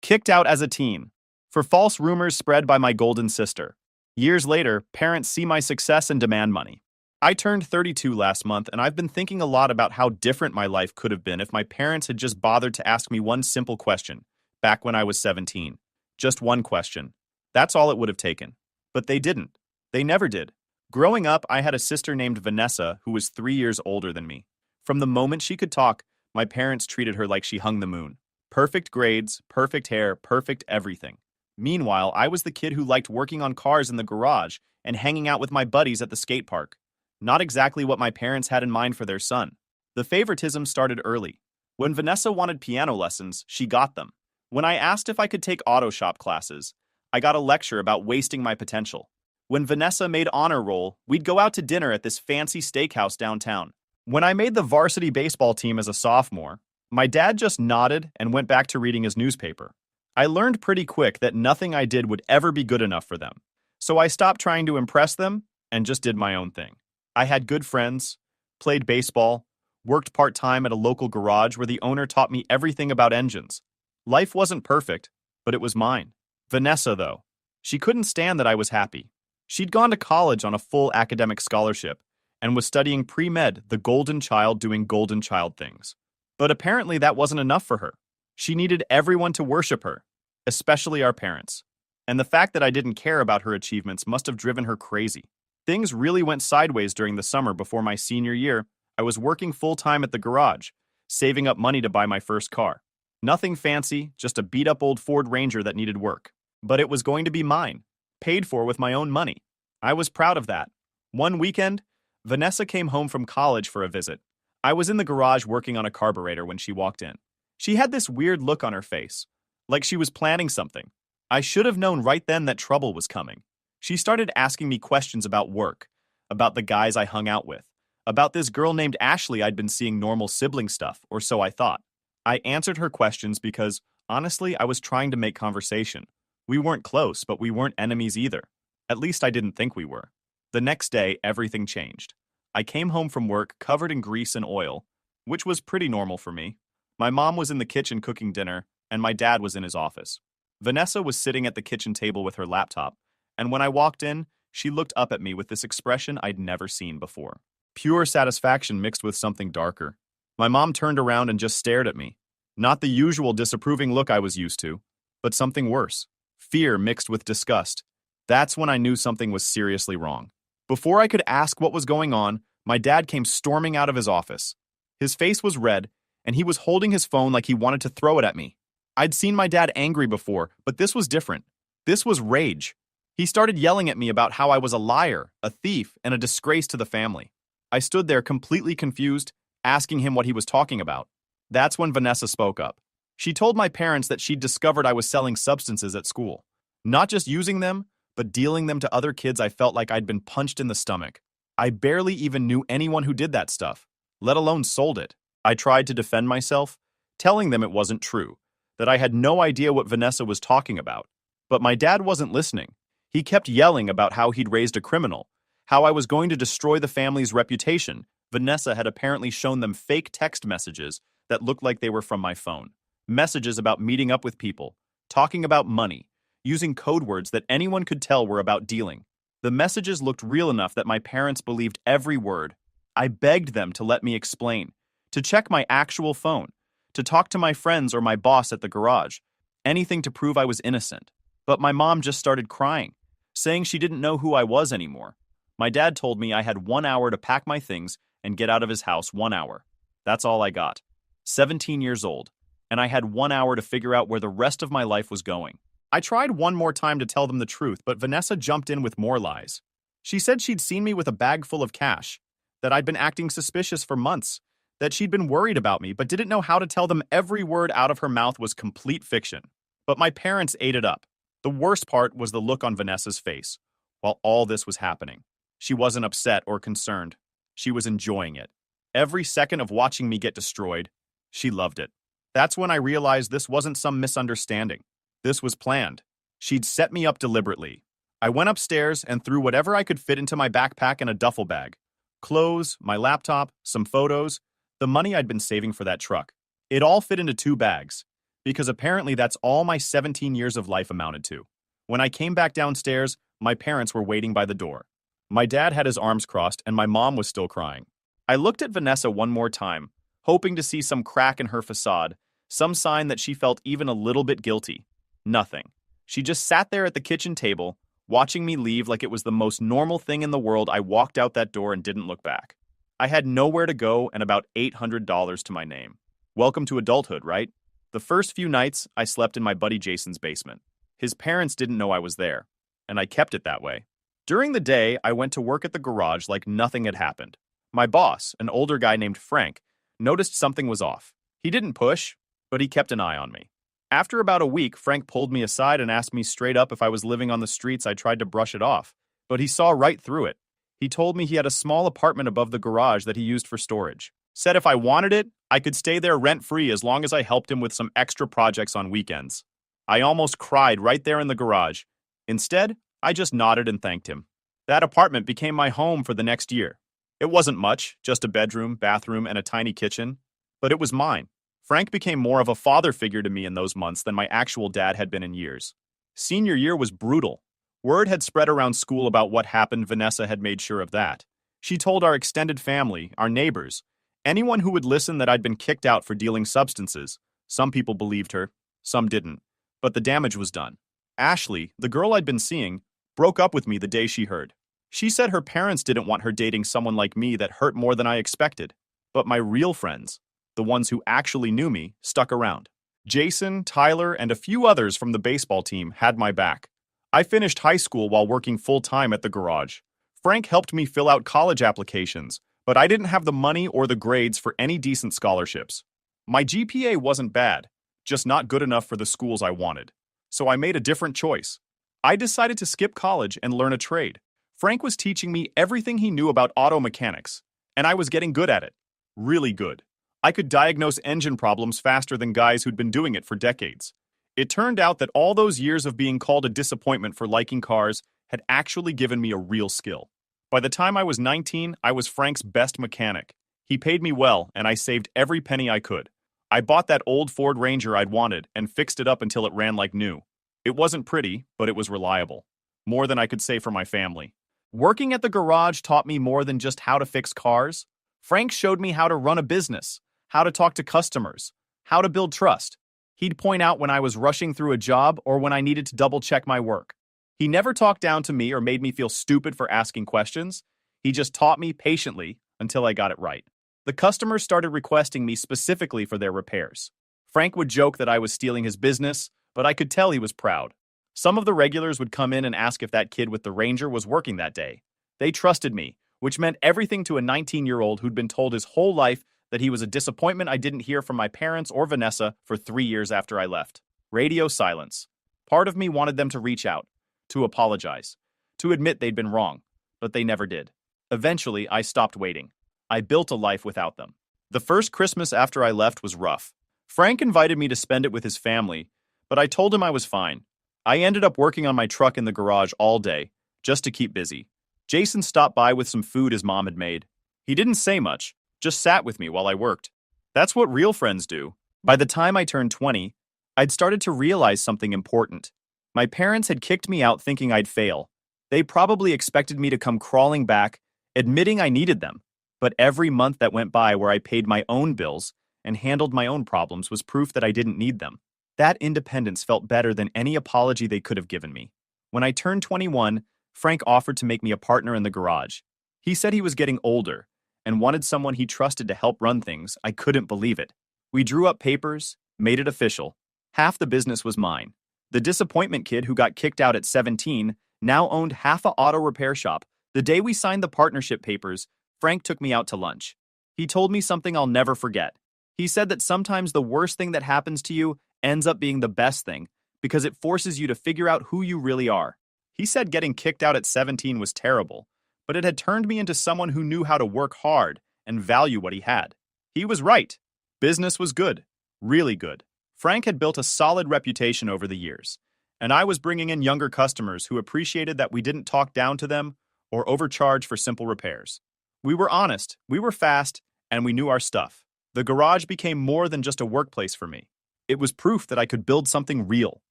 Kicked out as a teen. For false rumors spread by my golden sister. Years later, parents see my success and demand money. I turned 32 last month, and I've been thinking a lot about how different my life could have been if my parents had just bothered to ask me one simple question back when I was 17. Just one question. That's all it would have taken. But they didn't. They never did. Growing up, I had a sister named Vanessa who was 3 years older than me. From the moment she could talk, my parents treated her like she hung the moon. Perfect grades, perfect hair, perfect everything. Meanwhile, I was the kid who liked working on cars in the garage and hanging out with my buddies at the skate park. Not exactly what my parents had in mind for their son. The favoritism started early. When Vanessa wanted piano lessons, she got them. When I asked if I could take auto shop classes, I got a lecture about wasting my potential. When Vanessa made honor roll, we'd go out to dinner at this fancy steakhouse downtown. When I made the varsity baseball team as a sophomore, my dad just nodded and went back to reading his newspaper. I learned pretty quick that nothing I did would ever be good enough for them. So I stopped trying to impress them and just did my own thing. I had good friends, played baseball, worked part-time at a local garage where the owner taught me everything about engines. Life wasn't perfect, but it was mine. Vanessa, though, she couldn't stand that I was happy. She'd gone to college on a full academic scholarship and was studying pre-med, the golden child doing golden child things. But apparently that wasn't enough for her. She needed everyone to worship her, especially our parents. And the fact that I didn't care about her achievements must have driven her crazy. Things really went sideways during the summer before my senior year. I was working full-time at the garage, saving up money to buy my first car. Nothing fancy, just a beat-up old Ford Ranger that needed work. But it was going to be mine, paid for with my own money. I was proud of that. One weekend, Vanessa came home from college for a visit. I was in the garage working on a carburetor when she walked in. She had this weird look on her face, like she was planning something. I should have known right then that trouble was coming. She started asking me questions about work, about the guys I hung out with, about this girl named Ashley I'd been seeing normal sibling stuff, or so I thought. I answered her questions because, honestly, I was trying to make conversation. We weren't close, but we weren't enemies either. At least I didn't think we were. The next day, everything changed. I came home from work covered in grease and oil, which was pretty normal for me. My mom was in the kitchen cooking dinner, and my dad was in his office. Vanessa was sitting at the kitchen table with her laptop, and when I walked in, she looked up at me with this expression I'd never seen before. Pure satisfaction mixed with something darker. My mom turned around and just stared at me. Not the usual disapproving look I was used to, but something worse. Fear mixed with disgust. That's when I knew something was seriously wrong. Before I could ask what was going on, my dad came storming out of his office. His face was red, and he was holding his phone like he wanted to throw it at me. I'd seen my dad angry before, but this was different. This was rage. He started yelling at me about how I was a liar, a thief, and a disgrace to the family. I stood there completely confused, asking him what he was talking about. That's when Vanessa spoke up. She told my parents that she'd discovered I was selling substances at school. Not just using them, but dealing them to other kids I felt like I'd been punched in the stomach. I barely even knew anyone who did that stuff, let alone sold it. I tried to defend myself, telling them it wasn't true, that I had no idea what Vanessa was talking about. But my dad wasn't listening. He kept yelling about how he'd raised a criminal, how I was going to destroy the family's reputation. Vanessa had apparently shown them fake text messages that looked like they were from my phone. Messages about meeting up with people, talking about money, using code words that anyone could tell were about dealing. The messages looked real enough that my parents believed every word. I begged them to let me explain, to check my actual phone, to talk to my friends or my boss at the garage, anything to prove I was innocent. But my mom just started crying, saying she didn't know who I was anymore. My dad told me I had 1 hour to pack my things and get out of his house. 1 hour. That's all I got. 17 years old, and I had 1 hour to figure out where the rest of my life was going. I tried one more time to tell them the truth, but Vanessa jumped in with more lies. She said she'd seen me with a bag full of cash, that I'd been acting suspicious for months, that she'd been worried about me but didn't know how to tell them every word out of her mouth was complete fiction. But my parents ate it up. The worst part was the look on Vanessa's face while all this was happening. She wasn't upset or concerned. She was enjoying it. Every second of watching me get destroyed, she loved it. That's when I realized this wasn't some misunderstanding. This was planned. She'd set me up deliberately. I went upstairs and threw whatever I could fit into my backpack and a duffel bag. Clothes, my laptop, some photos, the money I'd been saving for that truck. It all fit into 2 bags. because apparently that's all my 17 years of life amounted to. When I came back downstairs, my parents were waiting by the door. My dad had his arms crossed and my mom was still crying. I looked at Vanessa one more time, hoping to see some crack in her facade, some sign that she felt even a little bit guilty. Nothing. She just sat there at the kitchen table, watching me leave like it was the most normal thing in the world. I walked out that door and didn't look back. I had nowhere to go and about $800 to my name. Welcome to adulthood, right? The first few nights, I slept in my buddy Jason's basement. His parents didn't know I was there, and I kept it that way. During the day, I went to work at the garage like nothing had happened. My boss, an older guy named Frank, noticed something was off. He didn't push, but he kept an eye on me. After about a week, Frank pulled me aside and asked me straight up if I was living on the streets. I tried to brush it off, but he saw right through it. He told me he had a small apartment above the garage that he used for storage. Said if I wanted it, I could stay there rent-free as long as I helped him with some extra projects on weekends. I almost cried right there in the garage. Instead, I just nodded and thanked him. That apartment became my home for the next year. It wasn't much, just a bedroom, bathroom, and a tiny kitchen, but it was mine. Frank became more of a father figure to me in those months than my actual dad had been in years. Senior year was brutal. Word had spread around school about what happened. Vanessa had made sure of that. She told our extended family, our neighbors, anyone who would listen that I'd been kicked out for dealing substances. Some people believed her, some didn't. But the damage was done. Ashley, the girl I'd been seeing, broke up with me the day she heard. She said her parents didn't want her dating someone like me that hurt more than I expected. But my real friends, the ones who actually knew me, stuck around. Jason, Tyler, and a few others from the baseball team had my back. I finished high school while working full-time at the garage. Frank helped me fill out college applications, but I didn't have the money or the grades for any decent scholarships. My GPA wasn't bad, just not good enough for the schools I wanted. So I made a different choice. I decided to skip college and learn a trade. Frank was teaching me everything he knew about auto mechanics, and I was getting good at it. Really good. I could diagnose engine problems faster than guys who'd been doing it for decades. It turned out that all those years of being called a disappointment for liking cars had actually given me a real skill. By the time I was 19, I was Frank's best mechanic. He paid me well, and I saved every penny I could. I bought that old Ford Ranger I'd wanted and fixed it up until it ran like new. It wasn't pretty, but it was reliable. More than I could say for my family. Working at the garage taught me more than just how to fix cars. Frank showed me how to run a business, how to talk to customers, how to build trust. He'd point out when I was rushing through a job or when I needed to double-check my work. He never talked down to me or made me feel stupid for asking questions. He just taught me patiently until I got it right. The customers started requesting me specifically for their repairs. Frank would joke that I was stealing his business, but I could tell he was proud. Some of the regulars would come in and ask if that kid with the Ranger was working that day. They trusted me, which meant everything to a 19-year-old who'd been told his whole life that he was a disappointment. I didn't hear from my parents or Vanessa for 3 years after I left. Radio silence. Part of me wanted them to reach out, to apologize, to admit they'd been wrong, but they never did. Eventually, I stopped waiting. I built a life without them. The first Christmas after I left was rough. Frank invited me to spend it with his family, but I told him I was fine. I ended up working on my truck in the garage all day, just to keep busy. Jason stopped by with some food his mom had made. He didn't say much, just sat with me while I worked. That's what real friends do. By the time I turned 20, I'd started to realize something important. My parents had kicked me out thinking I'd fail. They probably expected me to come crawling back, admitting I needed them. But every month that went by where I paid my own bills and handled my own problems was proof that I didn't need them. That independence felt better than any apology they could have given me. When I turned 21, Frank offered to make me a partner in the garage. He said he was getting older and wanted someone he trusted to help run things. I couldn't believe it. We drew up papers, made it official. Half the business was mine. The disappointment kid who got kicked out at 17 now owned half a auto repair shop. The day we signed the partnership papers, Frank took me out to lunch. He told me something I'll never forget. He said that sometimes the worst thing that happens to you ends up being the best thing because it forces you to figure out who you really are. He said getting kicked out at 17 was terrible, but it had turned me into someone who knew how to work hard and value what he had. He was right. Business was good. Really good. Frank had built a solid reputation over the years, and I was bringing in younger customers who appreciated that we didn't talk down to them or overcharge for simple repairs. We were honest, we were fast, and we knew our stuff. The garage became more than just a workplace for me. It was proof that I could build something real.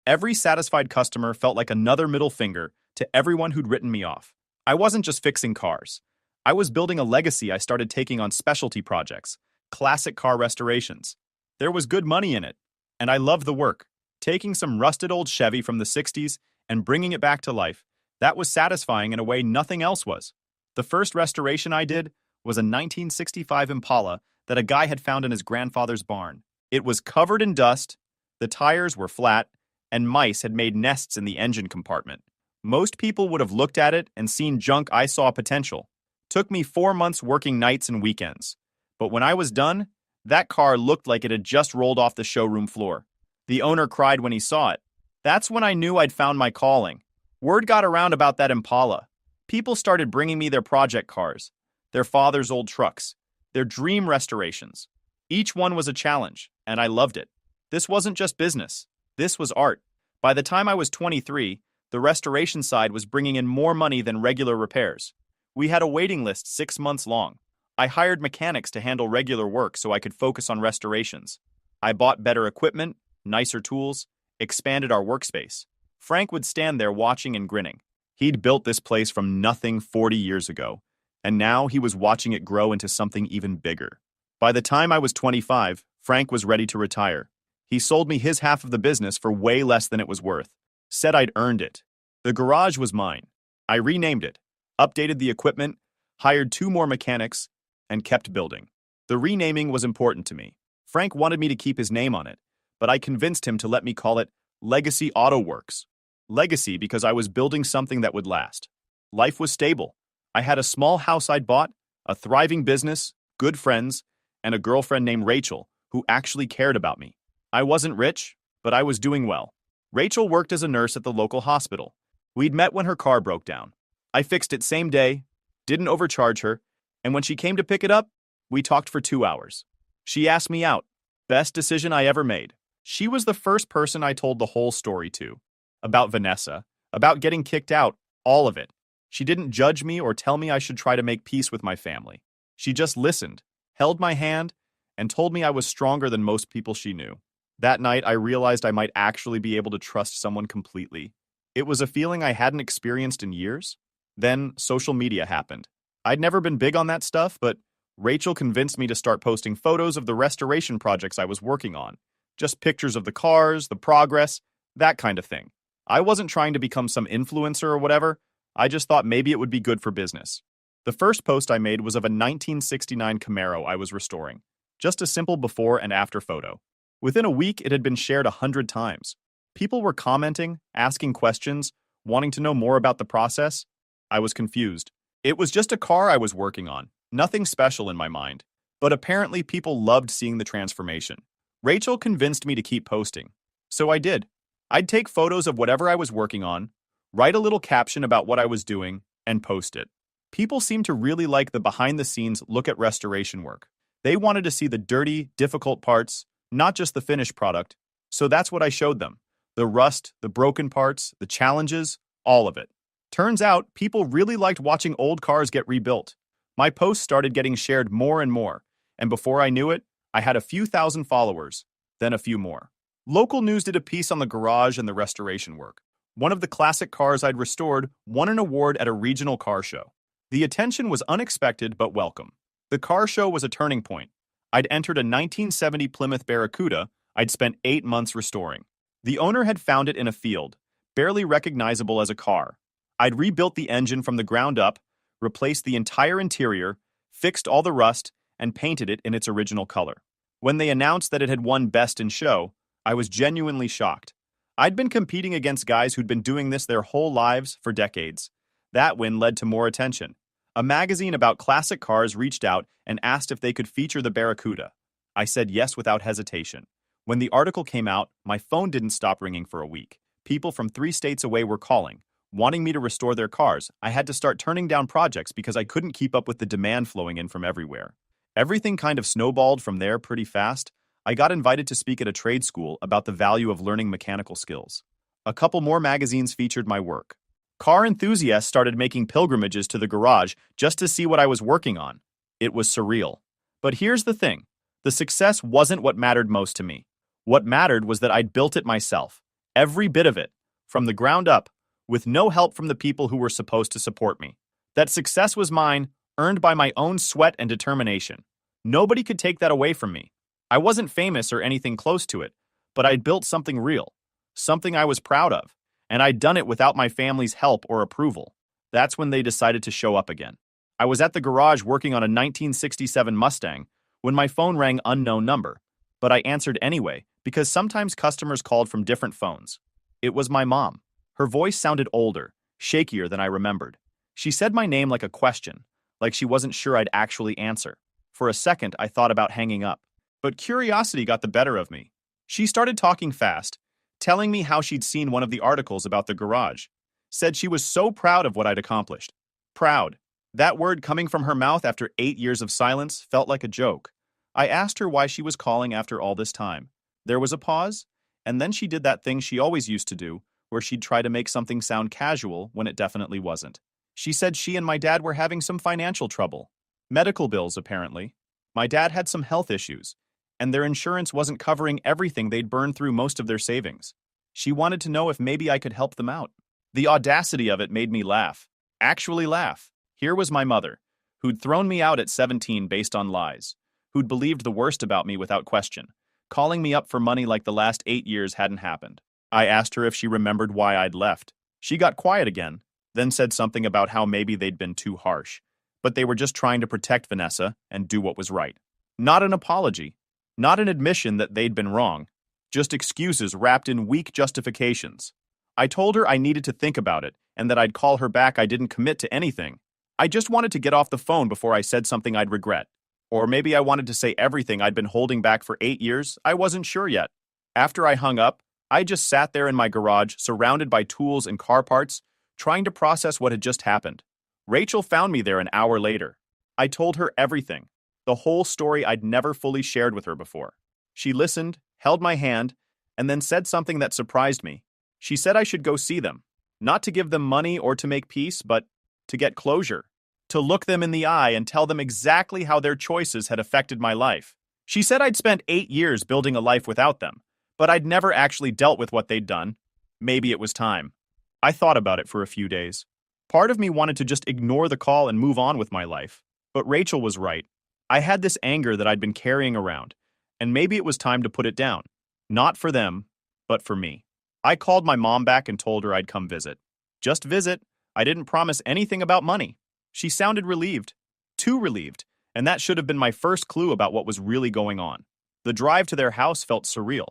Every satisfied customer felt like another middle finger to everyone who'd written me off. I wasn't just fixing cars. I was building a legacy. I started taking on specialty projects, classic car restorations. There was good money in it, and I loved the work. Taking some rusted old Chevy from the 60s and bringing it back to life, that was satisfying in a way nothing else was. The first restoration I did was a 1965 Impala that a guy had found in his grandfather's barn. It was covered in dust, the tires were flat, and mice had made nests in the engine compartment. Most people would have looked at it and seen junk. I saw potential. Took me 4 months working nights and weekends. But when I was done, that car looked like it had just rolled off the showroom floor. The owner cried when he saw it. That's when I knew I'd found my calling. Word got around about that Impala. People started bringing me their project cars, their father's old trucks, their dream restorations. Each one was a challenge, and I loved it. This wasn't just business. This was art. By the time I was 23, the restoration side was bringing in more money than regular repairs. We had a waiting list 6 months long. I hired mechanics to handle regular work so I could focus on restorations. I bought better equipment, nicer tools, expanded our workspace. Frank would stand there watching and grinning. He'd built this place from nothing 40 years ago, and now he was watching it grow into something even bigger. By the time I was 25, Frank was ready to retire. He sold me his half of the business for way less than it was worth. Said I'd earned it. The garage was mine. I renamed it, updated the equipment, hired 2 more mechanics, and kept building. The renaming was important to me. Frank wanted me to keep his name on it, but I convinced him to let me call it Legacy Auto Works. Legacy because I was building something that would last. Life was stable. I had a small house I'd bought, a thriving business, good friends, and a girlfriend named Rachel who actually cared about me. I wasn't rich, but I was doing well. Rachel worked as a nurse at the local hospital. We'd met when her car broke down. I fixed it same day, didn't overcharge her, and when she came to pick it up, we talked for 2 hours. She asked me out. Best decision I ever made. She was the first person I told the whole story to. About Vanessa, about getting kicked out, all of it. She didn't judge me or tell me I should try to make peace with my family. She just listened, held my hand, and told me I was stronger than most people she knew. That night, I realized I might actually be able to trust someone completely. It was a feeling I hadn't experienced in years. Then, social media happened. I'd never been big on that stuff, but Rachel convinced me to start posting photos of the restoration projects I was working on. Just pictures of the cars, the progress, that kind of thing. I wasn't trying to become some influencer or whatever. I just thought maybe it would be good for business. The first post I made was of a 1969 Camaro I was restoring. Just a simple before and after photo. Within a week, it had been shared 100 times. People were commenting, asking questions, wanting to know more about the process. I was confused. It was just a car I was working on, nothing special in my mind. But apparently people loved seeing the transformation. Rachel convinced me to keep posting. So I did. I'd take photos of whatever I was working on, write a little caption about what I was doing, and post it. People seemed to really like the behind-the-scenes look at restoration work. They wanted to see the dirty, difficult parts, not just the finished product. So that's what I showed them. The rust, the broken parts, the challenges, all of it. Turns out, people really liked watching old cars get rebuilt. My posts started getting shared more and more, and before I knew it, I had a few thousand followers, then a few more. Local news did a piece on the garage and the restoration work. One of the classic cars I'd restored won an award at a regional car show. The attention was unexpected but welcome. The car show was a turning point. I'd entered a 1970 Plymouth Barracuda I'd spent 8 months restoring. The owner had found it in a field, barely recognizable as a car. I'd rebuilt the engine from the ground up, replaced the entire interior, fixed all the rust, and painted it in its original color. When they announced that it had won Best in Show, I was genuinely shocked. I'd been competing against guys who'd been doing this their whole lives for decades. That win led to more attention. A magazine about classic cars reached out and asked if they could feature the Barracuda. I said yes without hesitation. When the article came out, my phone didn't stop ringing for a week. People from 3 states away were calling, wanting me to restore their cars. I had to start turning down projects because I couldn't keep up with the demand flowing in from everywhere. Everything kind of snowballed from there pretty fast. I got invited to speak at a trade school about the value of learning mechanical skills. A couple more magazines featured my work. Car enthusiasts started making pilgrimages to the garage just to see what I was working on. It was surreal. But here's the thing. The success wasn't what mattered most to me. What mattered was that I'd built it myself, every bit of it, from the ground up, with no help from the people who were supposed to support me. That success was mine, earned by my own sweat and determination. Nobody could take that away from me. I wasn't famous or anything close to it, but I'd built something real, something I was proud of, and I'd done it without my family's help or approval. That's when they decided to show up again. I was at the garage working on a 1967 Mustang when my phone rang unknown number, but I answered anyway because sometimes customers called from different phones. It was my mom. Her voice sounded older, shakier than I remembered. She said my name like a question, like she wasn't sure I'd actually answer. For a second, I thought about hanging up, but curiosity got the better of me. She started talking fast, telling me how she'd seen one of the articles about the garage. Said she was so proud of what I'd accomplished. Proud. That word coming from her mouth after 8 years of silence felt like a joke. I asked her why she was calling after all this time. There was a pause, and then she did that thing she always used to do, where she'd try to make something sound casual when it definitely wasn't. She said she and my dad were having some financial trouble. Medical bills, apparently. My dad had some health issues, and their insurance wasn't covering everything they'd burned through most of their savings. She wanted to know if maybe I could help them out. The audacity of it made me laugh. Actually laugh. Here was my mother, who'd thrown me out at 17 based on lies, who'd believed the worst about me without question, calling me up for money like the last 8 years hadn't happened. I asked her if she remembered why I'd left. She got quiet again, then said something about how maybe they'd been too harsh, but they were just trying to protect Vanessa and do what was right. Not an apology, not an admission that they'd been wrong, just excuses wrapped in weak justifications. I told her I needed to think about it and that I'd call her back. I didn't commit to anything. I just wanted to get off the phone before I said something I'd regret. Or maybe I wanted to say everything I'd been holding back for 8 years. I wasn't sure yet. After I hung up, I just sat there in my garage, surrounded by tools and car parts, trying to process what had just happened. Rachel found me there an hour later. I told her everything, the whole story I'd never fully shared with her before. She listened, held my hand, and then said something that surprised me. She said I should go see them, not to give them money or to make peace, but to get closure, to look them in the eye and tell them exactly how their choices had affected my life. She said I'd spent 8 years building a life without them, but I'd never actually dealt with what they'd done. Maybe it was time. I thought about it for a few days. Part of me wanted to just ignore the call and move on with my life, but Rachel was right. I had this anger that I'd been carrying around, and maybe it was time to put it down. Not for them, but for me. I called my mom back and told her I'd come visit. Just visit. I didn't promise anything about money. She sounded relieved. Too relieved, and that should have been my first clue about what was really going on. The drive to their house felt surreal.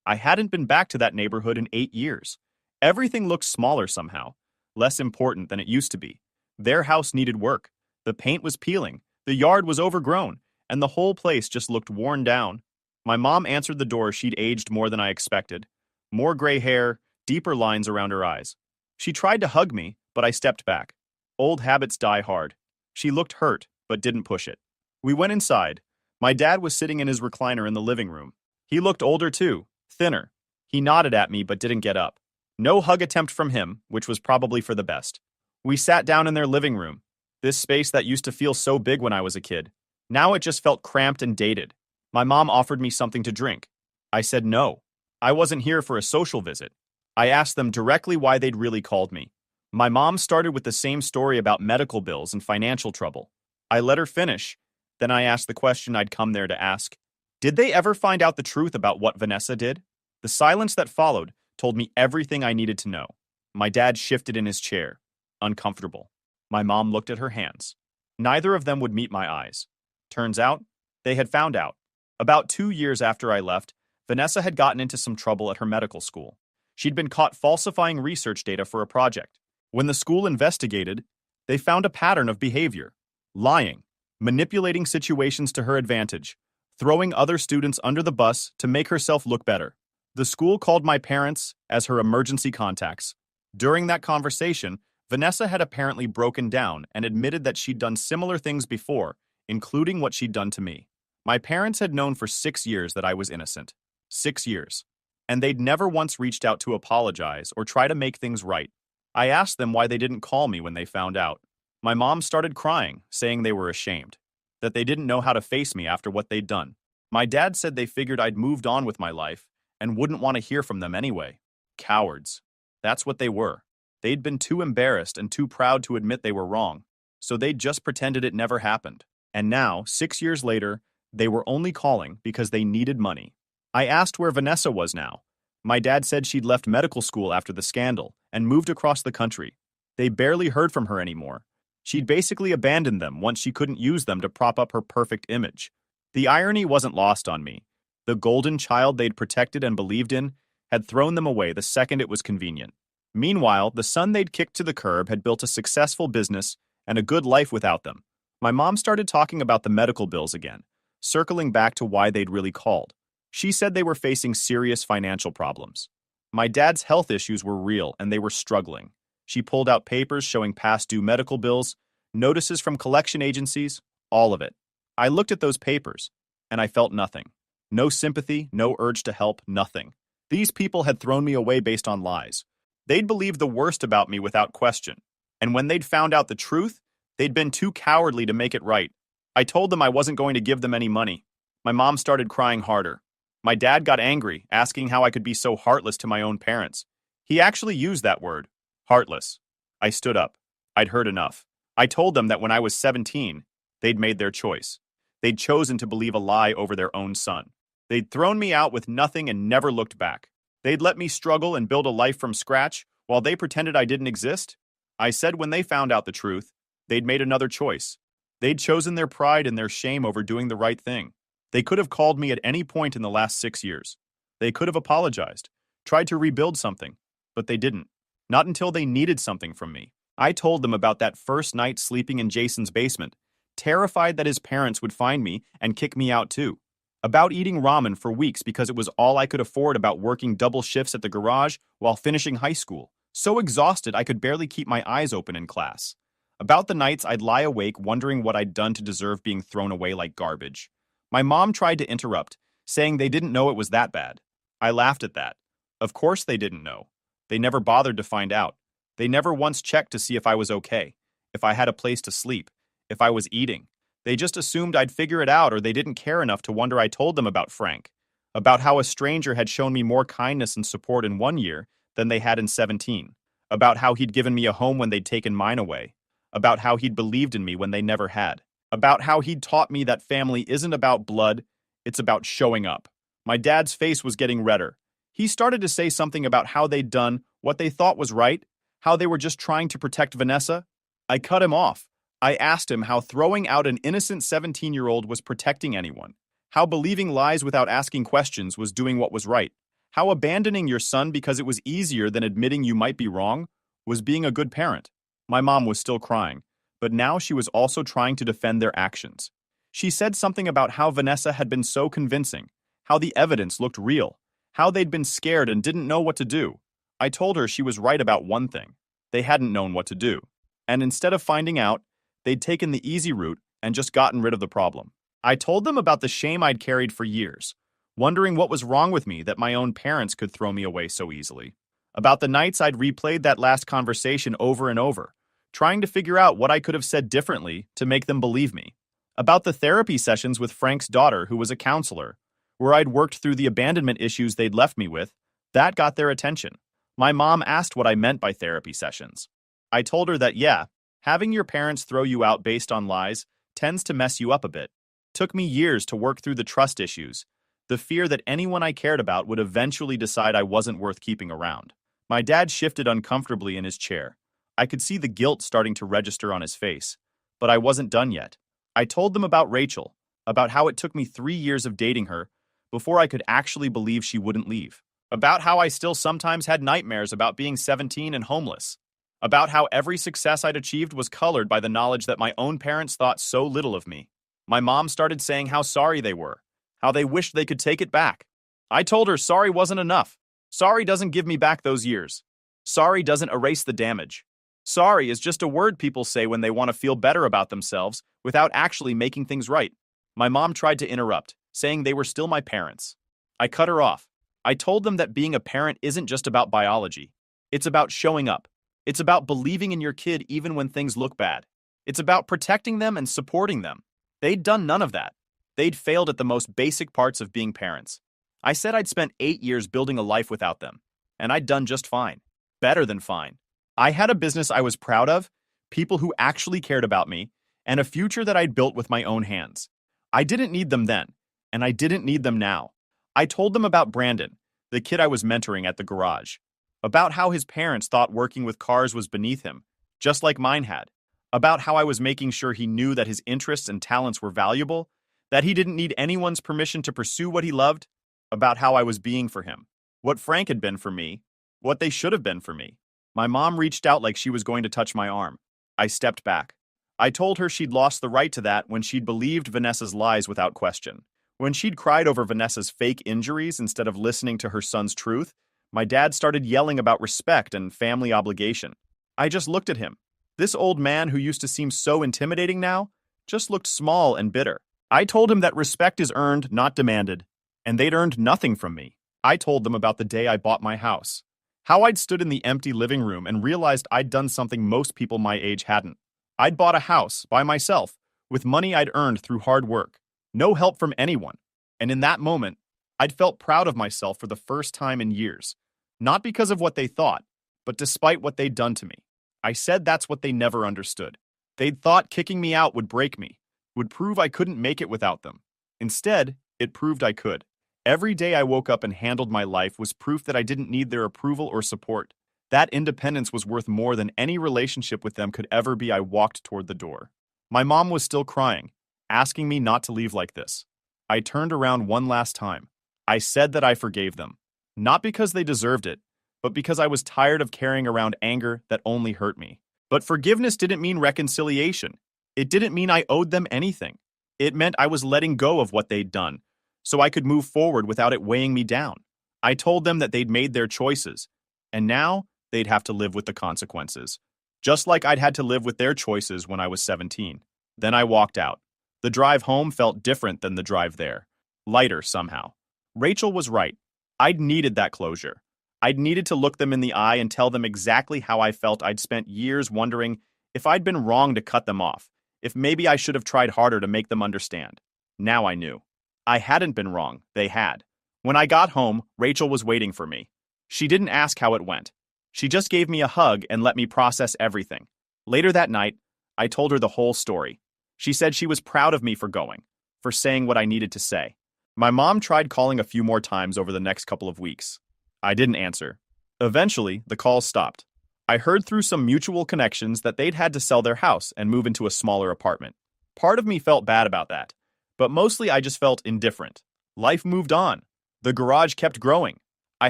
I hadn't been back to that neighborhood in 8 years. Everything looked smaller somehow, less important than it used to be. Their house needed work. The paint was peeling, the yard was overgrown, and the whole place just looked worn down. My mom answered the door. She'd aged more than I expected. More gray hair, deeper lines around her eyes. She tried to hug me, but I stepped back. Old habits die hard. She looked hurt, but didn't push it. We went inside. My dad was sitting in his recliner in the living room. He looked older too, thinner. He nodded at me but didn't get up. No hug attempt from him, which was probably for the best. We sat down in their living room, this space that used to feel so big when I was a kid. Now it just felt cramped and dated. My mom offered me something to drink. I said no. I wasn't here for a social visit. I asked them directly why they'd really called me. My mom started with the same story about medical bills and financial trouble. I let her finish. Then I asked the question I'd come there to ask. Did they ever find out the truth about what Vanessa did? The silence that followed told me everything I needed to know. My dad shifted in his chair, uncomfortable. My mom looked at her hands. Neither of them would meet my eyes. Turns out, they had found out. About 2 years after I left, Vanessa had gotten into some trouble at her medical school. She'd been caught falsifying research data for a project. When the school investigated, they found a pattern of behavior: lying, manipulating situations to her advantage, throwing other students under the bus to make herself look better. The school called my parents as her emergency contacts. During that conversation, Vanessa had apparently broken down and admitted that she'd done similar things before, including what she'd done to me. My parents had known for 6 years that I was innocent. 6 years. And they'd never once reached out to apologize or try to make things right. I asked them why they didn't call me when they found out. My mom started crying, saying they were ashamed, that they didn't know how to face me after what they'd done. My dad said they figured I'd moved on with my life and wouldn't want to hear from them anyway. Cowards. That's what they were. They'd been too embarrassed and too proud to admit they were wrong, so they'd just pretended it never happened. And now, 6 years later, they were only calling because they needed money. I asked where Vanessa was now. My dad said she'd left medical school after the scandal and moved across the country. They barely heard from her anymore. She'd basically abandoned them once she couldn't use them to prop up her perfect image. The irony wasn't lost on me. The golden child they'd protected and believed in had thrown them away the second it was convenient. Meanwhile, the son they'd kicked to the curb had built a successful business and a good life without them. My mom started talking about the medical bills again, circling back to why they'd really called. She said they were facing serious financial problems. My dad's health issues were real and they were struggling. She pulled out papers showing past due medical bills, notices from collection agencies, all of it. I looked at those papers, and I felt nothing. No sympathy, no urge to help, nothing. These people had thrown me away based on lies. They'd believed the worst about me without question, and when they'd found out the truth, they'd been too cowardly to make it right. I told them I wasn't going to give them any money. My mom started crying harder. My dad got angry, asking how I could be so heartless to my own parents. He actually used that word, heartless. I stood up. I'd heard enough. I told them that when I was 17, they'd made their choice. They'd chosen to believe a lie over their own son. They'd thrown me out with nothing and never looked back. They'd let me struggle and build a life from scratch while they pretended I didn't exist. I said when they found out the truth, they'd made another choice. They'd chosen their pride and their shame over doing the right thing. They could have called me at any point in the last 6 years. They could have apologized, tried to rebuild something, but they didn't. Not until they needed something from me. I told them about that first night sleeping in Jason's basement, terrified that his parents would find me and kick me out too. About eating ramen for weeks because it was all I could afford, about working double shifts at the garage while finishing high school, so exhausted I could barely keep my eyes open in class. About the nights I'd lie awake wondering what I'd done to deserve being thrown away like garbage. My mom tried to interrupt, saying they didn't know it was that bad. I laughed at that. Of course they didn't know. They never bothered to find out. They never once checked to see if I was okay, if I had a place to sleep, if I was eating. They just assumed I'd figure it out, or they didn't care enough to wonder I told them about Frank, about how a stranger had shown me more kindness and support in 1 year than they had in 17, about how he'd given me a home when they'd taken mine away, about how he'd believed in me when they never had, about how he'd taught me that family isn't about blood, it's about showing up. My dad's face was getting redder. He started to say something about how they'd done what they thought was right, how they were just trying to protect Vanessa. I cut him off. I asked him how throwing out an innocent 17-year-old was protecting anyone, how believing lies without asking questions was doing what was right, how abandoning your son because it was easier than admitting you might be wrong was being a good parent. My mom was still crying, but now she was also trying to defend their actions. She said something about how Vanessa had been so convincing, how the evidence looked real, how they'd been scared and didn't know what to do. I told her she was right about one thing. They hadn't known what to do. And instead of finding out, they'd taken the easy route and just gotten rid of the problem. I told them about the shame I'd carried for years, wondering what was wrong with me that my own parents could throw me away so easily. About the nights I'd replayed that last conversation over and over, trying to figure out what I could have said differently to make them believe me. About the therapy sessions with Frank's daughter, who was a counselor, where I'd worked through the abandonment issues they'd left me with. That got their attention. My mom asked what I meant by therapy sessions. I told her that, yeah, having your parents throw you out based on lies tends to mess you up a bit. Took me years to work through the trust issues, the fear that anyone I cared about would eventually decide I wasn't worth keeping around. My dad shifted uncomfortably in his chair. I could see the guilt starting to register on his face, but I wasn't done yet. I told them about Rachel, about how it took me 3 years of dating her before I could actually believe she wouldn't leave, about how I still sometimes had nightmares about being 17 and homeless, about how every success I'd achieved was colored by the knowledge that my own parents thought so little of me. My mom started saying how sorry they were, how they wished they could take it back. I told her sorry wasn't enough. Sorry doesn't give me back those years. Sorry doesn't erase the damage. Sorry is just a word people say when they want to feel better about themselves without actually making things right. My mom tried to interrupt, saying they were still my parents. I cut her off. I told them that being a parent isn't just about biology. It's about showing up. It's about believing in your kid even when things look bad. It's about protecting them and supporting them. They'd done none of that. They'd failed at the most basic parts of being parents. I said I'd spent 8 years building a life without them, and I'd done just fine. Better than fine. I had a business I was proud of, people who actually cared about me, and a future that I'd built with my own hands. I didn't need them then, and I didn't need them now. I told them about Brandon, the kid I was mentoring at the garage, about how his parents thought working with cars was beneath him, just like mine had, about how I was making sure he knew that his interests and talents were valuable, that he didn't need anyone's permission to pursue what he loved, about how I was being for him, what Frank had been for me, what they should have been for me. My mom reached out like she was going to touch my arm. I stepped back. I told her she'd lost the right to that when she'd believed Vanessa's lies without question. When she'd cried over Vanessa's fake injuries instead of listening to her son's truth, my dad started yelling about respect and family obligation. I just looked at him. This old man who used to seem so intimidating now just looked small and bitter. I told him that respect is earned, not demanded, and they'd earned nothing from me. I told them about the day I bought my house, how I'd stood in the empty living room and realized I'd done something most people my age hadn't. I'd bought a house by myself with money I'd earned through hard work, no help from anyone. And in that moment, I'd felt proud of myself for the first time in years, not because of what they thought, but despite what they'd done to me. I said that's what they never understood. They'd thought kicking me out would break me, would prove I couldn't make it without them. Instead, it proved I could. Every day I woke up and handled my life was proof that I didn't need their approval or support. That independence was worth more than any relationship with them could ever be. I walked toward the door. My mom was still crying, asking me not to leave like this. I turned around one last time. I said that I forgave them, not because they deserved it, but because I was tired of carrying around anger that only hurt me. But forgiveness didn't mean reconciliation. It didn't mean I owed them anything. It meant I was letting go of what they'd done, so I could move forward without it weighing me down. I told them that they'd made their choices, and now they'd have to live with the consequences, just like I'd had to live with their choices when I was 17. Then I walked out. The drive home felt different than the drive there, lighter somehow. Rachel was right. I'd needed that closure. I'd needed to look them in the eye and tell them exactly how I felt. I'd spent years wondering if I'd been wrong to cut them off, if maybe I should have tried harder to make them understand. Now I knew. I hadn't been wrong, they had. When I got home, Rachel was waiting for me. She didn't ask how it went. She just gave me a hug and let me process everything. Later that night, I told her the whole story. She said she was proud of me for going, for saying what I needed to say. My mom tried calling a few more times over the next couple of weeks. I didn't answer. Eventually, the calls stopped. I heard through some mutual connections that they'd had to sell their house and move into a smaller apartment. Part of me felt bad about that, but mostly I just felt indifferent. Life moved on. The garage kept growing. I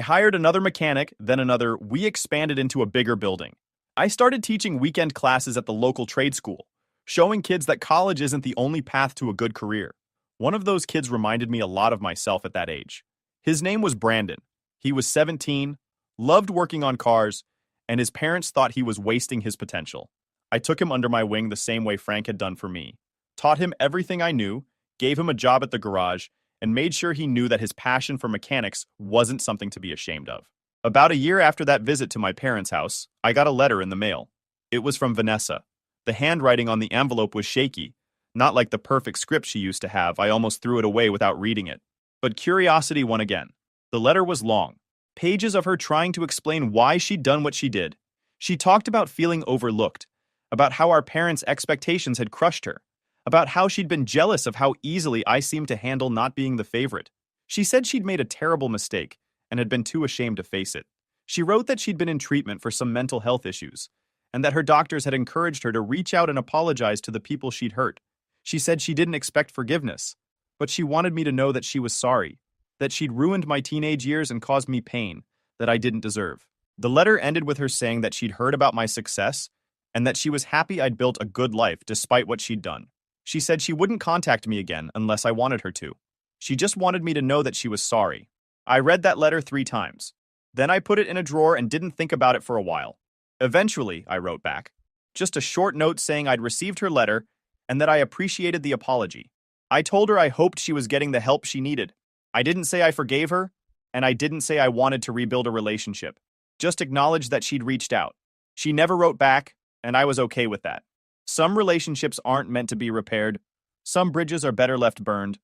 hired another mechanic, then another. We expanded into a bigger building. I started teaching weekend classes at the local trade school, showing kids that college isn't the only path to a good career. One of those kids reminded me a lot of myself at that age. His name was Brandon. He was 17, loved working on cars, and his parents thought he was wasting his potential. I took him under my wing the same way Frank had done for me, taught him everything I knew, gave him a job at the garage, and made sure he knew that his passion for mechanics wasn't something to be ashamed of. About a year after that visit to my parents' house, I got a letter in the mail. It was from Vanessa. The handwriting on the envelope was shaky, not like the perfect script she used to have. I almost threw it away without reading it. But curiosity won again. The letter was long, pages of her trying to explain why she'd done what she did. She talked about feeling overlooked, about how our parents' expectations had crushed her, about how she'd been jealous of how easily I seemed to handle not being the favorite. She said she'd made a terrible mistake and had been too ashamed to face it. She wrote that she'd been in treatment for some mental health issues, and that her doctors had encouraged her to reach out and apologize to the people she'd hurt. She said she didn't expect forgiveness, but she wanted me to know that she was sorry, that she'd ruined my teenage years and caused me pain that I didn't deserve. The letter ended with her saying that she'd heard about my success and that she was happy I'd built a good life despite what she'd done. She said she wouldn't contact me again unless I wanted her to. She just wanted me to know that she was sorry. I read that letter 3 times. Then I put it in a drawer and didn't think about it for a while. Eventually, I wrote back. Just a short note saying I'd received her letter and that I appreciated the apology. I told her I hoped she was getting the help she needed. I didn't say I forgave her, and I didn't say I wanted to rebuild a relationship. Just acknowledged that she'd reached out. She never wrote back, and I was okay with that. Some relationships aren't meant to be repaired. Some bridges are better left burned.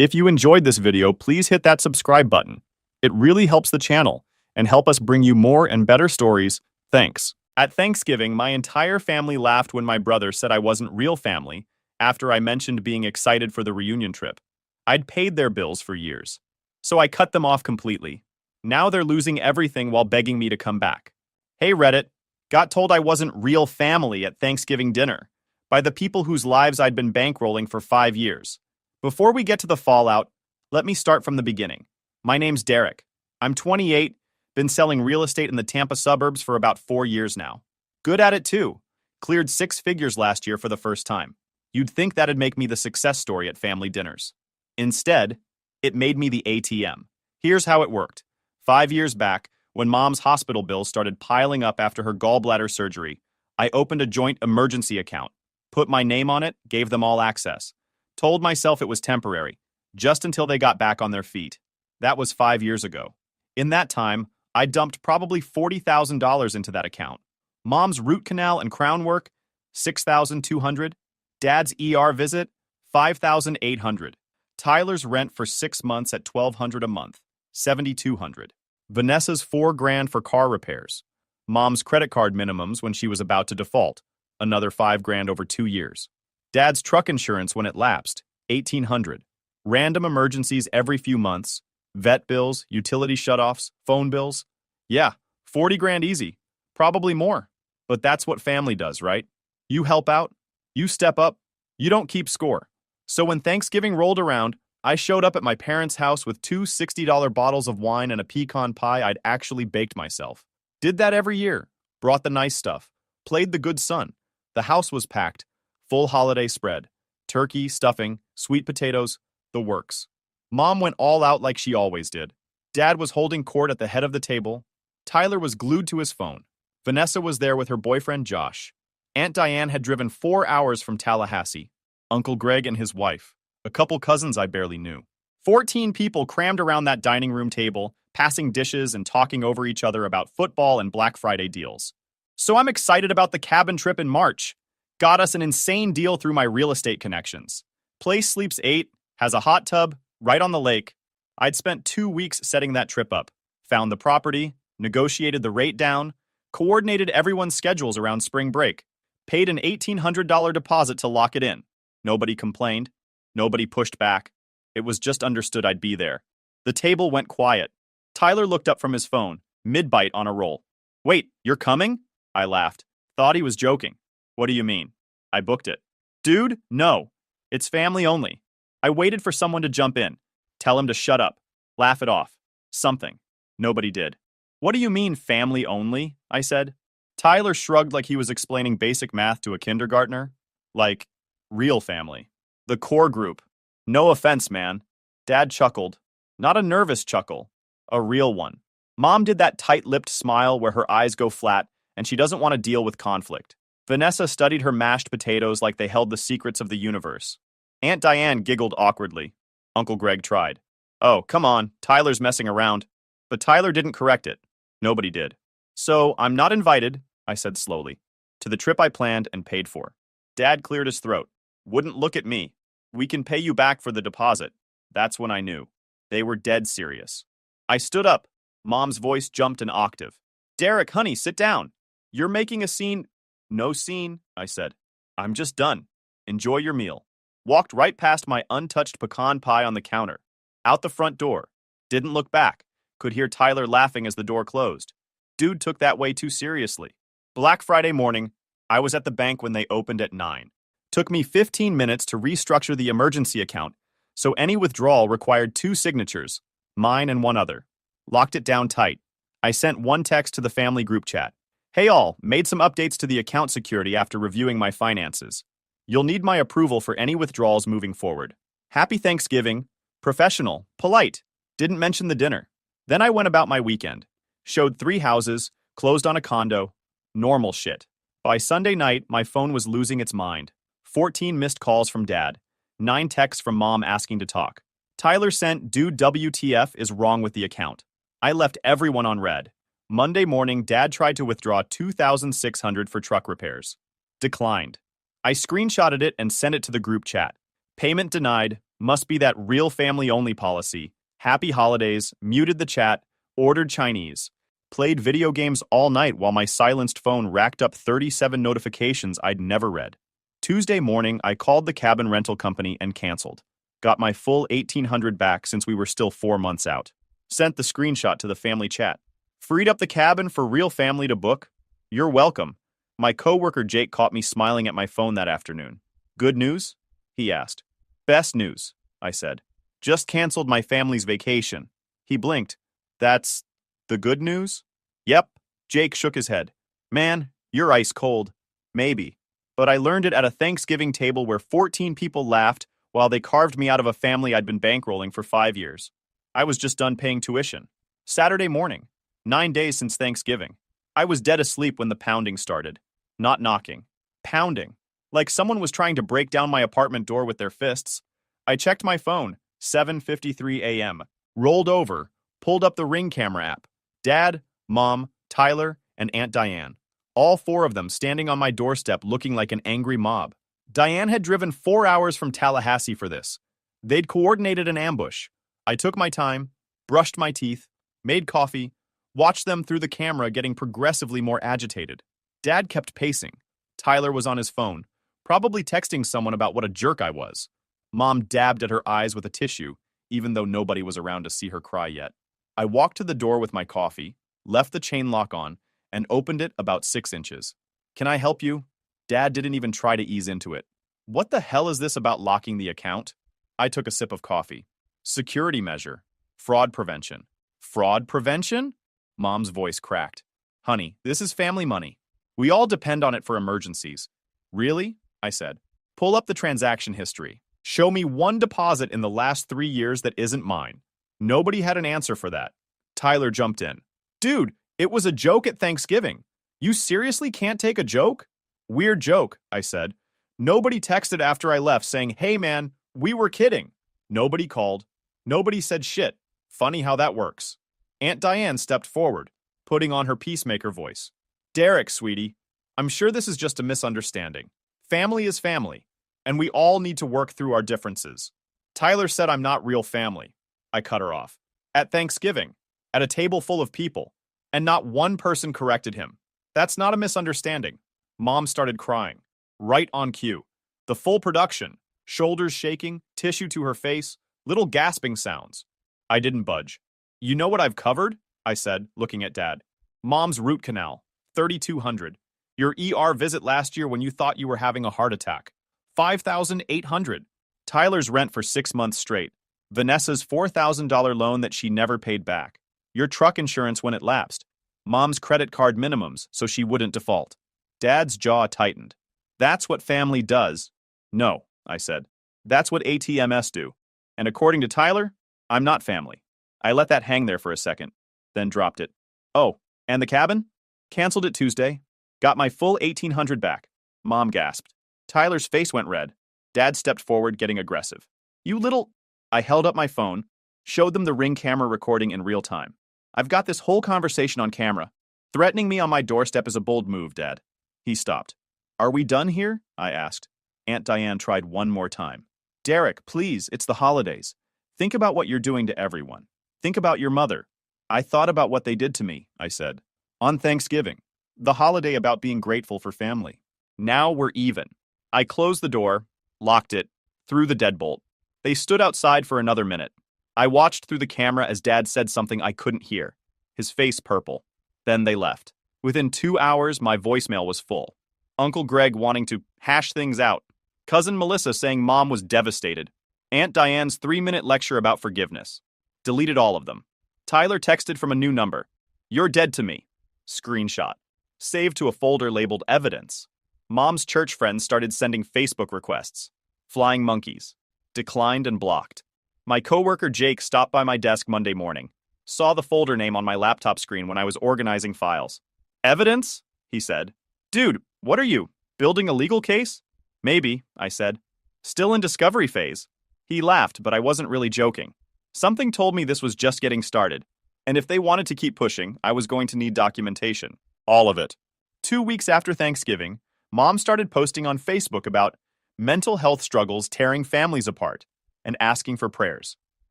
If you enjoyed this video, please hit that subscribe button. It really helps the channel and help us bring you more and better stories. Thanks. At Thanksgiving, my entire family laughed when my brother said I wasn't real family after I mentioned being excited for the reunion trip. I'd paid their bills for years, so I cut them off completely. Now they're losing everything while begging me to come back. Hey Reddit, got told I wasn't real family at Thanksgiving dinner by the people whose lives I'd been bankrolling for 5 years. Before we get to the fallout, let me start from the beginning. My name's Derek. I'm 28, been selling real estate in the Tampa suburbs for about 4 years now. Good at it too. Cleared 6 figures last year for the first time. You'd think that'd make me the success story at family dinners. Instead, it made me the ATM. Here's how it worked. 5 years back, when Mom's hospital bills started piling up after her gallbladder surgery, I opened a joint emergency account, put my name on it, gave them all access. Told myself it was temporary, just until they got back on their feet. That was 5 years ago. In that time, I dumped probably $40,000 into that account. Mom's root canal and crown work, $6,200. Dad's ER visit, $5,800. Tyler's rent for 6 months at $1,200 a month, $7,200. Vanessa's $4,000 for car repairs. Mom's credit card minimums when she was about to default, another $5,000 over 2 years. Dad's truck insurance when it lapsed, $1,800. Random emergencies every few months, vet bills, utility shutoffs, phone bills. Yeah, $40,000 easy, probably more. But that's what family does, right? You help out, you step up, you don't keep score. So when Thanksgiving rolled around, I showed up at my parents' house with 2 $60 bottles of wine and a pecan pie I'd actually baked myself. Did that every year, brought the nice stuff, played the good son. The house was packed, full holiday spread, turkey, stuffing, sweet potatoes, the works. Mom went all out like she always did. Dad was holding court at the head of the table. Tyler was glued to his phone. Vanessa was there with her boyfriend Josh. Aunt Diane had driven 4 hours from Tallahassee. Uncle Greg and his wife. A couple cousins I barely knew. 14 people crammed around that dining room table, passing dishes and talking over each other about football and Black Friday deals. So I'm excited about the cabin trip in March. Got us an insane deal through my real estate connections. Place sleeps 8, has a hot tub, right on the lake. I'd spent 2 weeks setting that trip up. Found the property, negotiated the rate down, coordinated everyone's schedules around spring break. Paid an $1,800 deposit to lock it in. Nobody complained. Nobody pushed back. It was just understood I'd be there. The table went quiet. Tyler looked up from his phone, mid-bite on a roll. Wait, you're coming? I laughed. Thought he was joking. What do you mean? I booked it. Dude, no. It's family only. I waited for someone to jump in. Tell him to shut up. Laugh it off. Something. Nobody did. What do you mean family only? I said. Tyler shrugged like he was explaining basic math to a kindergartner. Like, real family. The core group. No offense, man. Dad chuckled. Not a nervous chuckle. A real one. Mom did that tight-lipped smile where her eyes go flat and she doesn't want to deal with conflict. Vanessa studied her mashed potatoes like they held the secrets of the universe. Aunt Diane giggled awkwardly. Uncle Greg tried. Oh, come on, Tyler's messing around. But Tyler didn't correct it. Nobody did. So, I'm not invited, I said slowly, to the trip I planned and paid for. Dad cleared his throat. Wouldn't look at me. We can pay you back for the deposit. That's when I knew. They were dead serious. I stood up. Mom's voice jumped an octave. Derek, honey, sit down. You're making a scene. No scene, I said. I'm just done. Enjoy your meal. Walked right past my untouched pecan pie on the counter. Out the front door. Didn't look back. Could hear Tyler laughing as the door closed. Dude took that way too seriously. Black Friday morning, I was at the bank when they opened at 9. Took me 15 minutes to restructure the emergency account, so any withdrawal required 2 signatures, mine and one other. Locked it down tight. I sent one text to the family group chat. Hey all, made some updates to the account security after reviewing my finances. You'll need my approval for any withdrawals moving forward. Happy Thanksgiving. Professional. Polite. Didn't mention the dinner. Then I went about my weekend. Showed 3 houses, closed on a condo. Normal shit. By Sunday night, my phone was losing its mind. 14 missed calls from Dad. 9 texts from Mom asking to talk. Tyler sent, dude WTF is wrong with the account. I left everyone on red. Monday morning, Dad tried to withdraw $2,600 for truck repairs. Declined. I screenshotted it and sent it to the group chat. Payment denied. Must be that real family-only policy. Happy holidays, muted the chat, ordered Chinese. Played video games all night while my silenced phone racked up 37 notifications I'd never read. Tuesday morning, I called the cabin rental company and canceled. Got my full $1,800 back since we were still 4 months out. Sent the screenshot to the family chat. Freed up the cabin for real family to book? You're welcome. My coworker Jake caught me smiling at my phone that afternoon. Good news? He asked. Best news, I said. Just canceled my family's vacation. He blinked. That's the good news? Yep, Jake shook his head. Man, you're ice cold. Maybe. But I learned it at a Thanksgiving table where 14 people laughed while they carved me out of a family I'd been bankrolling for 5 years. I was just done paying tuition. Saturday morning, 9 days since Thanksgiving. I was dead asleep when the pounding started. Not knocking. Pounding. Like someone was trying to break down my apartment door with their fists. I checked my phone, 7:53 a.m., rolled over, pulled up the Ring camera app. Dad, Mom, Tyler, and Aunt Diane. All 4 of them standing on my doorstep looking like an angry mob. Diane had driven 4 hours from Tallahassee for this. They'd coordinated an ambush. I took my time, brushed my teeth, made coffee, watched them through the camera getting progressively more agitated. Dad kept pacing. Tyler was on his phone, probably texting someone about what a jerk I was. Mom dabbed at her eyes with a tissue, even though nobody was around to see her cry yet. I walked to the door with my coffee, left the chain lock on, and opened it about 6 inches. Can I help you? Dad didn't even try to ease into it. What the hell is this about locking the account? I took a sip of coffee. Security measure. Fraud prevention. Fraud prevention? Mom's voice cracked. Honey, this is family money. We all depend on it for emergencies. Really? I said. Pull up the transaction history. Show me one deposit in the last 3 years that isn't mine. Nobody had an answer for that. Tyler jumped in. Dude, it was a joke at Thanksgiving. You seriously can't take a joke? Weird joke, I said. Nobody texted after I left saying, hey man, we were kidding. Nobody called. Nobody said shit. Funny how that works. Aunt Diane stepped forward, putting on her peacemaker voice. Derek, sweetie, I'm sure this is just a misunderstanding. Family is family, and we all need to work through our differences. Tyler said I'm not real family. I cut her off. At Thanksgiving, at a table full of people, and not one person corrected him. That's not a misunderstanding. Mom started crying. Right on cue. The full production. Shoulders shaking, tissue to her face, little gasping sounds. I didn't budge. You know what I've covered? I said, looking at Dad. Mom's root canal. $3,200. Your ER visit last year when you thought you were having a heart attack. $5,800. Tyler's rent for 6 months straight. Vanessa's $4,000 loan that she never paid back. Your truck insurance when it lapsed. Mom's credit card minimums so she wouldn't default. Dad's jaw tightened. That's what family does. No, I said. That's what ATMs do. And according to Tyler, I'm not family. I let that hang there for a second, then dropped it. Oh, and the cabin? Canceled it Tuesday. Got my full $1,800 back. Mom gasped. Tyler's face went red. Dad stepped forward, getting aggressive. You little... I held up my phone, showed them the Ring camera recording in real time. I've got this whole conversation on camera. Threatening me on my doorstep is a bold move, Dad. He stopped. Are we done here? I asked. Aunt Diane tried one more time. Derek, please, it's the holidays. Think about what you're doing to everyone. Think about your mother. I thought about what they did to me, I said. On Thanksgiving. The holiday about being grateful for family. Now we're even. I closed the door, locked it, threw the deadbolt. They stood outside for another minute. I watched through the camera as Dad said something I couldn't hear, his face purple. Then they left. Within 2 hours, my voicemail was full. Uncle Greg wanting to hash things out. Cousin Melissa saying Mom was devastated. Aunt Diane's 3-minute lecture about forgiveness. Deleted all of them. Tyler texted from a new number. You're dead to me. Screenshot. Saved to a folder labeled evidence. Mom's church friends started sending Facebook requests. Flying monkeys. Declined and blocked. My coworker Jake stopped by my desk Monday morning. Saw the folder name on my laptop screen when I was organizing files. Evidence? He said. Dude, what are you, building a legal case? Maybe, I said. Still in discovery phase. He laughed, but I wasn't really joking. Something told me this was just getting started. And if they wanted to keep pushing, I was going to need documentation. All of it. 2 weeks after Thanksgiving, Mom started posting on Facebook about mental health struggles tearing families apart. and asking for prayers.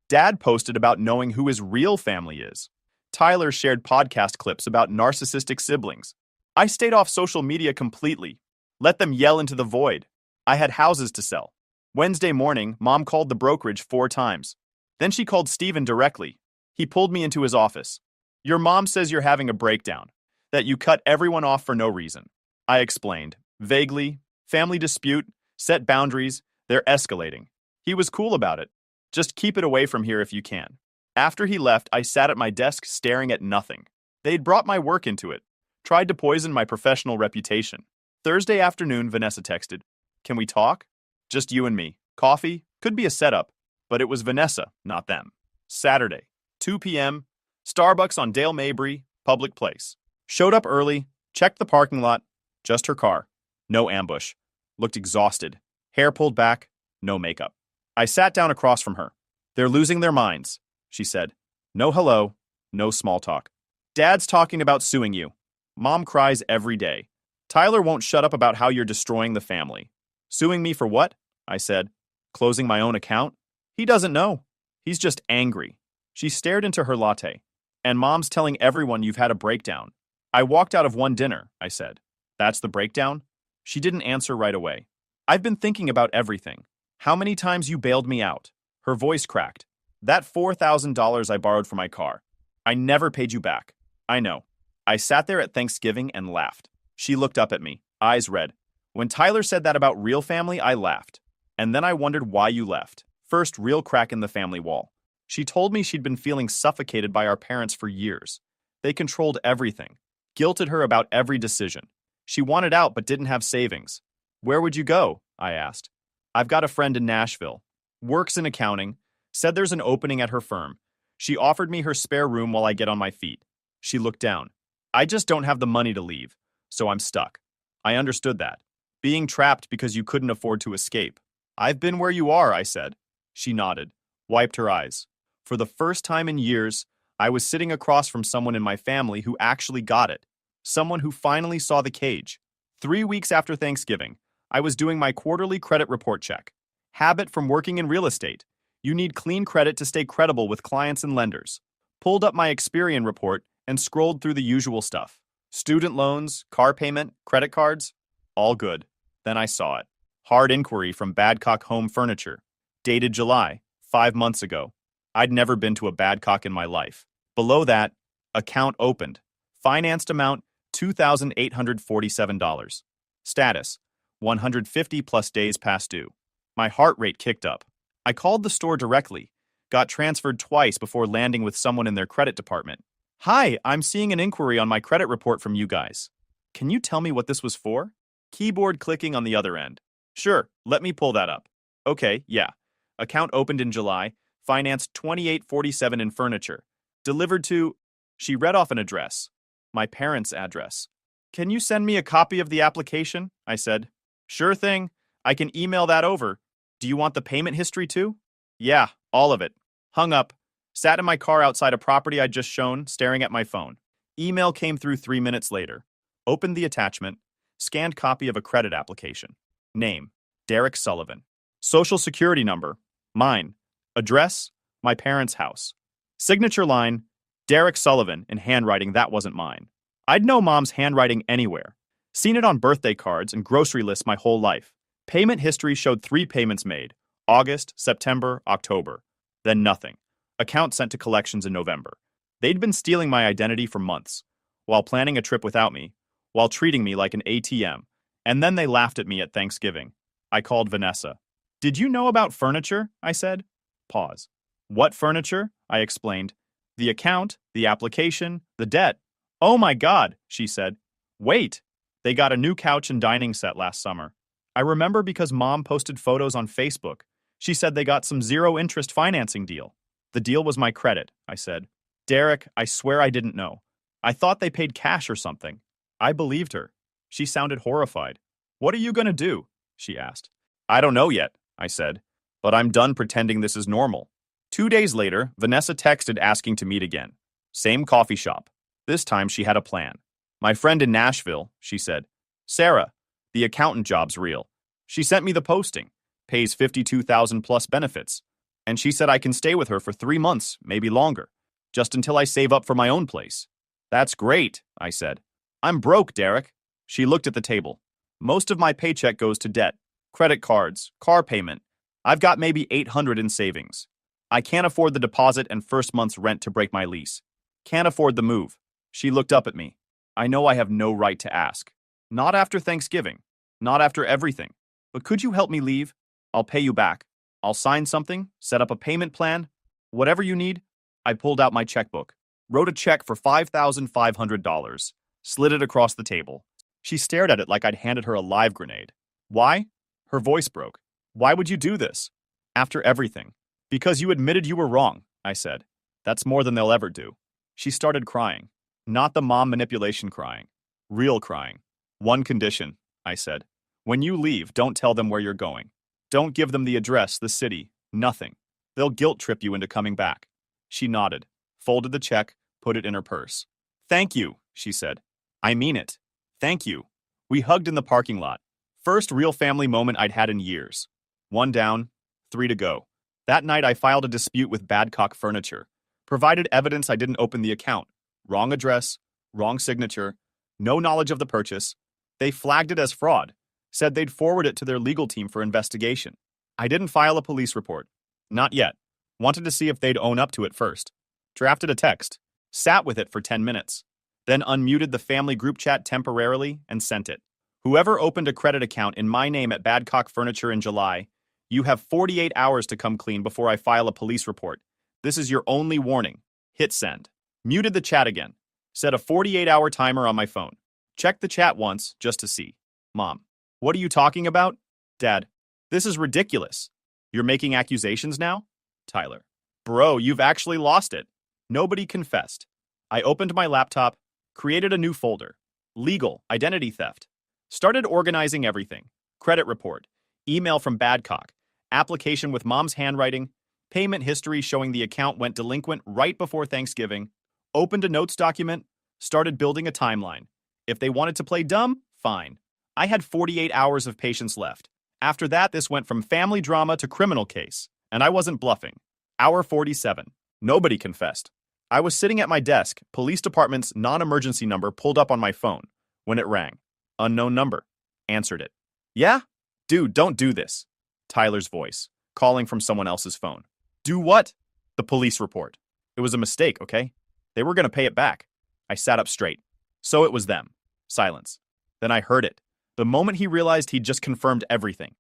Dad posted about knowing who his real family is. Tyler shared podcast clips about narcissistic siblings. I stayed off social media completely. Let them yell into the void. I had houses to sell. Wednesday morning, Mom called the brokerage 4 times. Then she called Steven directly. He pulled me into his office. Your mom says you're having a breakdown, that you cut everyone off for no reason. I explained, vaguely, family dispute, set boundaries, they're escalating. He was cool about it. Just keep it away from here if you can. After he left, I sat at my desk staring at nothing. They'd brought my work into it, tried to poison my professional reputation. Thursday afternoon, Vanessa texted, "Can we talk? Just you and me. Coffee? Could be a setup." But it was Vanessa, not them. Saturday, 2 p.m., Starbucks on Dale Mabry, public place. Showed up early, checked the parking lot, just her car. No ambush. Looked exhausted. Hair pulled back, no makeup. I sat down across from her. "They're losing their minds," she said. "No hello, no small talk. Dad's talking about suing you. Mom cries every day. Tyler won't shut up about how you're destroying the family." "Suing me for what?" I said. "Closing my own account?" "He doesn't know. He's just angry." She stared into her latte. "And Mom's telling everyone you've had a breakdown." "I walked out of one dinner," I said. "That's the breakdown?" She didn't answer right away. "I've been thinking about everything. How many times you bailed me out." Her voice cracked. "That $4,000 I borrowed for my car. I never paid you back." "I know." I sat there at Thanksgiving and laughed. She looked up at me, eyes red. "When Tyler said that about real family, I laughed. And then I wondered why you left." First real crack in the family wall. She told me she'd been feeling suffocated by our parents for years. They controlled everything, guilted her about every decision. She wanted out but didn't have savings. "Where would you go?" I asked. "I've got a friend in Nashville. Works in accounting. Said there's an opening at her firm. She offered me her spare room while I get on my feet." She looked down. "I just don't have the money to leave, so I'm stuck." I understood that. Being trapped because you couldn't afford to escape. "I've been where you are," I said. She nodded, wiped her eyes. For the first time in years, I was sitting across from someone in my family who actually got it. Someone who finally saw the cage. 3 weeks after Thanksgiving, I was doing my quarterly credit report check. Habit from working in real estate. You need clean credit to stay credible with clients and lenders. Pulled up my Experian report and scrolled through the usual stuff. Student loans, car payment, credit cards. All good. Then I saw it. Hard inquiry from Badcock Home Furniture. Dated July, 5 months ago. I'd never been to a Badcock in my life. Below that, account opened. Financed amount, $2,847. Status, 150 plus days past due. My heart rate kicked up. I called the store directly. Got transferred twice before landing with someone in their credit department. "Hi, I'm seeing an inquiry on my credit report from you guys. Can you tell me what this was for?" Keyboard clicking on the other end. "Sure, let me pull that up." "Okay, yeah. Account opened in July. Financed $2,847 in furniture. Delivered to..." She read off an address. My parents' address. "Can you send me a copy of the application?" I said. "Sure thing. I can email that over. Do you want the payment history too?" "Yeah, all of it." Hung up. Sat in my car outside a property I'd just shown, staring at my phone. Email came through 3 minutes later. Opened the attachment. Scanned copy of a credit application. Name, Derek Sullivan. Social security number, mine. Address, my parents' house. Signature line, Derek Sullivan, in handwriting that wasn't mine. I'd know Mom's handwriting anywhere. Seen it on birthday cards and grocery lists my whole life. Payment history showed 3 payments made. August, September, October. Then nothing. Account sent to collections in November. They'd been stealing my identity for months, while planning a trip without me, while treating me like an ATM, and then they laughed at me at Thanksgiving. I called Vanessa. "Did you know about furniture?" I said. Pause. "What furniture?" I explained. "The account, the application, the debt." "Oh my God," she said. "Wait. They got a new couch and dining set last summer. I remember because Mom posted photos on Facebook. She said they got some zero-interest financing deal." "The deal was my credit," I said. "Derek, I swear I didn't know. I thought they paid cash or something." I believed her. She sounded horrified. "What are you going to do?" she asked. "I don't know yet," I said. "But I'm done pretending this is normal." 2 days later, Vanessa texted asking to meet again. Same coffee shop. This time she had a plan. "My friend in Nashville," she said. "Sarah, the accountant job's real. She sent me the posting. Pays $52,000 plus benefits. And she said I can stay with her for 3 months, maybe longer, just until I save up for my own place. That's great, I said. I'm broke, Derek. She looked at the table. Most of my paycheck goes to debt, credit cards, car payment. I've got maybe $800 in savings. I can't afford the deposit and first month's rent to break my lease. Can't afford the move. She looked up at me. I know I have no right to ask. Not after Thanksgiving. Not after everything. But could you help me leave? I'll pay you back. I'll sign something, set up a payment plan, whatever you need. I pulled out my checkbook, wrote a check for $5,500, slid it across the table. She stared at it like I'd handed her a live grenade. Why? Her voice broke. Why would you do this? After everything. Because you admitted you were wrong, I said. That's more than they'll ever do. She started crying. Not the mom manipulation crying. Real crying. One condition, I said. When you leave, don't tell them where you're going. Don't give them the address, the city, nothing. They'll guilt trip you into coming back. She nodded, folded the check, put it in her purse. Thank you, she said. I mean it. Thank you. We hugged in the parking lot. First real family moment I'd had in years. 1 down, 3 to go. That night I filed a dispute with Badcock Furniture. Provided evidence I didn't open the account. Wrong address, wrong signature, no knowledge of the purchase. They flagged it as fraud. Said they'd forward it to their legal team for investigation. I didn't file a police report. Not yet. Wanted to see if they'd own up to it first. Drafted a text. Sat with it for 10 minutes. Then unmuted the family group chat temporarily and sent it. Whoever opened a credit account in my name at Badcock Furniture in July, you have 48 hours to come clean before I file a police report. This is your only warning. Hit send. Muted the chat again. Set a 48-hour timer on my phone. Checked the chat once just to see. Mom. What are you talking about? Dad. This is ridiculous. You're making accusations now? Tyler. Bro, you've actually lost it. Nobody confessed. I opened my laptop, created a new folder. Legal, identity theft. Started organizing everything. Credit report. Email from Badcock. Application with mom's handwriting. Payment history showing the account went delinquent right before Thanksgiving. Opened a notes document. Started building a timeline. If they wanted to play dumb, fine. I had 48 hours of patience left. After that, this went from family drama to criminal case. And I wasn't bluffing. Hour 47. Nobody confessed. I was sitting at my desk, police department's non-emergency number pulled up on my phone. When it rang. Unknown number. Answered it. Yeah? Dude, don't do this. Tyler's voice, calling from someone else's phone. Do what? The police report. It was a mistake, okay? They were going to pay it back. I sat up straight. So it was them. Silence. Then I heard it. The moment he realized he'd just confirmed everything.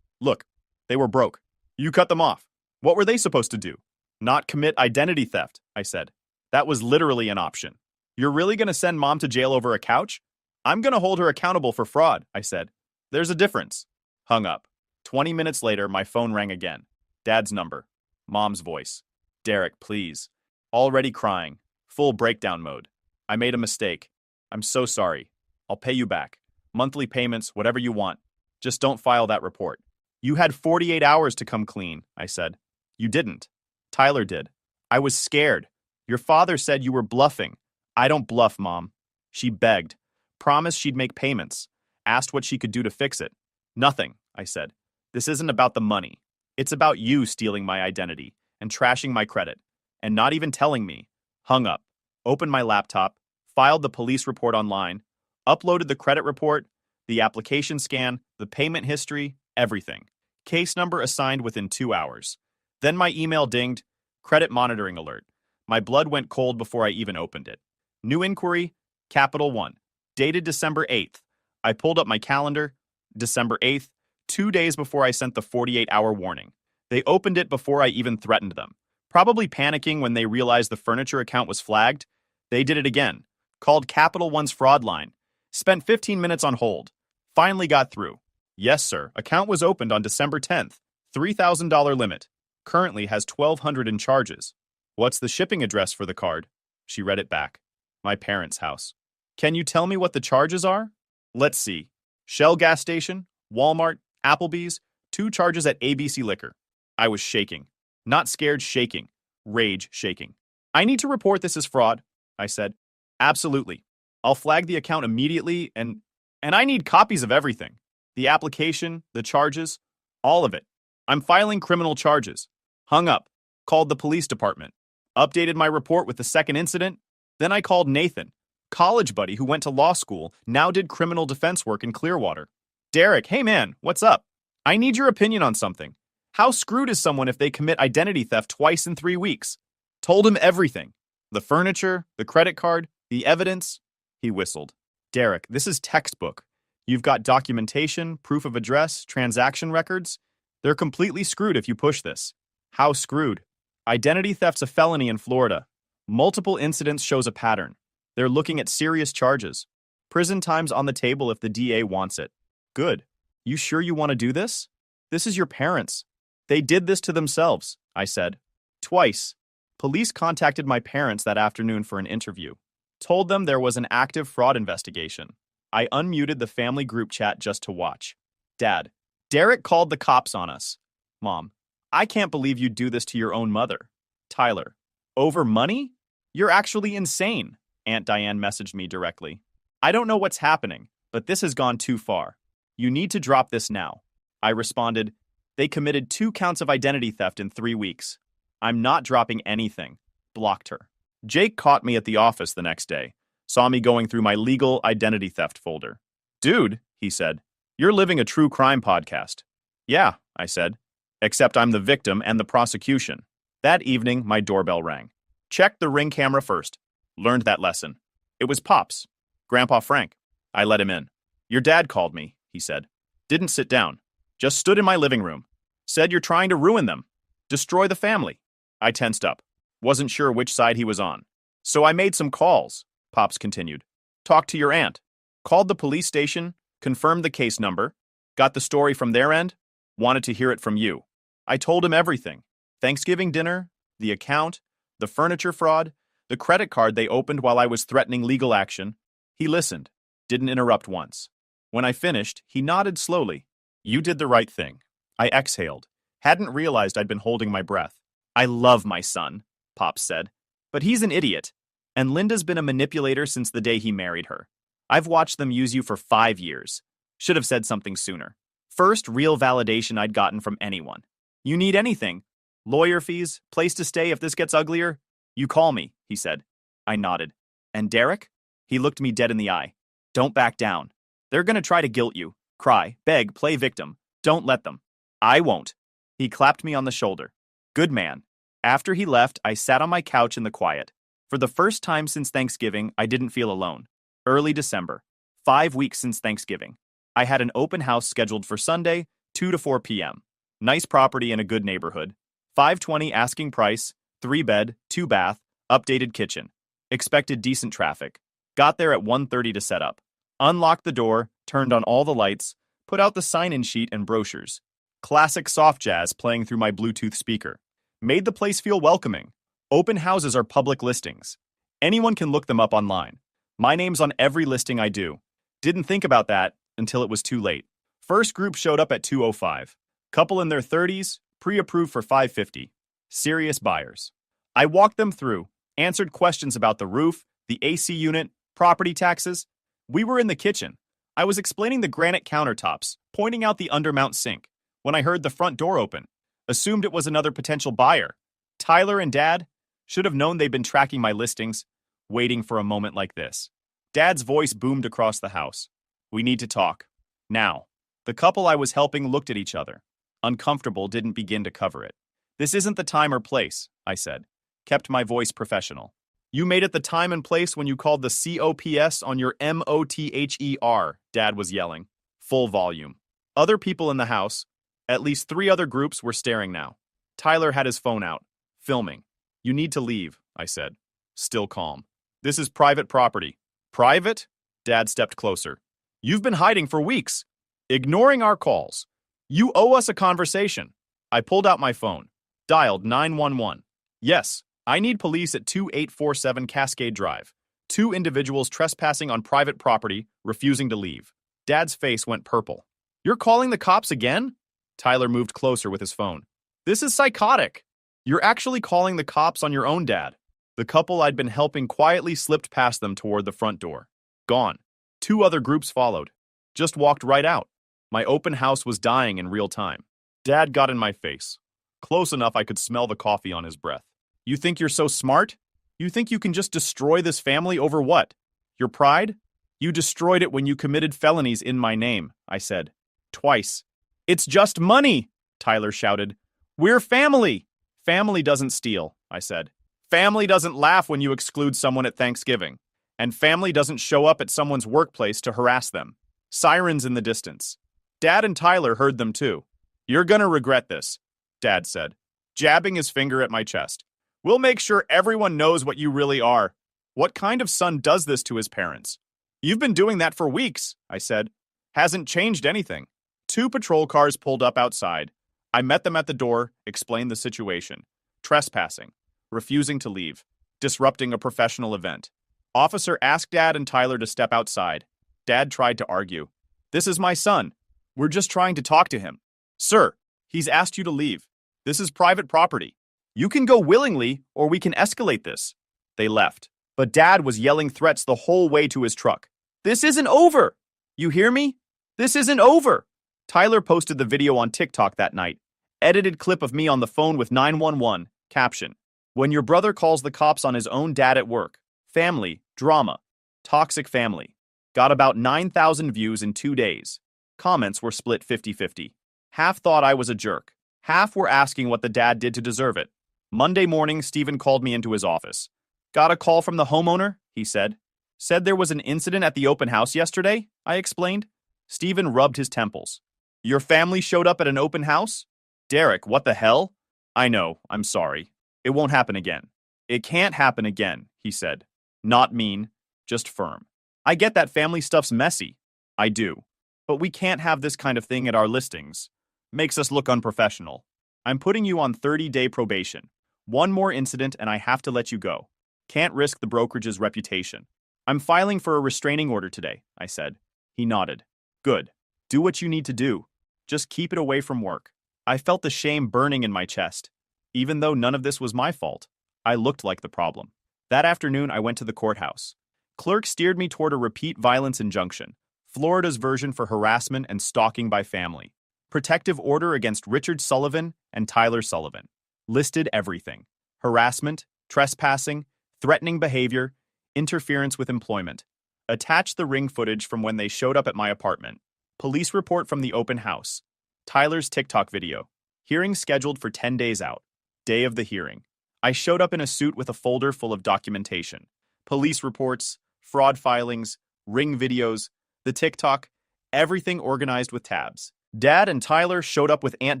Look, they were broke. You cut them off. What were they supposed to do? Not commit identity theft, I said. That was literally an option. You're really going to send mom to jail over a couch? I'm going to hold her accountable for fraud, I said. There's a difference. Hung up. 20 minutes later, my phone rang again. Dad's number. Mom's voice. Derek, please. Already crying. Full breakdown mode. I made a mistake. I'm so sorry. I'll pay you back. Monthly payments, whatever you want. Just don't file that report. You had 48 hours to come clean, I said. You didn't. Tyler did. I was scared. Your father said you were bluffing. I don't bluff, Mom. She begged. Promised she'd make payments. Asked what she could do to fix it. Nothing, I said. This isn't about the money. It's about you stealing my identity and trashing my credit and not even telling me. Hung up. Opened my laptop. Filed the police report online. Uploaded the credit report, the application scan, the payment history, everything. Case number assigned within 2 hours. Then my email dinged. Credit monitoring alert. My blood went cold before I even opened it. New inquiry, Capital One. Dated December 8th. I pulled up my calendar. December 8th, 2 days before I sent the 48-hour warning. They opened it before I even threatened them. Probably panicking when they realized the furniture account was flagged. They did it again. Called Capital One's fraud line. Spent 15 minutes on hold. Finally got through. Yes, sir. Account was opened on December 10th. $3,000 limit. Currently has $1,200 in charges. What's the shipping address for the card? She read it back. My parents' house. Can you tell me what the charges are? Let's see. Shell gas station, Walmart, Applebee's, 2 charges at ABC Liquor. I was shaking. Not scared, shaking. Rage shaking. I need to report this as fraud, I said. Absolutely. I'll flag the account immediately and I need copies of everything. The application, the charges, all of it. I'm filing criminal charges. Hung up. Called the police department. Updated my report with the second incident. Then I called Nathan, college buddy who went to law school, now did criminal defense work in Clearwater. Derek, hey man, what's up? I need your opinion on something. How screwed is someone if they commit identity theft twice in 3 weeks? Told him everything. The furniture, the credit card, the evidence. He whistled. Derek, this is textbook. You've got documentation, proof of address, transaction records. They're completely screwed if you push this. How screwed? Identity theft's a felony in Florida. Multiple incidents shows a pattern. They're looking at serious charges. Prison time's on the table if the DA wants it. Good. You sure you want to do this? This is your parents. They did this to themselves, I said. Twice. Police contacted my parents that afternoon for an interview. Told them there was an active fraud investigation. I unmuted the family group chat just to watch. Dad, Derek called the cops on us. Mom, I can't believe you'd do this to your own mother. Tyler, over money? You're actually insane, Aunt Diane messaged me directly. I don't know what's happening, but this has gone too far. You need to drop this now. I responded, they committed 2 counts of identity theft in 3 weeks. I'm not dropping anything. Blocked her. Jake caught me at the office the next day, saw me going through my legal identity theft folder. Dude, he said, you're living a true crime podcast. Yeah, I said, except I'm the victim and the prosecution. That evening, my doorbell rang. Checked the Ring camera first. Learned that lesson. It was Pops, Grandpa Frank. I let him in. Your dad called me, he said. Didn't sit down. Just stood in my living room. Said you're trying to ruin them. Destroy the family. I tensed up. Wasn't sure which side he was on. So I made some calls, Pops continued. Talked to your aunt. Called the police station. Confirmed the case number. Got the story from their end. Wanted to hear it from you. I told him everything. Thanksgiving dinner, the account, the furniture fraud, the credit card they opened while I was threatening legal action. He listened. Didn't interrupt once. When I finished, he nodded slowly. You did the right thing. I exhaled. Hadn't realized I'd been holding my breath. I love my son, Pops said. But he's an idiot. And Linda's been a manipulator since the day he married her. I've watched them use you for 5 years. Should have said something sooner. First real validation I'd gotten from anyone. You need anything. Lawyer fees, place to stay if this gets uglier? You call me, he said. I nodded. And Derek? He looked me dead in the eye. Don't back down. They're gonna try to guilt you. Cry, beg, play victim. Don't let them. I won't. He clapped me on the shoulder. Good man. After he left, I sat on my couch in the quiet. For the first time since Thanksgiving, I didn't feel alone. Early December. 5 weeks since Thanksgiving. I had an open house scheduled for Sunday, 2 to 4 p.m. Nice property in a good neighborhood. $520 asking price, 3-bed, 2-bath, updated kitchen. Expected decent traffic. Got there at 1:30 to set up. Unlocked the door, turned on all the lights, put out the sign-in sheet and brochures. Classic soft jazz playing through my Bluetooth speaker. Made the place feel welcoming. Open houses are public listings. Anyone can look them up online. My name's on every listing I do. Didn't think about that until it was too late. First group showed up at 2:05. Couple in their 30s, pre-approved for $550. Serious buyers. I walked them through, answered questions about the roof, the AC unit, property taxes. We were in the kitchen. I was explaining the granite countertops, pointing out the undermount sink, when I heard the front door open. Assumed it was another potential buyer. Tyler and Dad should have known they'd been tracking my listings, waiting for a moment like this. Dad's voice boomed across the house. We need to talk. Now. The couple I was helping looked at each other. Uncomfortable didn't begin to cover it. This isn't the time or place, I said. Kept my voice professional. You made it the time and place when you called the COPS on your MOTHER, Dad was yelling. Full volume. Other people in the house, at least 3 other groups, were staring now. Tyler had his phone out, filming. You need to leave, I said. Still calm. This is private property. Private? Dad stepped closer. You've been hiding for weeks, ignoring our calls. You owe us a conversation. I pulled out my phone, dialed 911. Yes, I need police at 2847 Cascade Drive. 2 individuals trespassing on private property, refusing to leave. Dad's face went purple. You're calling the cops again? Tyler moved closer with his phone. This is psychotic. You're actually calling the cops on your own dad. The couple I'd been helping quietly slipped past them toward the front door. Gone. 2 other groups followed. Just walked right out. My open house was dying in real time. Dad got in my face. Close enough I could smell the coffee on his breath. You think you're so smart? You think you can just destroy this family over what? Your pride? You destroyed it when you committed felonies in my name, I said. Twice. It's just money, Tyler shouted. We're family. Family doesn't steal, I said. Family doesn't laugh when you exclude someone at Thanksgiving. And family doesn't show up at someone's workplace to harass them. Sirens in the distance. Dad and Tyler heard them too. You're gonna regret this, Dad said, jabbing his finger at my chest. We'll make sure everyone knows what you really are. What kind of son does this to his parents? You've been doing that for weeks, I said. Hasn't changed anything. 2 patrol cars pulled up outside. I met them at the door, explained the situation. Trespassing, refusing to leave, disrupting a professional event. Officer asked Dad and Tyler to step outside. Dad tried to argue. This is my son. We're just trying to talk to him. Sir, he's asked you to leave. This is private property. You can go willingly, or we can escalate this. They left, but Dad was yelling threats the whole way to his truck. This isn't over! You hear me? This isn't over! Tyler posted the video on TikTok that night. Edited clip of me on the phone with 911. Caption. When your brother calls the cops on his own dad at work. Family, drama. Toxic family. Got about 9,000 views in 2 days. Comments were split 50-50. Half thought I was a jerk. Half were asking what the dad did to deserve it. Monday morning, Stephen called me into his office. Got a call from the homeowner, he said. Said there was an incident at the open house yesterday, I explained. Stephen rubbed his temples. Your family showed up at an open house? Derek, what the hell? I know, I'm sorry. It won't happen again. It can't happen again, he said. Not mean, just firm. I get that family stuff's messy. I do. But we can't have this kind of thing at our listings. Makes us look unprofessional. I'm putting you on 30-day probation. One more incident and I have to let you go. Can't risk the brokerage's reputation. I'm filing for a restraining order today, I said. He nodded. Good. Do what you need to do. Just keep it away from work. I felt the shame burning in my chest. Even though none of this was my fault, I looked like the problem. That afternoon, I went to the courthouse. Clerk steered me toward a repeat violence injunction, Florida's version for harassment and stalking by family. Protective order against Richard Sullivan and Tyler Sullivan. Listed everything. Harassment, trespassing, threatening behavior, interference with employment. Attached the ring footage from when they showed up at my apartment. Police report from the open house. Tyler's TikTok video. Hearing scheduled for 10 days out. Day of the hearing. I showed up in a suit with a folder full of documentation. Police reports, fraud filings, ring videos, the TikTok, everything organized with tabs. Dad and Tyler showed up with Aunt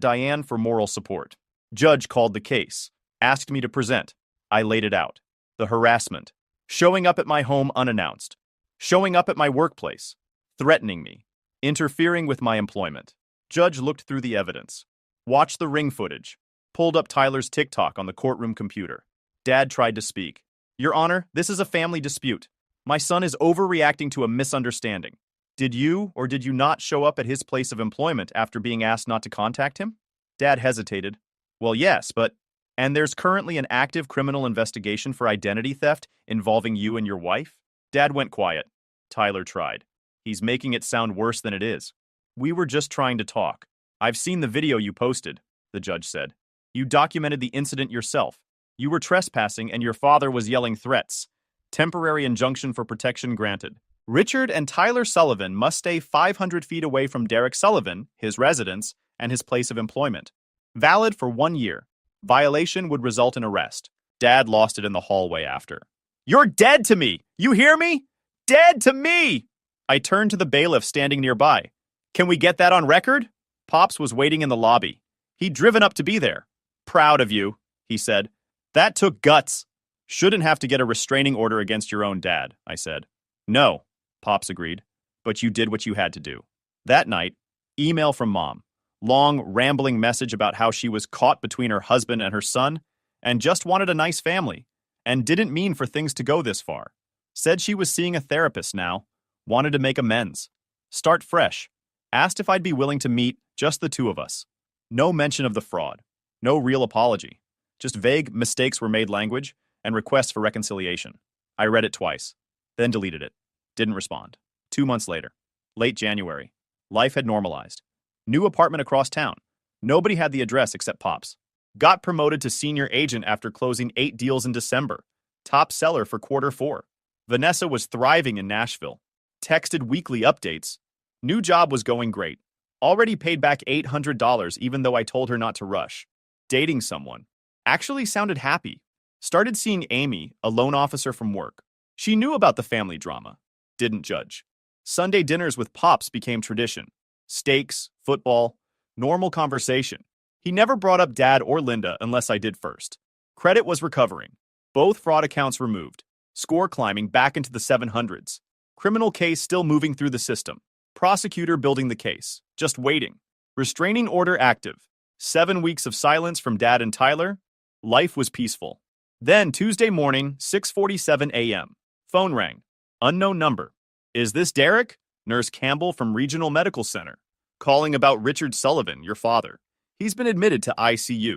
Diane for moral support. Judge called the case. Asked me to present. I laid it out. The harassment. Showing up at my home unannounced. Showing up at my workplace. Threatening me. Interfering with my employment. Judge looked through the evidence. Watched the ring footage. Pulled up Tyler's TikTok on the courtroom computer. Dad tried to speak. Your Honor, this is a family dispute. My son is overreacting to a misunderstanding. Did you or did you not show up at his place of employment after being asked not to contact him? Dad hesitated. Well, yes, but... And there's currently an active criminal investigation for identity theft involving you and your wife? Dad went quiet. Tyler tried. He's making it sound worse than it is. We were just trying to talk. I've seen the video you posted, the judge said. You documented the incident yourself. You were trespassing and your father was yelling threats. Temporary injunction for protection granted. Richard and Tyler Sullivan must stay 500 feet away from Derek Sullivan, his residence, and his place of employment. Valid for 1 year. Violation would result in arrest. Dad lost it in the hallway after. You're dead to me! You hear me? Dead to me! I turned to the bailiff standing nearby. Can we get that on record? Pops was waiting in the lobby. He'd driven up to be there. Proud of you, he said. That took guts. Shouldn't have to get a restraining order against your own dad, I said. No, Pops agreed. But you did what you had to do. That night, email from Mom. Long, rambling message about how she was caught between her husband and her son and just wanted a nice family and didn't mean for things to go this far. Said she was seeing a therapist now, wanted to make amends. Start fresh. Asked if I'd be willing to meet just the two of us. No mention of the fraud. No real apology. Just vague mistakes were made language and requests for reconciliation. I read it twice, then deleted it. Didn't respond. 2 months later. Late January. Life had normalized. New apartment across town. Nobody had the address except Pops. Got promoted to senior agent after closing 8 deals in December. Top seller for quarter 4. Vanessa was thriving in Nashville. Texted weekly updates. New job was going great. Already paid back $800 even though I told her not to rush. Dating someone. Actually sounded happy. Started seeing Amy, a loan officer from work. She knew about the family drama. Didn't judge. Sunday dinners with Pops became tradition. Steaks, football, normal conversation. He never brought up Dad or Linda unless I did first. Credit was recovering. Both fraud accounts removed. Score climbing back into the 700s. Criminal case still moving through the system. Prosecutor building the case. Just waiting. Restraining order active. 7 weeks of silence from Dad and Tyler. Life was peaceful. Then Tuesday morning, 6:47 a.m. Phone rang. Unknown number. Is this Derek? Nurse Campbell from Regional Medical Center. Calling about Richard Sullivan, your father. He's been admitted to ICU.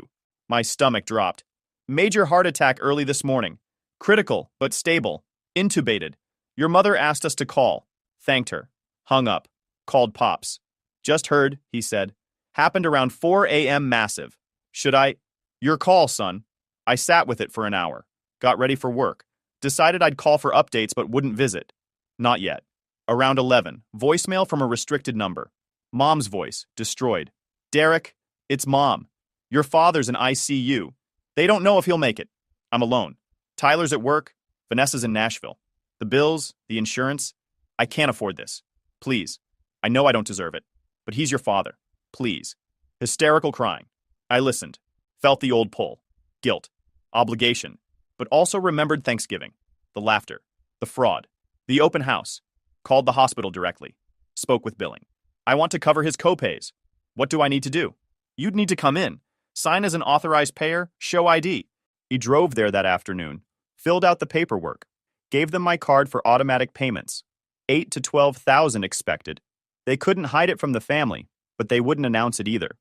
My stomach dropped. Major heart attack early this morning. Critical, but stable. Intubated. Your mother asked us to call. Thanked her. Hung up. Called Pops. Just heard, he said. Happened around 4 a.m. massive. Should I? Your call, son. I sat with it for an hour. Got ready for work. Decided I'd call for updates but wouldn't visit. Not yet. Around 11. Voicemail from a restricted number. Mom's voice. Destroyed. Derek, it's Mom. Your father's in ICU. They don't know if he'll make it. I'm alone. Tyler's at work. Vanessa's in Nashville. The bills, the insurance. I can't afford this. Please. I know I don't deserve it. But he's your father. Please. Hysterical crying. I listened. Felt the old pull. Guilt. Obligation. But also remembered Thanksgiving. The laughter. The fraud. The open house. Called the hospital directly. Spoke with billing. I want to cover his copays. What do I need to do? You'd need to come in. Sign as an authorized payer. Show ID. He drove there that afternoon. Filled out the paperwork. Gave them my card for automatic payments. 8 to 12,000 expected. They couldn't hide it from the family, but they wouldn't announce it either.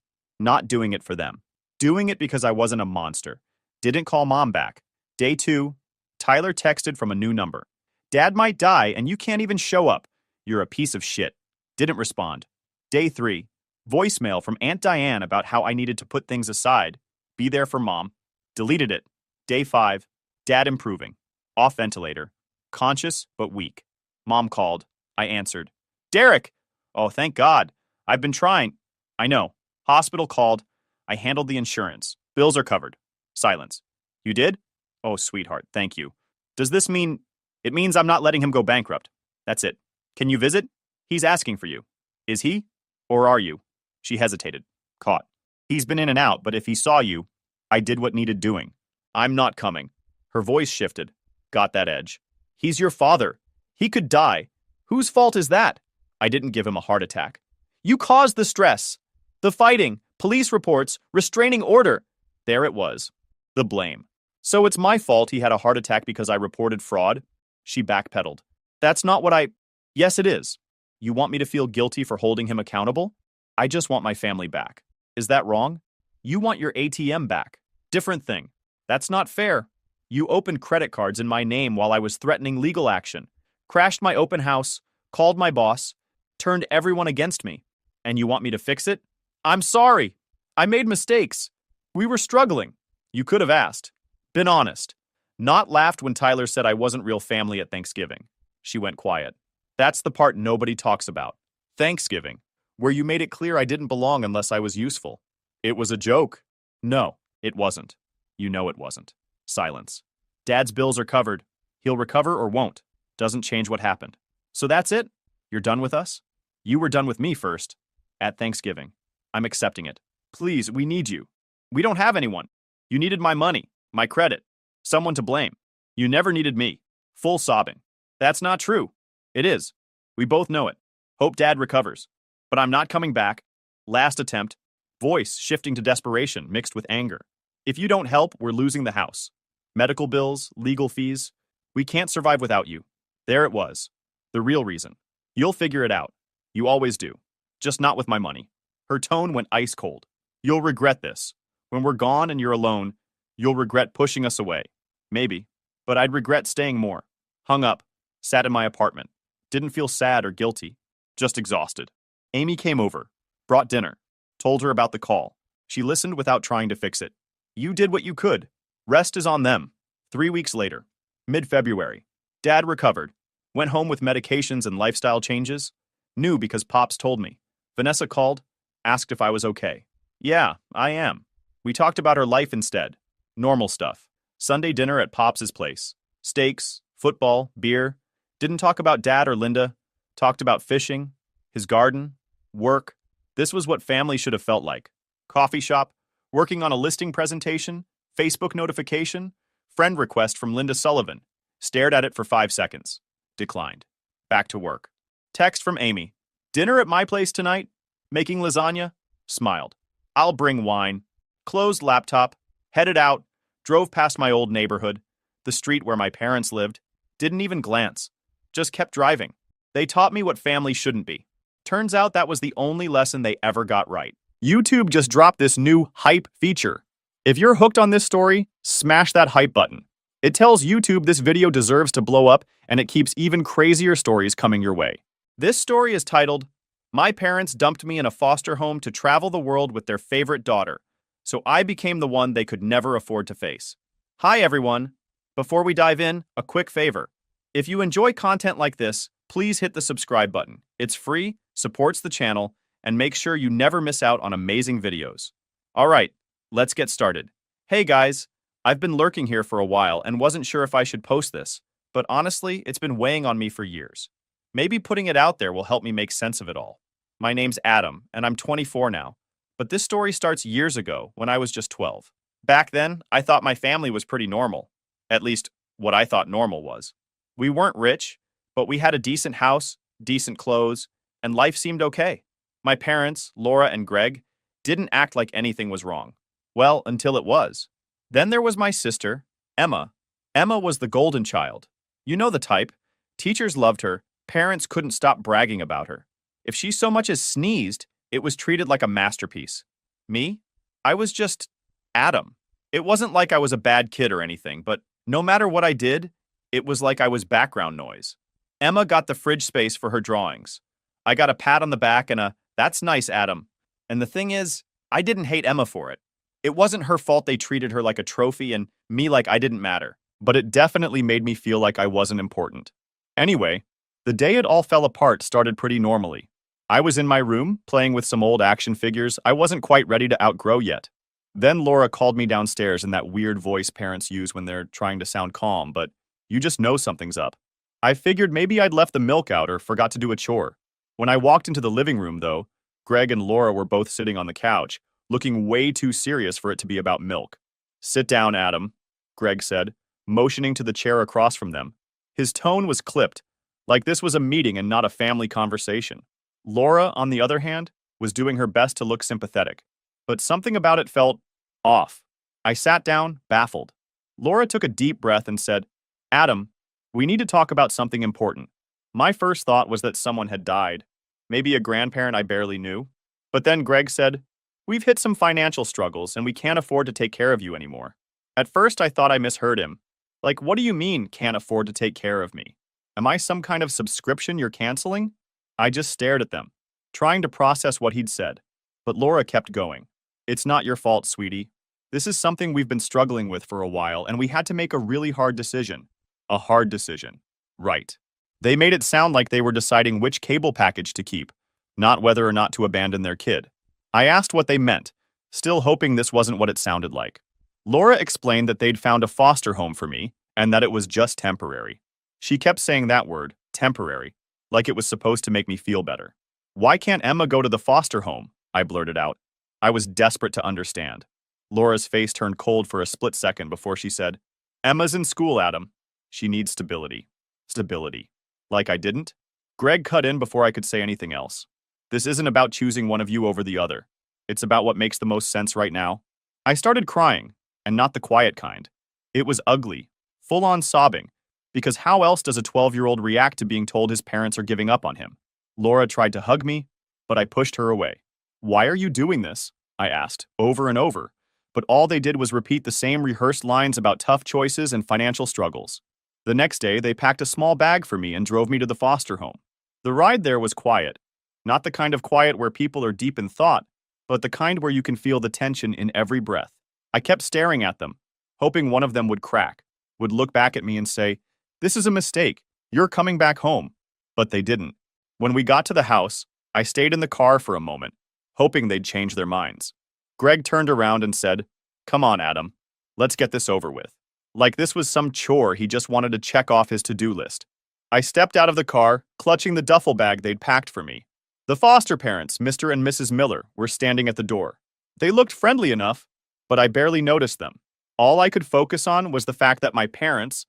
Not doing it for them. Doing it because I wasn't a monster. Didn't call Mom back. Day 2. Tyler texted from a new number. Dad might die and you can't even show up. You're a piece of shit. Didn't respond. Day 3. Voicemail from Aunt Diane about how I needed to put things aside. Be there for Mom. Deleted it. Day 5. Dad improving. Off ventilator. Conscious but weak. Mom called. I answered. Derek! Oh, thank God. I've been trying. I know. Hospital called. I handled the insurance. Bills are covered. Silence. You did? Oh, sweetheart, thank you. Does this mean... It means I'm not letting him go bankrupt. That's it. Can you visit? He's asking for you. Is he? Or are you? She hesitated. Caught. He's been in and out, but if he saw you, I did what needed doing. I'm not coming. Her voice shifted. Got that edge. He's your father. He could die. Whose fault is that? I didn't give him a heart attack. You caused the stress. The fighting, police reports, restraining order. There it was. The blame. So it's my fault he had a heart attack because I reported fraud? She backpedaled. That's not what I... Yes, it is. You want me to feel guilty for holding him accountable? I just want my family back. Is that wrong? You want your ATM back. Different thing. That's not fair. You opened credit cards in my name while I was threatening legal action. Crashed my open house, called my boss, turned everyone against me. And you want me to fix it? I'm sorry. I made mistakes. We were struggling. You could have asked. Been honest. Not laughed when Tyler said I wasn't real family at Thanksgiving. She went quiet. That's the part nobody talks about. Thanksgiving, where you made it clear I didn't belong unless I was useful. It was a joke. No, it wasn't. You know it wasn't. Silence. Dad's bills are covered. He'll recover or won't. Doesn't change what happened. So that's it? You're done with us? You were done with me first. At Thanksgiving. I'm accepting it. Please, we need you. We don't have anyone. You needed my money, my credit, someone to blame. You never needed me. Full sobbing. That's not true. It is. We both know it. Hope Dad recovers. But I'm not coming back. Last attempt. Voice shifting to desperation mixed with anger. If you don't help, we're losing the house. Medical bills, legal fees. We can't survive without you. There it was. The real reason. You'll figure it out. You always do. Just not with my money. Her tone went ice cold. You'll regret this. When we're gone and you're alone, you'll regret pushing us away. Maybe. But I'd regret staying more. Hung up. Sat in my apartment. Didn't feel sad or guilty. Just exhausted. Amy came over. Brought dinner. Told her about the call. She listened without trying to fix it. You did what you could. Rest is on them. 3 weeks later, mid-February, Dad recovered. Went home with medications and lifestyle changes. Knew because Pops told me. Vanessa called, asked if I was okay. Yeah, I am. We talked about her life instead. Normal stuff. Sunday dinner at Pops's place. Steaks, football, beer. Didn't talk about Dad or Linda. Talked about fishing, his garden, work. This was what family should have felt like. Coffee shop, working on a listing presentation, Facebook notification, friend request from Linda Sullivan. Stared at it for 5 seconds. Declined. Back to work. Text from Amy. Dinner at my place tonight? Making lasagna? Smiled. I'll bring wine. Closed laptop. Headed out. Drove past my old neighborhood. The street where my parents lived. Didn't even glance. Just kept driving. They taught me what family shouldn't be. Turns out that was the only lesson they ever got right. YouTube just dropped this new hype feature. If you're hooked on this story, smash that hype button. It tells YouTube this video deserves to blow up, and it keeps even crazier stories coming your way. This story is titled, My Parents Dumped Me in a Foster Home to Travel the World with Their Favorite Daughter, so I became the one they could never afford to face. Hi everyone. Before we dive in, a quick favor. If you enjoy content like this, please hit the subscribe button. It's free, supports the channel, and make sure you never miss out on amazing videos. Alright, let's get started. Hey guys, I've been lurking here for a while and wasn't sure if I should post this, but honestly, it's been weighing on me for years. Maybe putting it out there will help me make sense of it all. My name's Adam, and I'm 24 now, but this story starts years ago when I was just 12. Back then, I thought my family was pretty normal. At least, what I thought normal was. We weren't rich, but we had a decent house, decent clothes, and life seemed okay. My parents, Laura and Greg, didn't act like anything was wrong. Well, until it was. Then there was my sister, Emma. Emma was the golden child. You know the type. Teachers loved her, parents couldn't stop bragging about her. If she so much as sneezed, it was treated like a masterpiece. Me? I was just Adam. It wasn't like I was a bad kid or anything, but no matter what I did, it was like I was background noise. Emma got the fridge space for her drawings. I got a pat on the back and a, "That's nice, Adam." And the thing is, I didn't hate Emma for it. It wasn't her fault they treated her like a trophy and me like I didn't matter, but it definitely made me feel like I wasn't important. Anyway, the day it all fell apart started pretty normally. I was in my room, playing with some old action figures I wasn't quite ready to outgrow yet. Then Laura called me downstairs in that weird voice parents use when they're trying to sound calm, but you just know something's up. I figured maybe I'd left the milk out or forgot to do a chore. When I walked into the living room, though, Greg and Laura were both sitting on the couch, looking way too serious for it to be about milk. "Sit down, Adam," Greg said, motioning to the chair across from them. His tone was clipped, like this was a meeting and not a family conversation. Laura, on the other hand, was doing her best to look sympathetic, but something about it felt off. I sat down, baffled. Laura took a deep breath and said, "Adam, we need to talk about something important." My first thought was that someone had died, maybe a grandparent I barely knew. But then Greg said, "We've hit some financial struggles and we can't afford to take care of you anymore." At first I thought I misheard him. Like, what do you mean, can't afford to take care of me? Am I some kind of subscription you're canceling? I just stared at them, trying to process what he'd said. But Laura kept going. "It's not your fault, sweetie. This is something we've been struggling with for a while and we had to make a really hard decision." A hard decision. Right. They made it sound like they were deciding which cable package to keep, not whether or not to abandon their kid. I asked what they meant, still hoping this wasn't what it sounded like. Laura explained that they'd found a foster home for me, and that it was just temporary. She kept saying that word, temporary, like it was supposed to make me feel better. "Why can't Emma go to the foster home?" I blurted out. I was desperate to understand. Laura's face turned cold for a split second before she said, "Emma's in school, Adam. She needs stability." Stability. Like I didn't? Greg cut in before I could say anything else. "This isn't about choosing one of you over the other. It's about what makes the most sense right now." I started crying, and not the quiet kind. It was ugly, full-on sobbing, because how else does a 12-year-old react to being told his parents are giving up on him? Laura tried to hug me, but I pushed her away. "Why are you doing this?" I asked, over and over, but all they did was repeat the same rehearsed lines about tough choices and financial struggles. The next day, they packed a small bag for me and drove me to the foster home. The ride there was quiet. Not the kind of quiet where people are deep in thought, but the kind where you can feel the tension in every breath. I kept staring at them, hoping one of them would crack, would look back at me and say, "This is a mistake. You're coming back home." But they didn't. When we got to the house, I stayed in the car for a moment, hoping they'd change their minds. Greg turned around and said, "Come on, Adam. Let's get this over with." Like this was some chore he just wanted to check off his to-do list. I stepped out of the car, clutching the duffel bag they'd packed for me. The foster parents, Mr. and Mrs. Miller, were standing at the door. They looked friendly enough, but I barely noticed them. All I could focus on was the fact that my parents,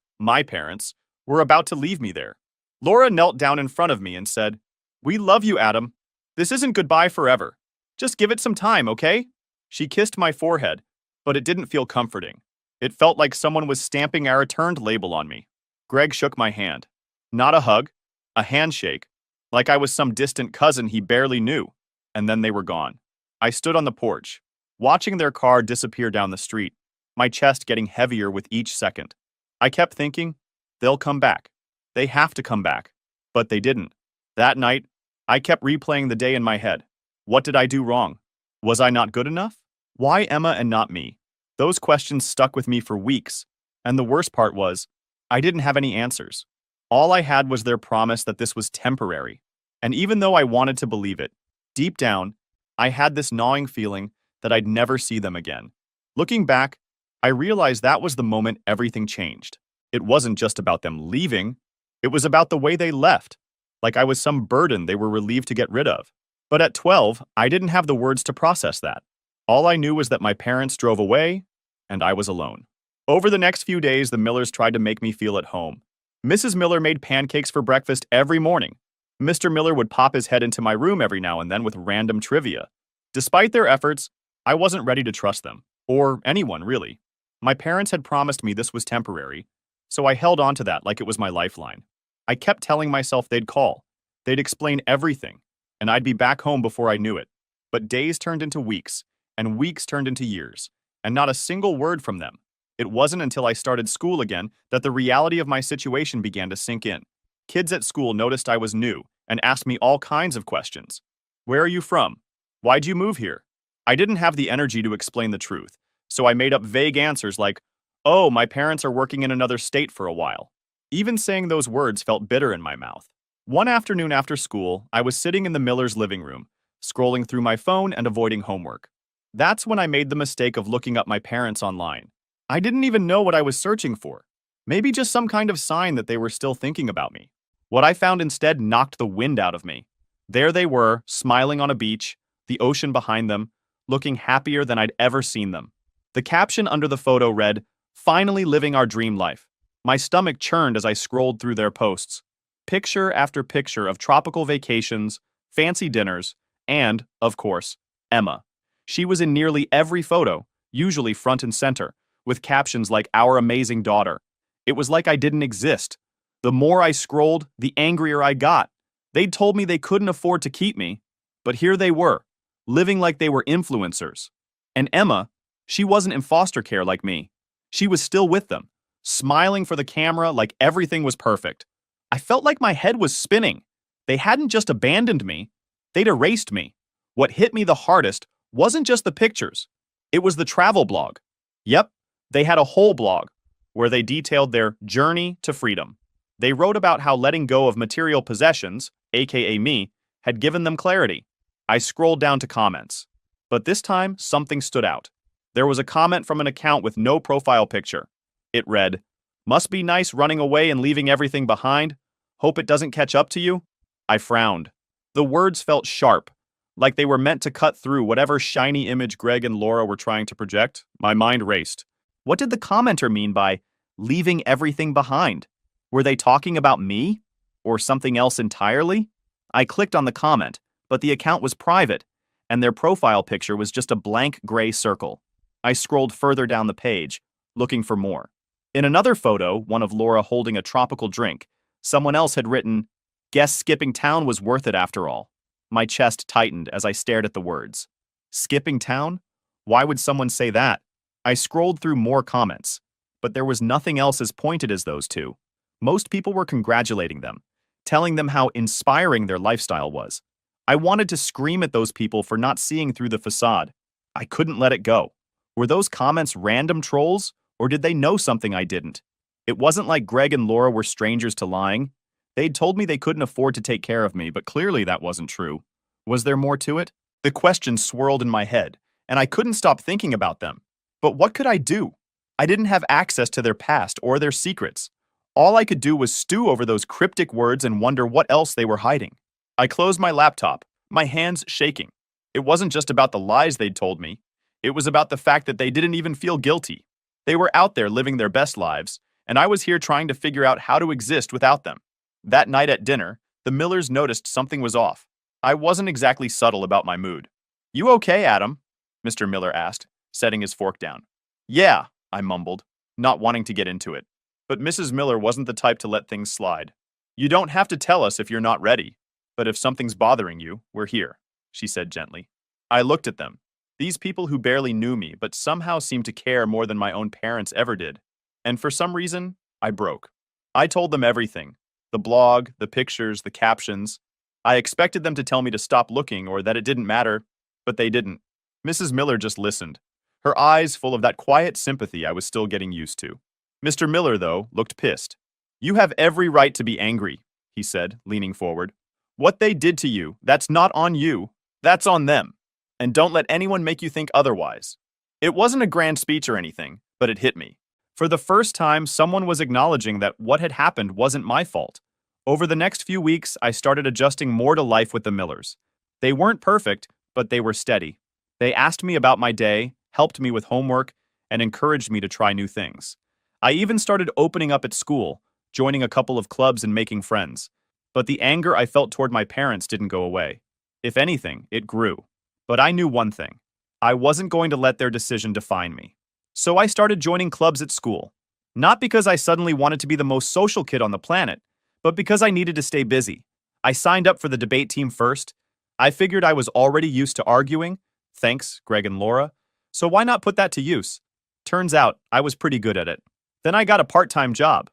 were about to leave me there. Laura knelt down in front of me and said, "We love you, Adam. This isn't goodbye forever. Just give it some time, okay?" She kissed my forehead, but it didn't feel comforting. It felt like someone was stamping a returned label on me. Greg shook my hand. Not a hug, a handshake, like I was some distant cousin he barely knew, and then they were gone. I stood on the porch, watching their car disappear down the street, my chest getting heavier with each second. I kept thinking, they'll come back. They have to come back. But they didn't. That night, I kept replaying the day in my head. What did I do wrong? Was I not good enough? Why Emma and not me? Those questions stuck with me for weeks, and the worst part was, I didn't have any answers. All I had was their promise that this was temporary. And even though I wanted to believe it, deep down, I had this gnawing feeling that I'd never see them again. Looking back, I realized that was the moment everything changed. It wasn't just about them leaving, it was about the way they left, like I was some burden they were relieved to get rid of. But at 12, I didn't have the words to process that. All I knew was that my parents drove away, and I was alone. Over the next few days, the Millers tried to make me feel at home. Mrs. Miller made pancakes for breakfast every morning. Mr. Miller would pop his head into my room every now and then with random trivia. Despite their efforts, I wasn't ready to trust them, or anyone really. My parents had promised me this was temporary, so I held on to that like it was my lifeline. I kept telling myself they'd call, they'd explain everything, and I'd be back home before I knew it. But days turned into weeks, and weeks turned into years, and not a single word from them. It wasn't until I started school again that the reality of my situation began to sink in. Kids at school noticed I was new and asked me all kinds of questions. Where are you from? Why'd you move here? I didn't have the energy to explain the truth, so I made up vague answers like, "Oh, my parents are working in another state for a while." Even saying those words felt bitter in my mouth. One afternoon after school, I was sitting in the Miller's living room, scrolling through my phone and avoiding homework. That's when I made the mistake of looking up my parents online. I didn't even know what I was searching for. Maybe just some kind of sign that they were still thinking about me. What I found instead knocked the wind out of me. There they were, smiling on a beach, the ocean behind them, looking happier than I'd ever seen them. The caption under the photo read, "Finally living our dream life." My stomach churned as I scrolled through their posts. Picture after picture of tropical vacations, fancy dinners, and, of course, Emma. She was in nearly every photo, usually front and center, with captions like "Our amazing daughter." It was like I didn't exist. The more I scrolled, the angrier I got. They'd told me they couldn't afford to keep me, but here they were, living like they were influencers. And Emma, she wasn't in foster care like me. She was still with them, smiling for the camera like everything was perfect. I felt like my head was spinning. They hadn't just abandoned me, they'd erased me. What hit me the hardest wasn't just the pictures. It was the travel blog. Yep, they had a whole blog where they detailed their journey to freedom. They wrote about how letting go of material possessions, aka me, had given them clarity. I scrolled down to comments. But this time, something stood out. There was a comment from an account with no profile picture. It read, "Must be nice running away and leaving everything behind. Hope it doesn't catch up to you." I frowned. The words felt sharp, like they were meant to cut through whatever shiny image Greg and Laura were trying to project. My mind raced. What did the commenter mean by leaving everything behind? Were they talking about me? Or something else entirely? I clicked on the comment, but the account was private, and their profile picture was just a blank gray circle. I scrolled further down the page, looking for more. In another photo, one of Laura holding a tropical drink, someone else had written, "Guess skipping town was worth it after all." My chest tightened as I stared at the words. Skipping town? Why would someone say that? I scrolled through more comments, but there was nothing else as pointed as those two. Most people were congratulating them, telling them how inspiring their lifestyle was. I wanted to scream at those people for not seeing through the facade. I couldn't let it go. Were those comments random trolls, or did they know something I didn't? It wasn't like Greg and Laura were strangers to lying. They'd told me they couldn't afford to take care of me, but clearly that wasn't true. Was there more to it? The questions swirled in my head, and I couldn't stop thinking about them. But what could I do? I didn't have access to their past or their secrets. All I could do was stew over those cryptic words and wonder what else they were hiding. I closed my laptop, my hands shaking. It wasn't just about the lies they'd told me. It was about the fact that they didn't even feel guilty. They were out there living their best lives, and I was here trying to figure out how to exist without them. That night at dinner, the Millers noticed something was off. I wasn't exactly subtle about my mood. "You okay, Adam?" Mr. Miller asked, setting his fork down. "Yeah," I mumbled, not wanting to get into it. But Mrs. Miller wasn't the type to let things slide. "You don't have to tell us if you're not ready, but if something's bothering you, we're here," she said gently. I looked at them. These people who barely knew me but somehow seemed to care more than my own parents ever did. And for some reason, I broke. I told them everything. The blog, the pictures, the captions. I expected them to tell me to stop looking or that it didn't matter, but they didn't. Mrs. Miller just listened, her eyes full of that quiet sympathy I was still getting used to. Mr. Miller, though, looked pissed. "You have every right to be angry," he said, leaning forward. "What they did to you, that's not on you, that's on them. And don't let anyone make you think otherwise." It wasn't a grand speech or anything, but it hit me. For the first time, someone was acknowledging that what had happened wasn't my fault. Over the next few weeks, I started adjusting more to life with the Millers. They weren't perfect, but they were steady. They asked me about my day, helped me with homework, and encouraged me to try new things. I even started opening up at school, joining a couple of clubs and making friends. But the anger I felt toward my parents didn't go away. If anything, it grew. But I knew one thing. I wasn't going to let their decision define me. So I started joining clubs at school. Not because I suddenly wanted to be the most social kid on the planet, but because I needed to stay busy. I signed up for the debate team first. I figured I was already used to arguing. Thanks, Greg and Laura. So why not put that to use? Turns out, I was pretty good at it. Then I got a part-time job.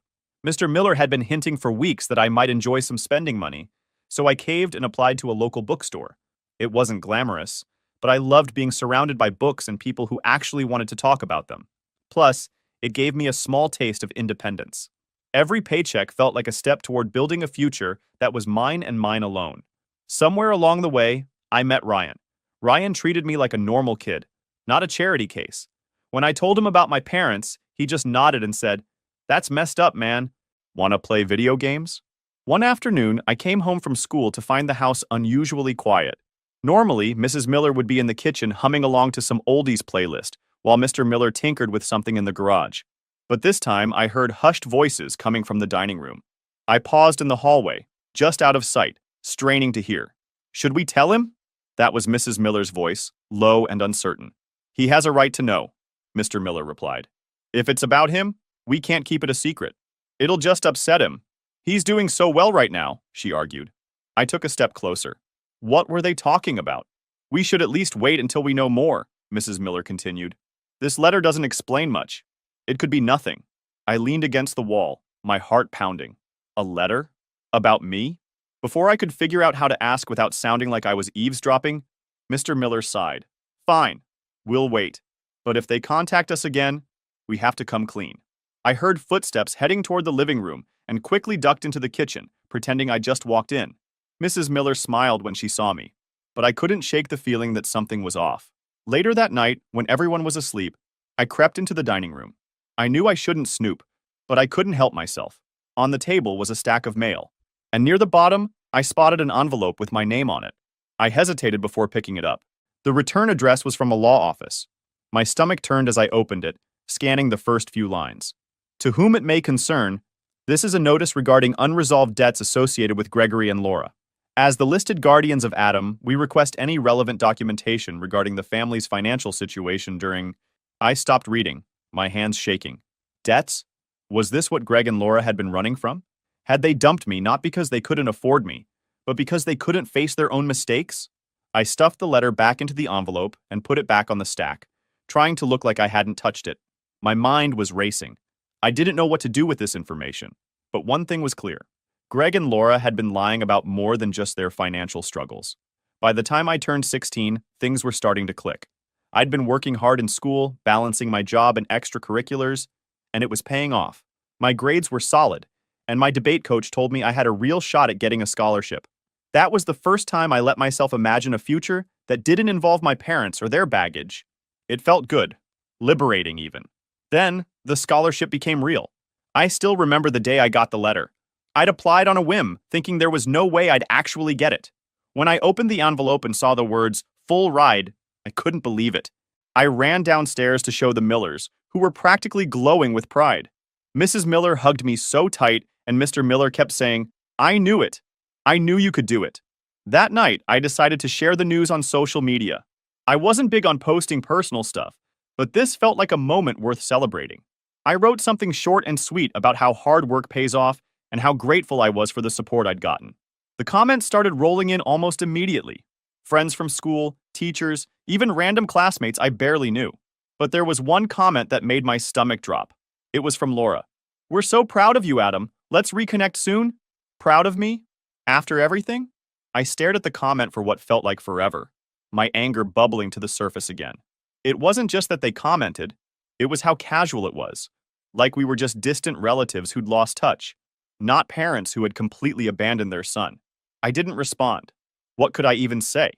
Mr. Miller had been hinting for weeks that I might enjoy some spending money, so I caved and applied to a local bookstore. It wasn't glamorous, but I loved being surrounded by books and people who actually wanted to talk about them. Plus, it gave me a small taste of independence. Every paycheck felt like a step toward building a future that was mine and mine alone. Somewhere along the way, I met Ryan. Ryan treated me like a normal kid, not a charity case. When I told him about my parents, he just nodded and said, "That's messed up, man. Wanna play video games?" One afternoon, I came home from school to find the house unusually quiet. Normally, Mrs. Miller would be in the kitchen humming along to some oldies playlist, while Mr. Miller tinkered with something in the garage. But this time, I heard hushed voices coming from the dining room. I paused in the hallway, just out of sight, straining to hear. "Should we tell him?" That was Mrs. Miller's voice, low and uncertain. "He has a right to know," Mr. Miller replied. "If it's about him, we can't keep it a secret. It'll just upset him. He's doing so well right now," she argued. I took a step closer. "What were they talking about?" "We should at least wait until we know more," Mrs. Miller continued. "This letter doesn't explain much. It could be nothing." I leaned against the wall, my heart pounding. A letter? About me? Before I could figure out how to ask without sounding like I was eavesdropping, Mr. Miller sighed. "Fine, we'll wait. But if they contact us again, we have to come clean." I heard footsteps heading toward the living room and quickly ducked into the kitchen, pretending I just walked in. Mrs. Miller smiled when she saw me, but I couldn't shake the feeling that something was off. Later that night, when everyone was asleep, I crept into the dining room. I knew I shouldn't snoop, but I couldn't help myself. On the table was a stack of mail, and near the bottom, I spotted an envelope with my name on it. I hesitated before picking it up. The return address was from a law office. My stomach turned as I opened it, scanning the first few lines. "To whom it may concern, this is a notice regarding unresolved debts associated with Gregory and Laura. As the listed guardians of Adam, we request any relevant documentation regarding the family's financial situation during—" I stopped reading, my hands shaking. Debts? Was this what Greg and Laura had been running from? Had they dumped me not because they couldn't afford me, but because they couldn't face their own mistakes? I stuffed the letter back into the envelope and put it back on the stack, trying to look like I hadn't touched it. My mind was racing. I didn't know what to do with this information, but one thing was clear. Greg and Laura had been lying about more than just their financial struggles. By the time I turned 16, things were starting to click. I'd been working hard in school, balancing my job and extracurriculars, and it was paying off. My grades were solid, and my debate coach told me I had a real shot at getting a scholarship. That was the first time I let myself imagine a future that didn't involve my parents or their baggage. It felt good, liberating even. Then, the scholarship became real. I still remember the day I got the letter. I'd applied on a whim, thinking there was no way I'd actually get it. When I opened the envelope and saw the words, "full ride," I couldn't believe it. I ran downstairs to show the Millers, who were practically glowing with pride. Mrs. Miller hugged me so tight, and Mr. Miller kept saying, "I knew it. I knew you could do it." That night, I decided to share the news on social media. I wasn't big on posting personal stuff, but this felt like a moment worth celebrating. I wrote something short and sweet about how hard work pays off and how grateful I was for the support I'd gotten. The comments started rolling in almost immediately. Friends from school, teachers, even random classmates I barely knew. But there was one comment that made my stomach drop. It was from Laura. "We're so proud of you, Adam. Let's reconnect soon." Proud of me? After everything? I stared at the comment for what felt like forever, my anger bubbling to the surface again. It wasn't just that they commented, it was how casual it was. Like we were just distant relatives who'd lost touch, not parents who had completely abandoned their son. I didn't respond. What could I even say?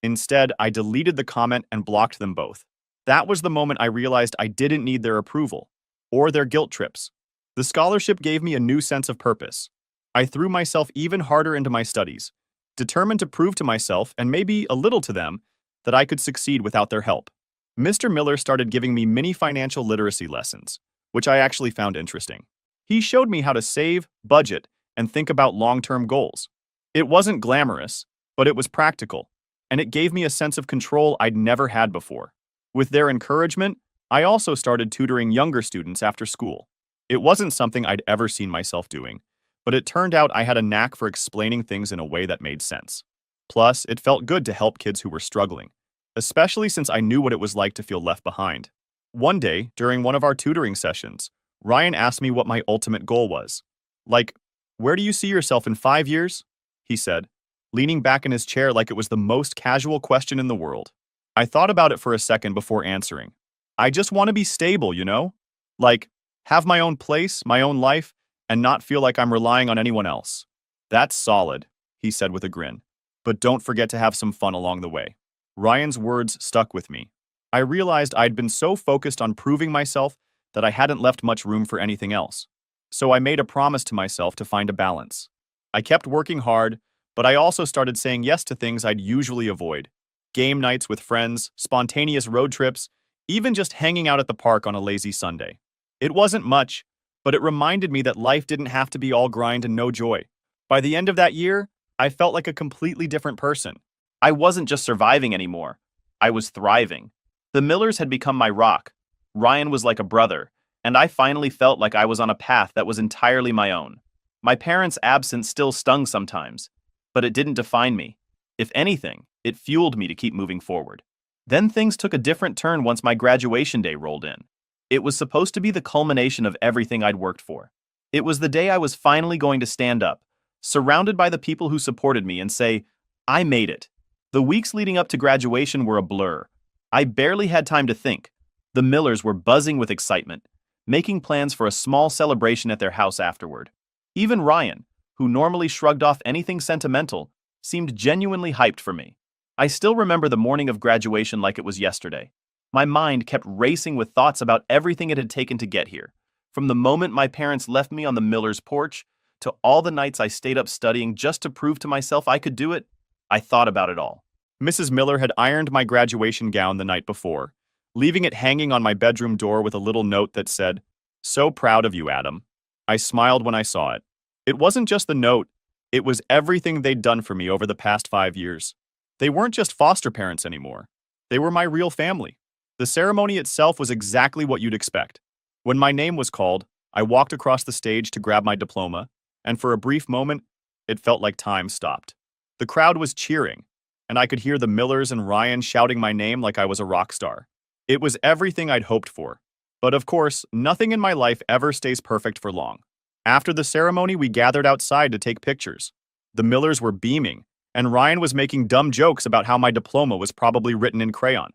Instead, I deleted the comment and blocked them both. That was the moment I realized I didn't need their approval, or their guilt trips. The scholarship gave me a new sense of purpose. I threw myself even harder into my studies, determined to prove to myself, and maybe a little to them, that I could succeed without their help. Mr. Miller started giving me mini financial literacy lessons, which I actually found interesting. He showed me how to save, budget, and think about long-term goals. It wasn't glamorous, but it was practical, and it gave me a sense of control I'd never had before. With their encouragement, I also started tutoring younger students after school. It wasn't something I'd ever seen myself doing, but it turned out I had a knack for explaining things in a way that made sense. Plus, it felt good to help kids who were struggling, especially since I knew what it was like to feel left behind. One day, during one of our tutoring sessions, Ryan asked me what my ultimate goal was. Like, "Where do you see yourself in 5 years?" he said, leaning back in his chair like it was the most casual question in the world. I thought about it for a second before answering. I just want to be stable, you know? Like, have my own place, my own life, and not feel like I'm relying on anyone else. "That's solid," he said with a grin. "But don't forget to have some fun along the way." Ryan's words stuck with me. I realized I'd been so focused on proving myself that I hadn't left much room for anything else. So I made a promise to myself to find a balance. I kept working hard, but I also started saying yes to things I'd usually avoid. Game nights with friends, spontaneous road trips, even just hanging out at the park on a lazy Sunday. It wasn't much, but it reminded me that life didn't have to be all grind and no joy. By the end of that year, I felt like a completely different person. I wasn't just surviving anymore. I was thriving. The Millers had become my rock. Ryan was like a brother, and I finally felt like I was on a path that was entirely my own. My parents' absence still stung sometimes, but it didn't define me. If anything, it fueled me to keep moving forward. Then things took a different turn once my graduation day rolled in. It was supposed to be the culmination of everything I'd worked for. It was the day I was finally going to stand up, surrounded by the people who supported me, and say, "I made it." The weeks leading up to graduation were a blur. I barely had time to think. The Millers were buzzing with excitement, making plans for a small celebration at their house afterward. Even Ryan, who normally shrugged off anything sentimental, seemed genuinely hyped for me. I still remember the morning of graduation like it was yesterday. My mind kept racing with thoughts about everything it had taken to get here. From the moment my parents left me on the Miller's porch, to all the nights I stayed up studying just to prove to myself I could do it, I thought about it all. Mrs. Miller had ironed my graduation gown the night before, leaving it hanging on my bedroom door with a little note that said, "So proud of you, Adam." I smiled when I saw it. It wasn't just the note, it was everything they'd done for me over the past 5 years. They weren't just foster parents anymore. They were my real family. The ceremony itself was exactly what you'd expect. When my name was called, I walked across the stage to grab my diploma, and for a brief moment, it felt like time stopped. The crowd was cheering, and I could hear the Millers and Ryan shouting my name like I was a rock star. It was everything I'd hoped for. But of course, nothing in my life ever stays perfect for long. After the ceremony, we gathered outside to take pictures. The Millers were beaming, and Ryan was making dumb jokes about how my diploma was probably written in crayon.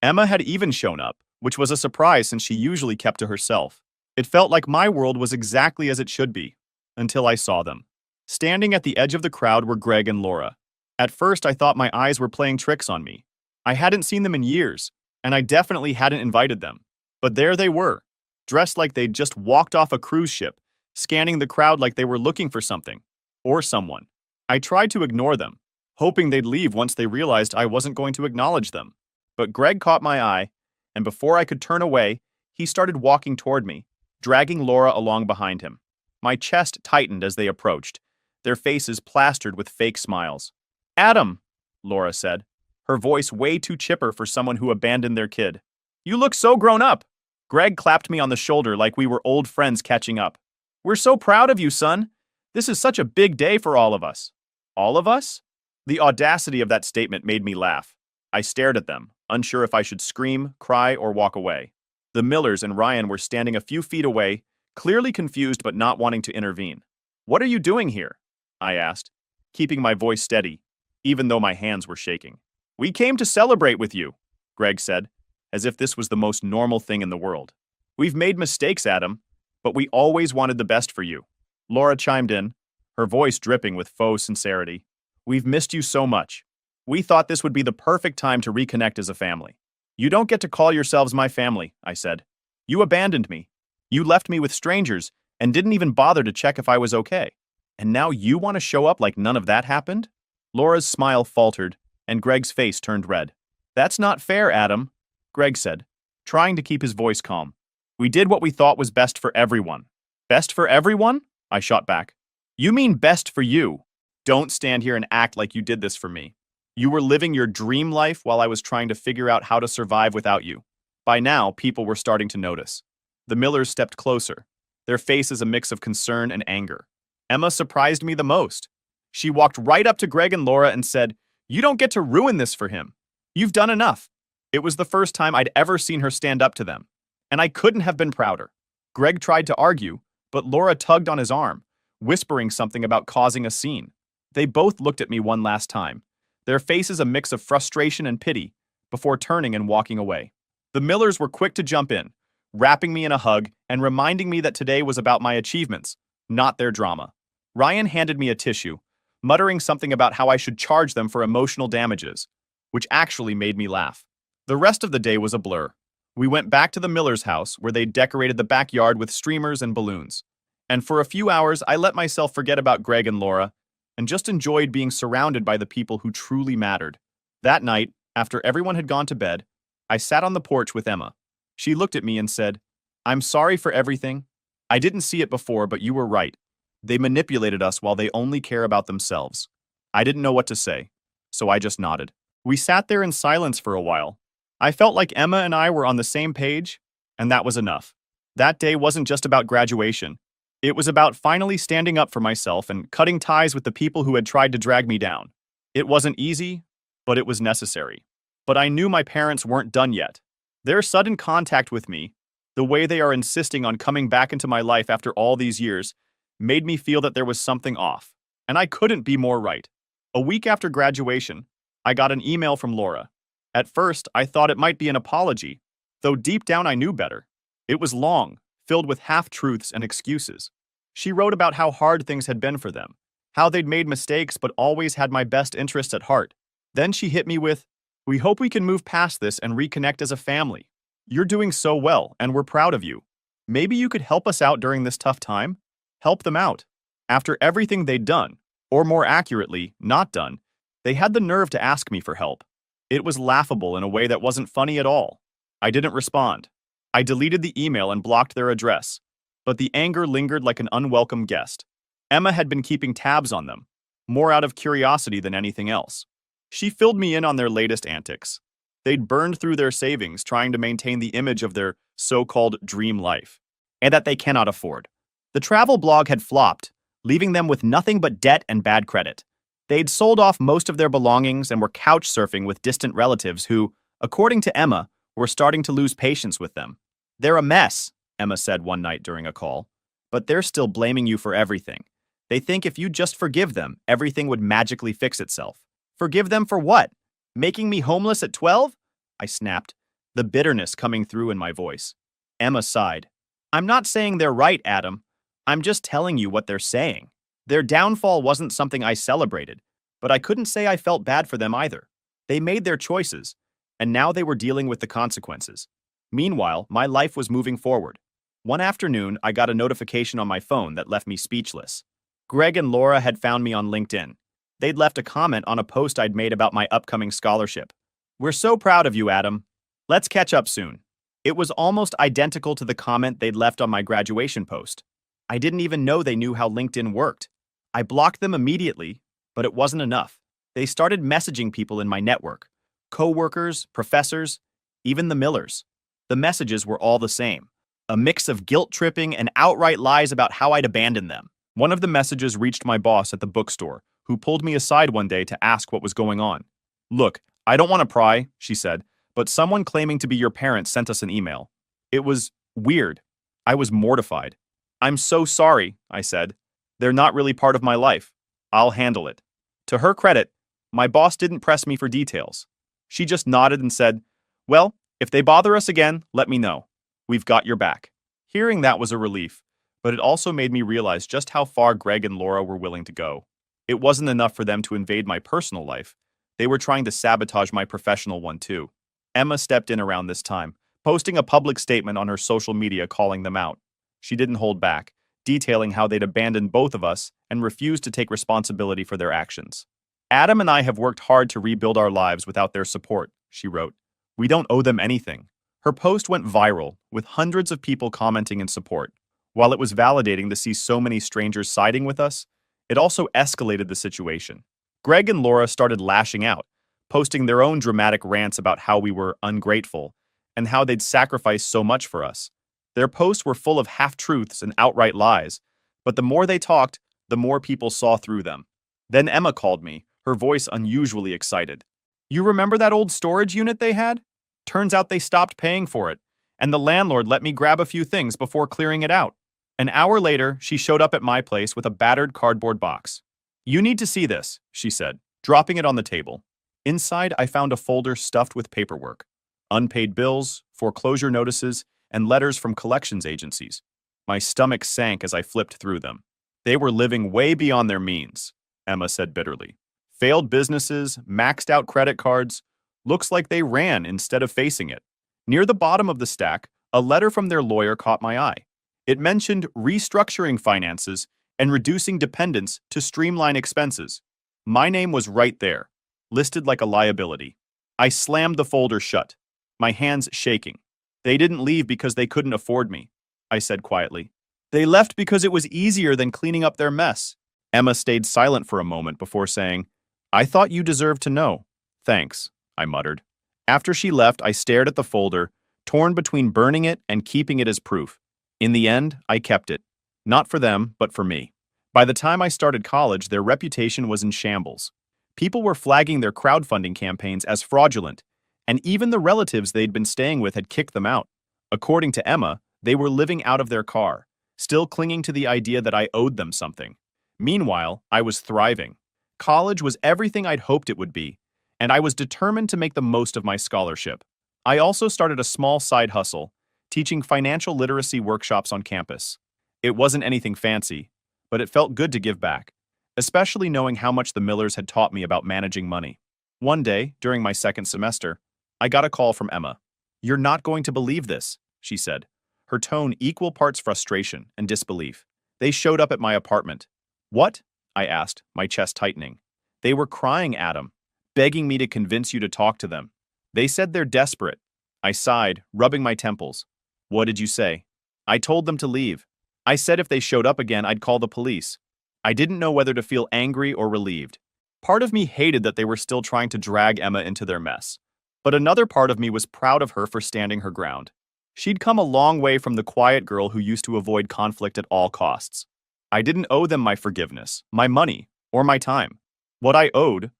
Emma had even shown up, which was a surprise since she usually kept to herself. It felt like my world was exactly as it should be, until I saw them. Standing at the edge of the crowd were Greg and Laura. At first, I thought my eyes were playing tricks on me. I hadn't seen them in years, and I definitely hadn't invited them. But there they were, dressed like they'd just walked off a cruise ship, scanning the crowd like they were looking for something, or someone. I tried to ignore them, hoping they'd leave once they realized I wasn't going to acknowledge them. But Greg caught my eye, and before I could turn away, he started walking toward me, dragging Laura along behind him. My chest tightened as they approached, their faces plastered with fake smiles. "Adam," Laura said, her voice way too chipper for someone who abandoned their kid. "You look so grown up." Greg clapped me on the shoulder like we were old friends catching up. "We're so proud of you, son. This is such a big day for all of us." All of us? The audacity of that statement made me laugh. I stared at them, unsure if I should scream, cry, or walk away. The Millers and Ryan were standing a few feet away, clearly confused but not wanting to intervene. "What are you doing here?" I asked, keeping my voice steady, even though my hands were shaking. "We came to celebrate with you," Greg said, as if this was the most normal thing in the world. "We've made mistakes, Adam, but we always wanted the best for you." Laura chimed in, her voice dripping with faux sincerity. "We've missed you so much. We thought this would be the perfect time to reconnect as a family." "You don't get to call yourselves my family," I said. "You abandoned me. You left me with strangers and didn't even bother to check if I was okay. And now you want to show up like none of that happened?" Laura's smile faltered, and Greg's face turned red. "That's not fair, Adam," Greg said, trying to keep his voice calm. "We did what we thought was best for everyone." "Best for everyone?" I shot back. "You mean best for you. Don't stand here and act like you did this for me. You were living your dream life while I was trying to figure out how to survive without you." By now, people were starting to notice. The Millers stepped closer, their faces a mix of concern and anger. Emma surprised me the most. She walked right up to Greg and Laura and said, "You don't get to ruin this for him. You've done enough." It was the first time I'd ever seen her stand up to them, and I couldn't have been prouder. Greg tried to argue, but Laura tugged on his arm, whispering something about causing a scene. They both looked at me one last time, their faces a mix of frustration and pity, before turning and walking away. The Millers were quick to jump in, wrapping me in a hug and reminding me that today was about my achievements, not their drama. Ryan handed me a tissue, muttering something about how I should charge them for emotional damages, which actually made me laugh. The rest of the day was a blur. We went back to the Millers' house, where they decorated the backyard with streamers and balloons. And for a few hours, I let myself forget about Greg and Laura, and just enjoyed being surrounded by the people who truly mattered. That night, after everyone had gone to bed, I sat on the porch with Emma. She looked at me and said, "I'm sorry for everything. I didn't see it before, but you were right. They manipulated us while they only care about themselves." I didn't know what to say, so I just nodded. We sat there in silence for a while. I felt like Emma and I were on the same page, and that was enough. That day wasn't just about graduation. It was about finally standing up for myself and cutting ties with the people who had tried to drag me down. It wasn't easy, but it was necessary. But I knew my parents weren't done yet. Their sudden contact with me, the way they are insisting on coming back into my life after all these years, made me feel that there was something off, and I couldn't be more right. A week after graduation, I got an email from Laura. At first, I thought it might be an apology, though deep down I knew better. It was long, filled with half-truths and excuses. She wrote about how hard things had been for them, how they'd made mistakes but always had my best interests at heart. Then she hit me with, "We hope we can move past this and reconnect as a family. You're doing so well, and we're proud of you. Maybe you could help us out during this tough time?" Help them out. After everything they'd done, or more accurately, not done, they had the nerve to ask me for help. It was laughable in a way that wasn't funny at all. I didn't respond. I deleted the email and blocked their address, but the anger lingered like an unwelcome guest. Emma had been keeping tabs on them, more out of curiosity than anything else. She filled me in on their latest antics. They'd burned through their savings trying to maintain the image of their so-called dream life, and that they cannot afford. The travel blog had flopped, leaving them with nothing but debt and bad credit. They'd sold off most of their belongings and were couch surfing with distant relatives who, according to Emma, were starting to lose patience with them. "They're a mess," Emma said one night during a call, "but they're still blaming you for everything. They think if you just forgive them, everything would magically fix itself." "Forgive them for what? Making me homeless at 12? I snapped, the bitterness coming through in my voice. Emma sighed. I'm not saying they're right, Adam. I'm just telling you what they're saying. Their downfall wasn't something I celebrated, but I couldn't say I felt bad for them either. They made their choices, and now they were dealing with the consequences. Meanwhile, my life was moving forward. One afternoon, I got a notification on my phone that left me speechless. Greg and Laura had found me on LinkedIn. They'd left a comment on a post I'd made about my upcoming scholarship. We're so proud of you, Adam. Let's catch up soon. It was almost identical to the comment they'd left on my graduation post. I didn't even know they knew how LinkedIn worked. I blocked them immediately, but it wasn't enough. They started messaging people in my network, co-workers, professors, even the Millers. The messages were all the same, a mix of guilt-tripping and outright lies about how I'd abandoned them. One of the messages reached my boss at the bookstore, who pulled me aside one day to ask what was going on. Look, I don't want to pry, she said, but someone claiming to be your parent sent us an email. It was weird. I was mortified. I'm so sorry, I said. They're not really part of my life. I'll handle it. To her credit, my boss didn't press me for details. She just nodded and said, well, if they bother us again, let me know. We've got your back. Hearing that was a relief, but it also made me realize just how far Greg and Laura were willing to go. It wasn't enough for them to invade my personal life. They were trying to sabotage my professional one too. Emma stepped in around this time, posting a public statement on her social media calling them out. She didn't hold back, detailing how they'd abandoned both of us and refused to take responsibility for their actions. Adam and I have worked hard to rebuild our lives without their support, she wrote. We don't owe them anything. Her post went viral, with hundreds of people commenting in support. While it was validating to see so many strangers siding with us, it also escalated the situation. Greg and Laura started lashing out, posting their own dramatic rants about how we were ungrateful and how they'd sacrificed so much for us. Their posts were full of half-truths and outright lies, but the more they talked, the more people saw through them. Then Emma called me, her voice unusually excited. You remember that old storage unit they had? Turns out they stopped paying for it, and the landlord let me grab a few things before clearing it out. An hour later, she showed up at my place with a battered cardboard box. You need to see this, she said, dropping it on the table. Inside, I found a folder stuffed with paperwork, unpaid bills, foreclosure notices, and letters from collections agencies. My stomach sank as I flipped through them. They were living way beyond their means, Emma said bitterly. Failed businesses, maxed out credit cards. Looks like they ran instead of facing it. Near the bottom of the stack, a letter from their lawyer caught my eye. It mentioned restructuring finances and reducing dependence to streamline expenses. My name was right there, listed like a liability. I slammed the folder shut, my hands shaking. They didn't leave because they couldn't afford me, I said quietly. They left because it was easier than cleaning up their mess. Emma stayed silent for a moment before saying, I thought you deserved to know. Thanks, I muttered. After she left, I stared at the folder, torn between burning it and keeping it as proof. In the end, I kept it. Not for them, but for me. By the time I started college, their reputation was in shambles. People were flagging their crowdfunding campaigns as fraudulent, and even the relatives they'd been staying with had kicked them out. According to Emma, they were living out of their car, still clinging to the idea that I owed them something. Meanwhile, I was thriving. College was everything I'd hoped it would be, and I was determined to make the most of my scholarship. I also started a small side hustle, teaching financial literacy workshops on campus. It wasn't anything fancy, but it felt good to give back, especially knowing how much the Millers had taught me about managing money. One day, during my second semester, I got a call from Emma. You're not going to believe this, she said, her tone equal parts frustration and disbelief. They showed up at my apartment. What? I asked, my chest tightening. They were crying, Adam, begging me to convince you to talk to them. They said they're desperate. I sighed, rubbing my temples. What did you say? I told them to leave. I said if they showed up again, I'd call the police. I didn't know whether to feel angry or relieved. Part of me hated that they were still trying to drag Emma into their mess. But another part of me was proud of her for standing her ground. She'd come a long way from the quiet girl who used to avoid conflict at all costs. I didn't owe them my forgiveness, my money, or my time. What I owed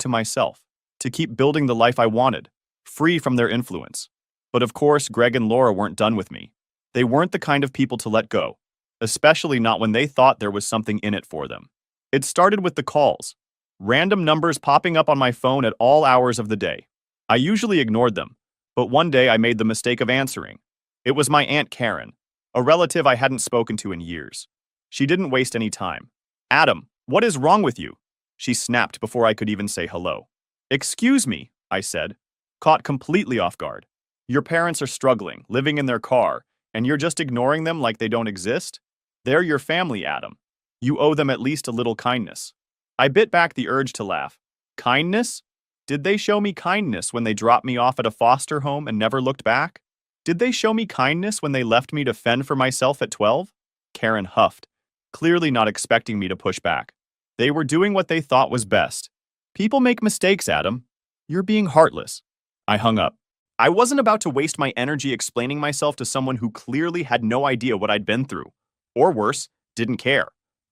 to myself, to keep building the life I wanted, free from their influence. But of course, Greg and Laura weren't done with me. They weren't the kind of people to let go, especially not when they thought there was something in it for them. It started with the calls, random numbers popping up on my phone at all hours of the day. I usually ignored them, but one day I made the mistake of answering. It was my Aunt Karen, a relative I hadn't spoken to in years. She didn't waste any time. "Adam, what is wrong with you?" She snapped before I could even say hello. "Excuse me," I said, caught completely off guard. "Your parents are struggling, living in their car, and you're just ignoring them like they don't exist? They're your family, Adam. You owe them at least a little kindness." I bit back the urge to laugh. Kindness? Did they show me kindness when they dropped me off at a foster home and never looked back? Did they show me kindness when they left me to fend for myself at 12? Karen huffed, clearly not expecting me to push back. They were doing what they thought was best. "People make mistakes, Adam. You're being heartless." I hung up. I wasn't about to waste my energy explaining myself to someone who clearly had no idea what I'd been through. Or worse, didn't care.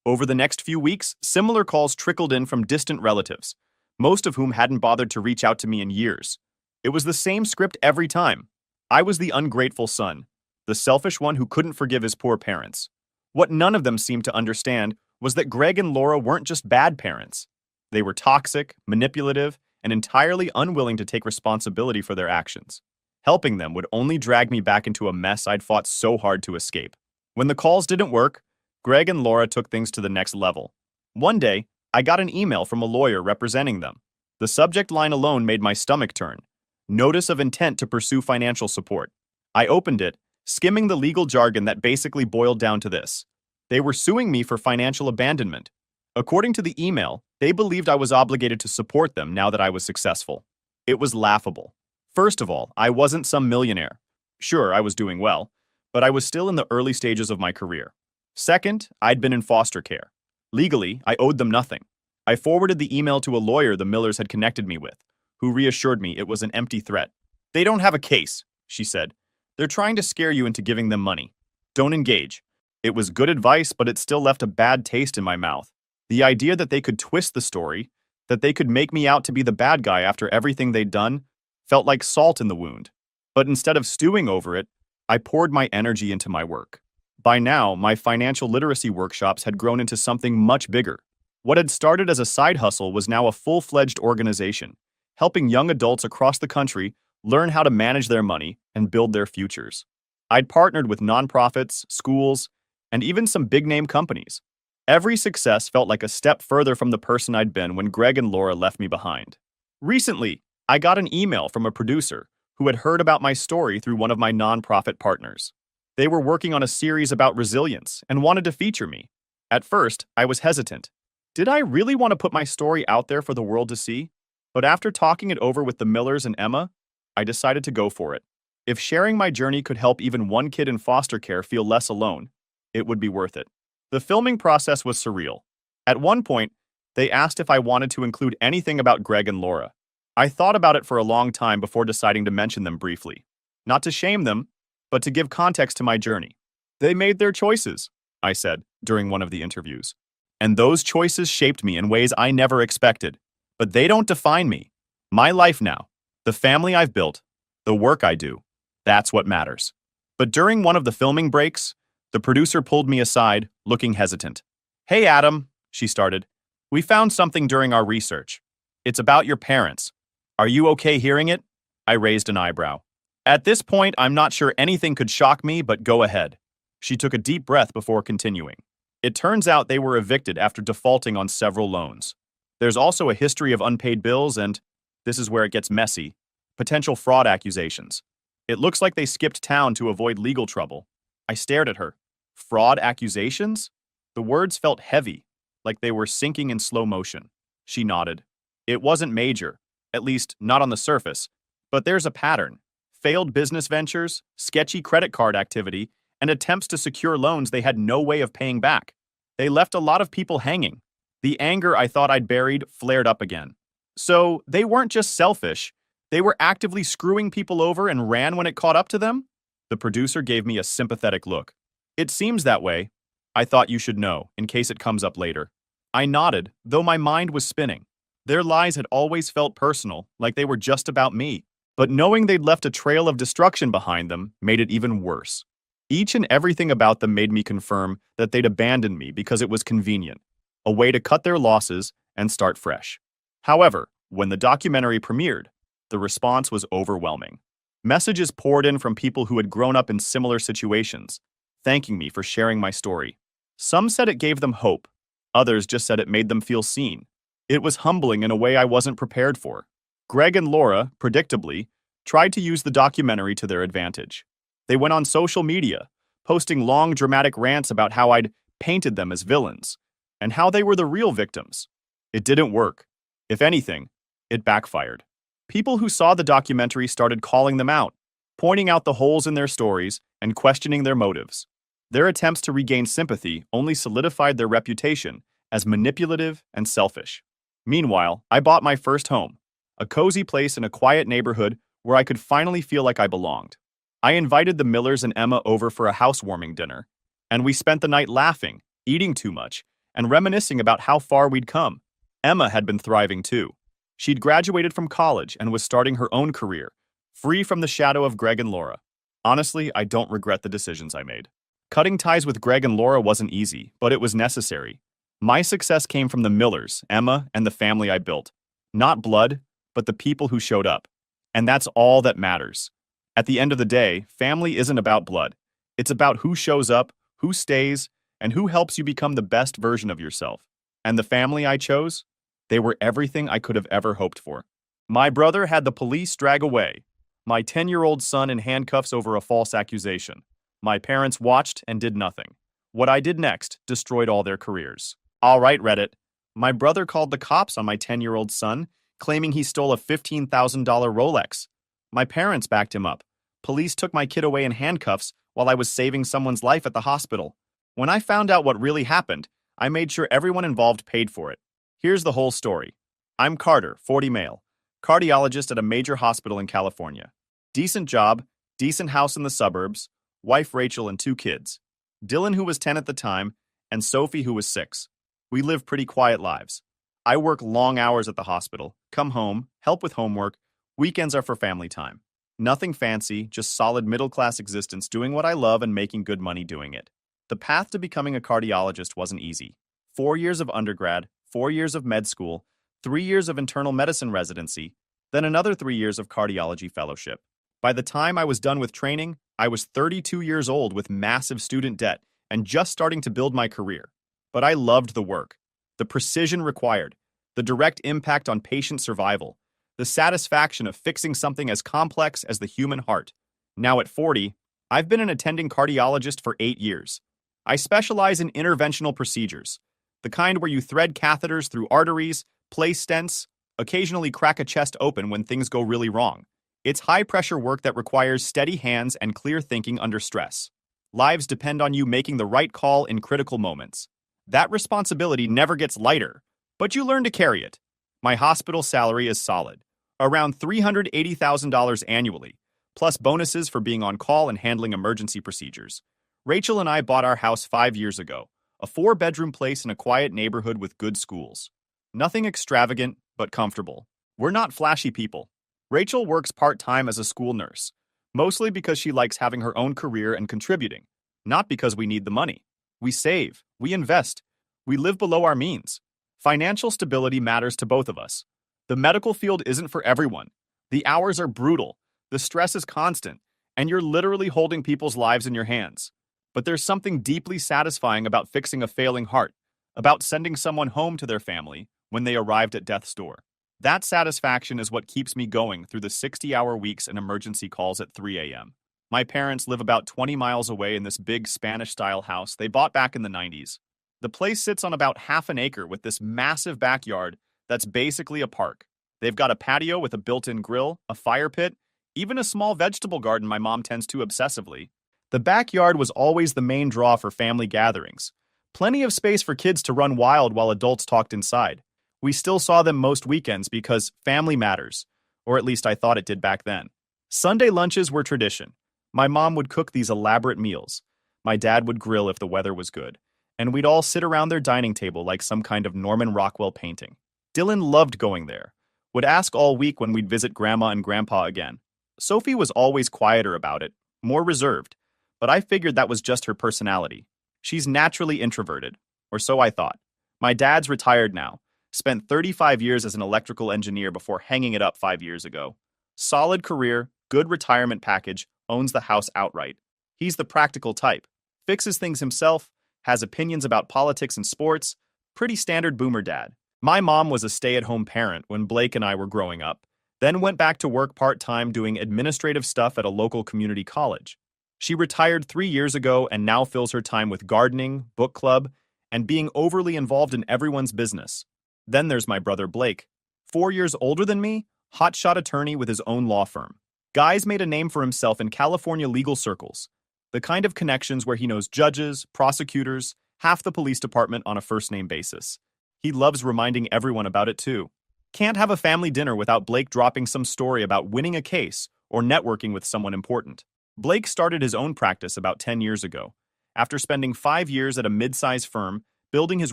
Over the next few weeks, similar calls trickled in from distant relatives, most of whom hadn't bothered to reach out to me in years. It was the same script every time. I was the ungrateful son, the selfish one who couldn't forgive his poor parents. What none of them seemed to understand was that Greg and Laura weren't just bad parents. They were toxic, manipulative, and entirely unwilling to take responsibility for their actions. Helping them would only drag me back into a mess I'd fought so hard to escape. When the calls didn't work, Greg and Laura took things to the next level. One day, I got an email from a lawyer representing them. The subject line alone made my stomach turn. Notice of intent to pursue financial support. I opened it, skimming the legal jargon that basically boiled down to this. They were suing me for financial abandonment. According to the email, they believed I was obligated to support them now that I was successful. It was laughable. First of all, I wasn't some millionaire. Sure, I was doing well, but I was still in the early stages of my career. Second, I'd been in foster care. Legally, I owed them nothing. I forwarded the email to a lawyer the Millers had connected me with, who reassured me it was an empty threat. "They don't have a case," she said. "They're trying to scare you into giving them money. Don't engage." It was good advice, but it still left a bad taste in my mouth. The idea that they could twist the story, that they could make me out to be the bad guy after everything they'd done, felt like salt in the wound. But instead of stewing over it, I poured my energy into my work. By now, my financial literacy workshops had grown into something much bigger. What had started as a side hustle was now a full-fledged organization, helping young adults across the country learn how to manage their money and build their futures. I'd partnered with nonprofits, schools, and even some big-name companies. Every success felt like a step further from the person I'd been when Greg and Laura left me behind. Recently, I got an email from a producer who had heard about my story through one of my nonprofit partners. They were working on a series about resilience and wanted to feature me. At first, I was hesitant. Did I really want to put my story out there for the world to see? But after talking it over with the Millers and Emma, I decided to go for it. If sharing my journey could help even one kid in foster care feel less alone, it would be worth it. The filming process was surreal. At one point, they asked if I wanted to include anything about Greg and Laura. I thought about it for a long time before deciding to mention them briefly. Not to shame them, but to give context to my journey. "They made their choices," I said during one of the interviews. "And those choices shaped me in ways I never expected. But they don't define me. My life now, the family I've built, the work I do, that's what matters." But during one of the filming breaks, the producer pulled me aside, looking hesitant. "Hey, Adam," she started. "We found something during our research. It's about your parents. Are you okay hearing it?" I raised an eyebrow. At this point, I'm not sure anything could shock me, but go ahead. She took a deep breath before continuing. It turns out they were evicted after defaulting on several loans. There's also a history of unpaid bills and, this is where it gets messy, potential fraud accusations. It looks like they skipped town to avoid legal trouble. I stared at her. Fraud accusations? The words felt heavy, like they were sinking in slow motion. She nodded. It wasn't major, at least not on the surface, but there's a pattern. Failed business ventures, sketchy credit card activity, and attempts to secure loans they had no way of paying back. They left a lot of people hanging. The anger I thought I'd buried flared up again. So they weren't just selfish, they were actively screwing people over and ran when it caught up to them? The producer gave me a sympathetic look. "It seems that way. I thought you should know, in case it comes up later." I nodded, though my mind was spinning. Their lies had always felt personal, like they were just about me. But knowing they'd left a trail of destruction behind them made it even worse. Each and everything about them made me confirm that they'd abandoned me because it was convenient, a way to cut their losses and start fresh. However, when the documentary premiered, the response was overwhelming. Messages poured in from people who had grown up in similar situations, thanking me for sharing my story. Some said it gave them hope. Others just said it made them feel seen. It was humbling in a way I wasn't prepared for. Greg and Laura, predictably, tried to use the documentary to their advantage. They went on social media, posting long, dramatic rants about how I'd painted them as villains and how they were the real victims. It didn't work. If anything, it backfired. People who saw the documentary started calling them out, pointing out the holes in their stories and questioning their motives. Their attempts to regain sympathy only solidified their reputation as manipulative and selfish. Meanwhile, I bought my first home, a cozy place in a quiet neighborhood where I could finally feel like I belonged. I invited the Millers and Emma over for a housewarming dinner, and we spent the night laughing, eating too much, and reminiscing about how far we'd come. Emma had been thriving too. She'd graduated from college and was starting her own career, free from the shadow of Greg and Laura. Honestly, I don't regret the decisions I made. Cutting ties with Greg and Laura wasn't easy, but it was necessary. My success came from the Millers, Emma, and the family I built. Not blood, but the people who showed up. And that's all that matters. At the end of the day, family isn't about blood. It's about who shows up, who stays, and who helps you become the best version of yourself. And the family I chose? They were everything I could have ever hoped for. My brother had the police drag away my 10-year-old son in handcuffs over a false accusation. My parents watched and did nothing. What I did next destroyed all their careers. All right, Reddit. My brother called the cops on my 10-year-old son, claiming he stole a $15,000 Rolex. My parents backed him up. Police took my kid away in handcuffs while I was saving someone's life at the hospital. When I found out what really happened, I made sure everyone involved paid for it. Here's the whole story. I'm Carter, 40 male, cardiologist at a major hospital in California. Decent job, decent house in the suburbs, wife Rachel and 2 kids. Dylan, who was 10 at the time, and Sophie, who was 6. We live pretty quiet lives. I work long hours at the hospital, come home, help with homework, weekends are for family time. Nothing fancy, just solid middle-class existence doing what I love and making good money doing it. The path to becoming a cardiologist wasn't easy. 4 years of undergrad, 4 years of med school, 3 years of internal medicine residency, then another 3 years of cardiology fellowship. By the time I was done with training, I was 32 years old with massive student debt and just starting to build my career. But I loved the work, the precision required, the direct impact on patient survival, the satisfaction of fixing something as complex as the human heart. Now at 40, I've been an attending cardiologist for 8 years. I specialize in interventional procedures, the kind where you thread catheters through arteries, place stents, occasionally crack a chest open when things go really wrong. It's high-pressure work that requires steady hands and clear thinking under stress. Lives depend on you making the right call in critical moments. That responsibility never gets lighter, but you learn to carry it. My hospital salary is solid, around $380,000 annually, plus bonuses for being on call and handling emergency procedures. Rachel and I bought our house 5 years ago, a 4-bedroom place in a quiet neighborhood with good schools. Nothing extravagant, but comfortable. We're not flashy people. Rachel works part-time as a school nurse, mostly because she likes having her own career and contributing, not because we need the money. We save, we invest, we live below our means. Financial stability matters to both of us. The medical field isn't for everyone. The hours are brutal, the stress is constant, and you're literally holding people's lives in your hands. But there's something deeply satisfying about fixing a failing heart, about sending someone home to their family when they arrived at death's door. That satisfaction is what keeps me going through the 60-hour weeks and emergency calls at 3 a.m. My parents live about 20 miles away in this big Spanish-style house they bought back in the 90s. The place sits on about half an acre with this massive backyard that's basically a park. They've got a patio with a built-in grill, a fire pit, even a small vegetable garden my mom tends to obsessively. The backyard was always the main draw for family gatherings. Plenty of space for kids to run wild while adults talked inside. We still saw them most weekends because family matters, or at least I thought it did back then. Sunday lunches were tradition. My mom would cook these elaborate meals. My dad would grill if the weather was good, and we'd all sit around their dining table like some kind of Norman Rockwell painting. Dylan loved going there, would ask all week when we'd visit Grandma and Grandpa again. Sophie was always quieter about it, more reserved, but I figured that was just her personality. She's naturally introverted, or so I thought. My dad's retired now. Spent 35 years as an electrical engineer before hanging it up 5 years ago. Solid career, good retirement package, owns the house outright. He's the practical type. Fixes things himself, has opinions about politics and sports. Pretty standard boomer dad. My mom was a stay-at-home parent when Blake and I were growing up, then went back to work part-time doing administrative stuff at a local community college. She retired 3 years ago and now fills her time with gardening, book club, and being overly involved in everyone's business. Then there's my brother Blake, 4 years older than me, hotshot attorney with his own law firm. Guy's made a name for himself in California legal circles, the kind of connections where he knows judges, prosecutors, half the police department on a first-name basis. He loves reminding everyone about it too. Can't have a family dinner without Blake dropping some story about winning a case or networking with someone important. Blake started his own practice about 10 years ago, after spending 5 years at a mid-size firm building his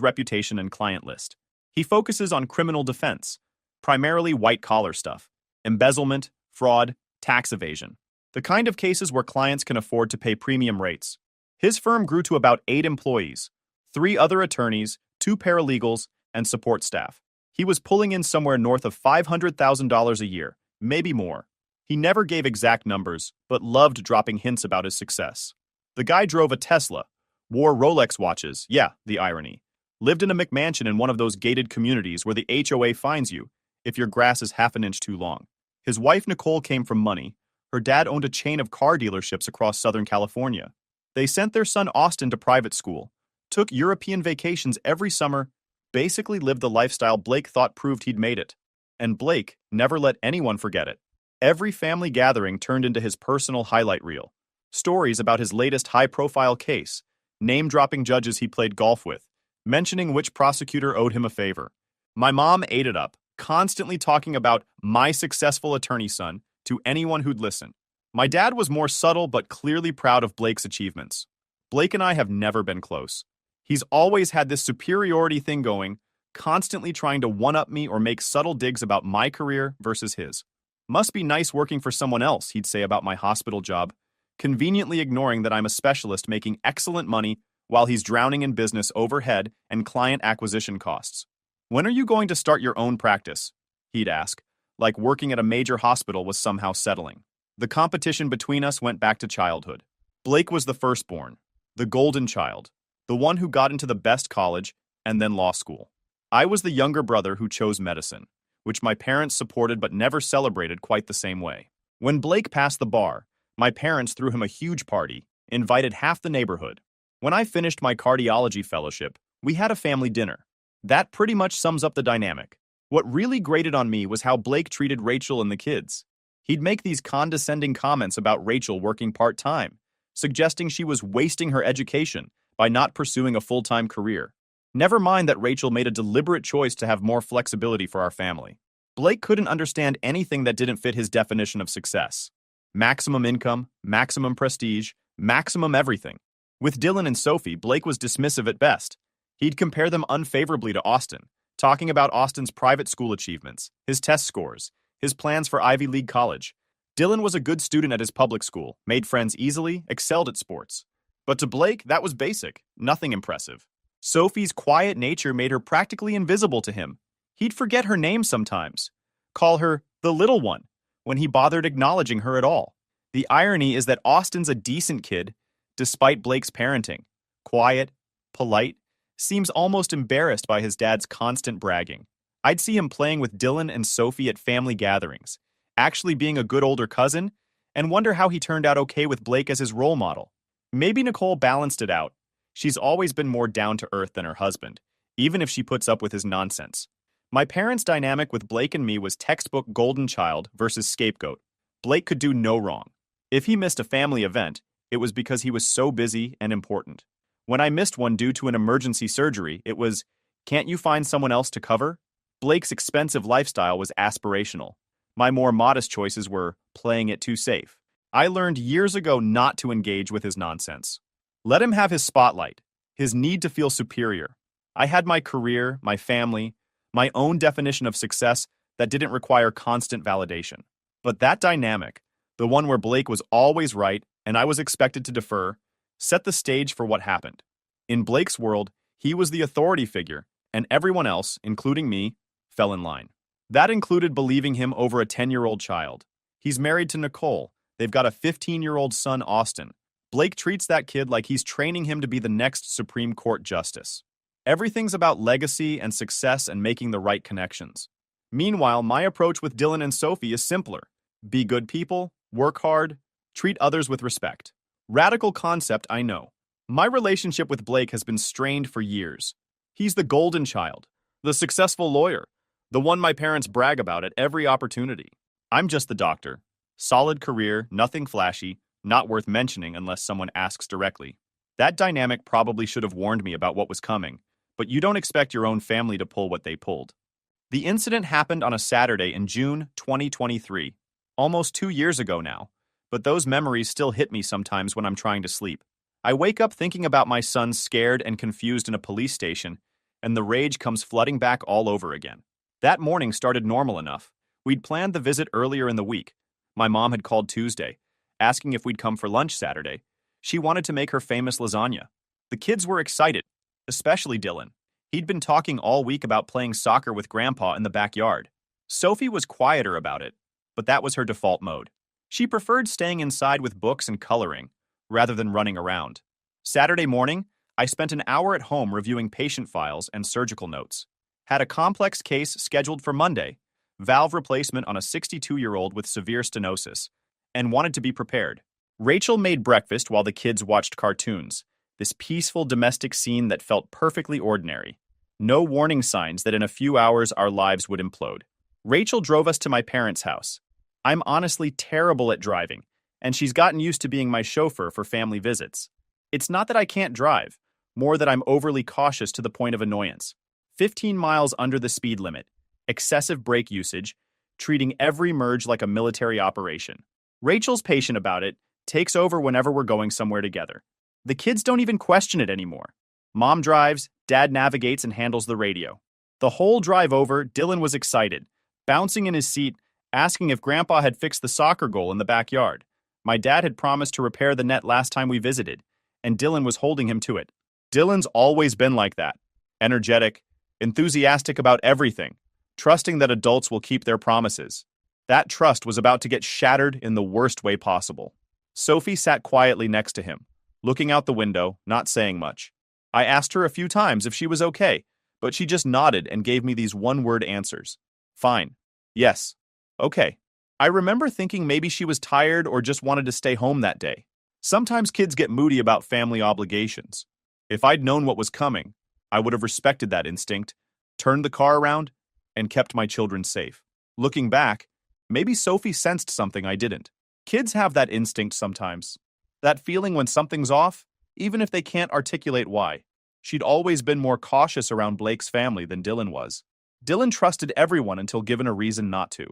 reputation and client list. He focuses on criminal defense, primarily white-collar stuff, embezzlement, fraud, tax evasion, the kind of cases where clients can afford to pay premium rates. His firm grew to about 8 employees, 3 other attorneys, 2 paralegals, and support staff. He was pulling in somewhere north of $500,000 a year, maybe more. He never gave exact numbers, but loved dropping hints about his success. The guy drove a Tesla, wore Rolex watches, yeah, the irony, lived in a McMansion in one of those gated communities where the HOA fines you if your grass is half an inch too long. His wife Nicole came from money. Her dad owned a chain of car dealerships across Southern California. They sent their son Austin to private school, took European vacations every summer, basically lived the lifestyle Blake thought proved he'd made it. And Blake never let anyone forget it. Every family gathering turned into his personal highlight reel. Stories about his latest high-profile case, name-dropping judges he played golf with, mentioning which prosecutor owed him a favor. My mom ate it up, constantly talking about my successful attorney son to anyone who'd listen. My dad was more subtle but clearly proud of Blake's achievements. Blake and I have never been close. He's always had this superiority thing going, constantly trying to one-up me or make subtle digs about my career versus his. Must be nice working for someone else, he'd say about my hospital job, conveniently ignoring that I'm a specialist making excellent money while he's drowning in business overhead and client acquisition costs. When are you going to start your own practice? He'd ask, like working at a major hospital was somehow settling. The competition between us went back to childhood. Blake was the firstborn, the golden child, the one who got into the best college and then law school. I was the younger brother who chose medicine, which my parents supported but never celebrated quite the same way. When Blake passed the bar, my parents threw him a huge party, invited half the neighborhood. When I finished my cardiology fellowship, we had a family dinner. That pretty much sums up the dynamic. What really grated on me was how Blake treated Rachel and the kids. He'd make these condescending comments about Rachel working part-time, suggesting she was wasting her education by not pursuing a full-time career. Never mind that Rachel made a deliberate choice to have more flexibility for our family. Blake couldn't understand anything that didn't fit his definition of success. Maximum income, maximum prestige, maximum everything. With Dylan and Sophie, Blake was dismissive at best. He'd compare them unfavorably to Austin, talking about Austin's private school achievements, his test scores, his plans for Ivy League college. Dylan was a good student at his public school, made friends easily, excelled at sports. But to Blake, that was basic, nothing impressive. Sophie's quiet nature made her practically invisible to him. He'd forget her name sometimes, call her the little one, when he bothered acknowledging her at all. The irony is that Austin's a decent kid, despite Blake's parenting. Quiet, polite, seems almost embarrassed by his dad's constant bragging. I'd see him playing with Dylan and Sophie at family gatherings, actually being a good older cousin, and wonder how he turned out okay with Blake as his role model. Maybe Nicole balanced it out. She's always been more down-to-earth than her husband, even if she puts up with his nonsense. My parents' dynamic with Blake and me was textbook golden child versus scapegoat. Blake could do no wrong. If he missed a family event, it was because he was so busy and important. When I missed one due to an emergency surgery, it was, can't you find someone else to cover? Blake's expensive lifestyle was aspirational. My more modest choices were playing it too safe. I learned years ago not to engage with his nonsense. Let him have his spotlight, his need to feel superior. I had my career, my family, my own definition of success that didn't require constant validation. But that dynamic, the one where Blake was always right and I was expected to defer, set the stage for what happened. In Blake's world, he was the authority figure, and everyone else, including me, fell in line. That included believing him over a 10-year-old child. He's married to Nicole. They've got a 15-year-old son, Austin. Blake treats that kid like he's training him to be the next Supreme Court justice. Everything's about legacy and success and making the right connections. Meanwhile, my approach with Dylan and Sophie is simpler. Be good people, work hard, treat others with respect. Radical concept, I know. My relationship with Blake has been strained for years. He's the golden child, the successful lawyer, the one my parents brag about at every opportunity. I'm just the doctor. Solid career, nothing flashy, not worth mentioning unless someone asks directly. That dynamic probably should have warned me about what was coming, but you don't expect your own family to pull what they pulled. The incident happened on a Saturday in June 2023, almost 2 years ago now, but those memories still hit me sometimes when I'm trying to sleep. I wake up thinking about my son scared and confused in a police station, and the rage comes flooding back all over again. That morning started normal enough. We'd planned the visit earlier in the week. My mom had called Tuesday, asking if we'd come for lunch Saturday. She wanted to make her famous lasagna. The kids were excited, especially Dylan. He'd been talking all week about playing soccer with Grandpa in the backyard. Sophie was quieter about it, but that was her default mode. She preferred staying inside with books and coloring, rather than running around. Saturday morning, I spent an hour at home reviewing patient files and surgical notes. Had a complex case scheduled for Monday, valve replacement on a 62-year-old with severe stenosis, and wanted to be prepared. Rachel made breakfast while the kids watched cartoons, this peaceful domestic scene that felt perfectly ordinary. No warning signs that in a few hours our lives would implode. Rachel drove us to my parents' house. I'm honestly terrible at driving, and she's gotten used to being my chauffeur for family visits. It's not that I can't drive, more that I'm overly cautious to the point of annoyance. 15 miles under the speed limit, excessive brake usage, treating every merge like a military operation. Rachel's patient about it, takes over whenever we're going somewhere together. The kids don't even question it anymore. Mom drives, Dad navigates and handles the radio. The whole drive over, Dylan was excited, bouncing in his seat, asking if Grandpa had fixed the soccer goal in the backyard. My dad had promised to repair the net last time we visited, and Dylan was holding him to it. Dylan's always been like that. Energetic, enthusiastic about everything, trusting that adults will keep their promises. That trust was about to get shattered in the worst way possible. Sophie sat quietly next to him, looking out the window, not saying much. I asked her a few times if she was okay, but she just nodded and gave me these one-word answers. Fine. Yes. Okay. I remember thinking maybe she was tired or just wanted to stay home that day. Sometimes kids get moody about family obligations. If I'd known what was coming, I would have respected that instinct, turned the car around, and kept my children safe. Looking back, maybe Sophie sensed something I didn't. Kids have that instinct sometimes. That feeling when something's off, even if they can't articulate why. She'd always been more cautious around Blake's family than Dylan was. Dylan trusted everyone until given a reason not to.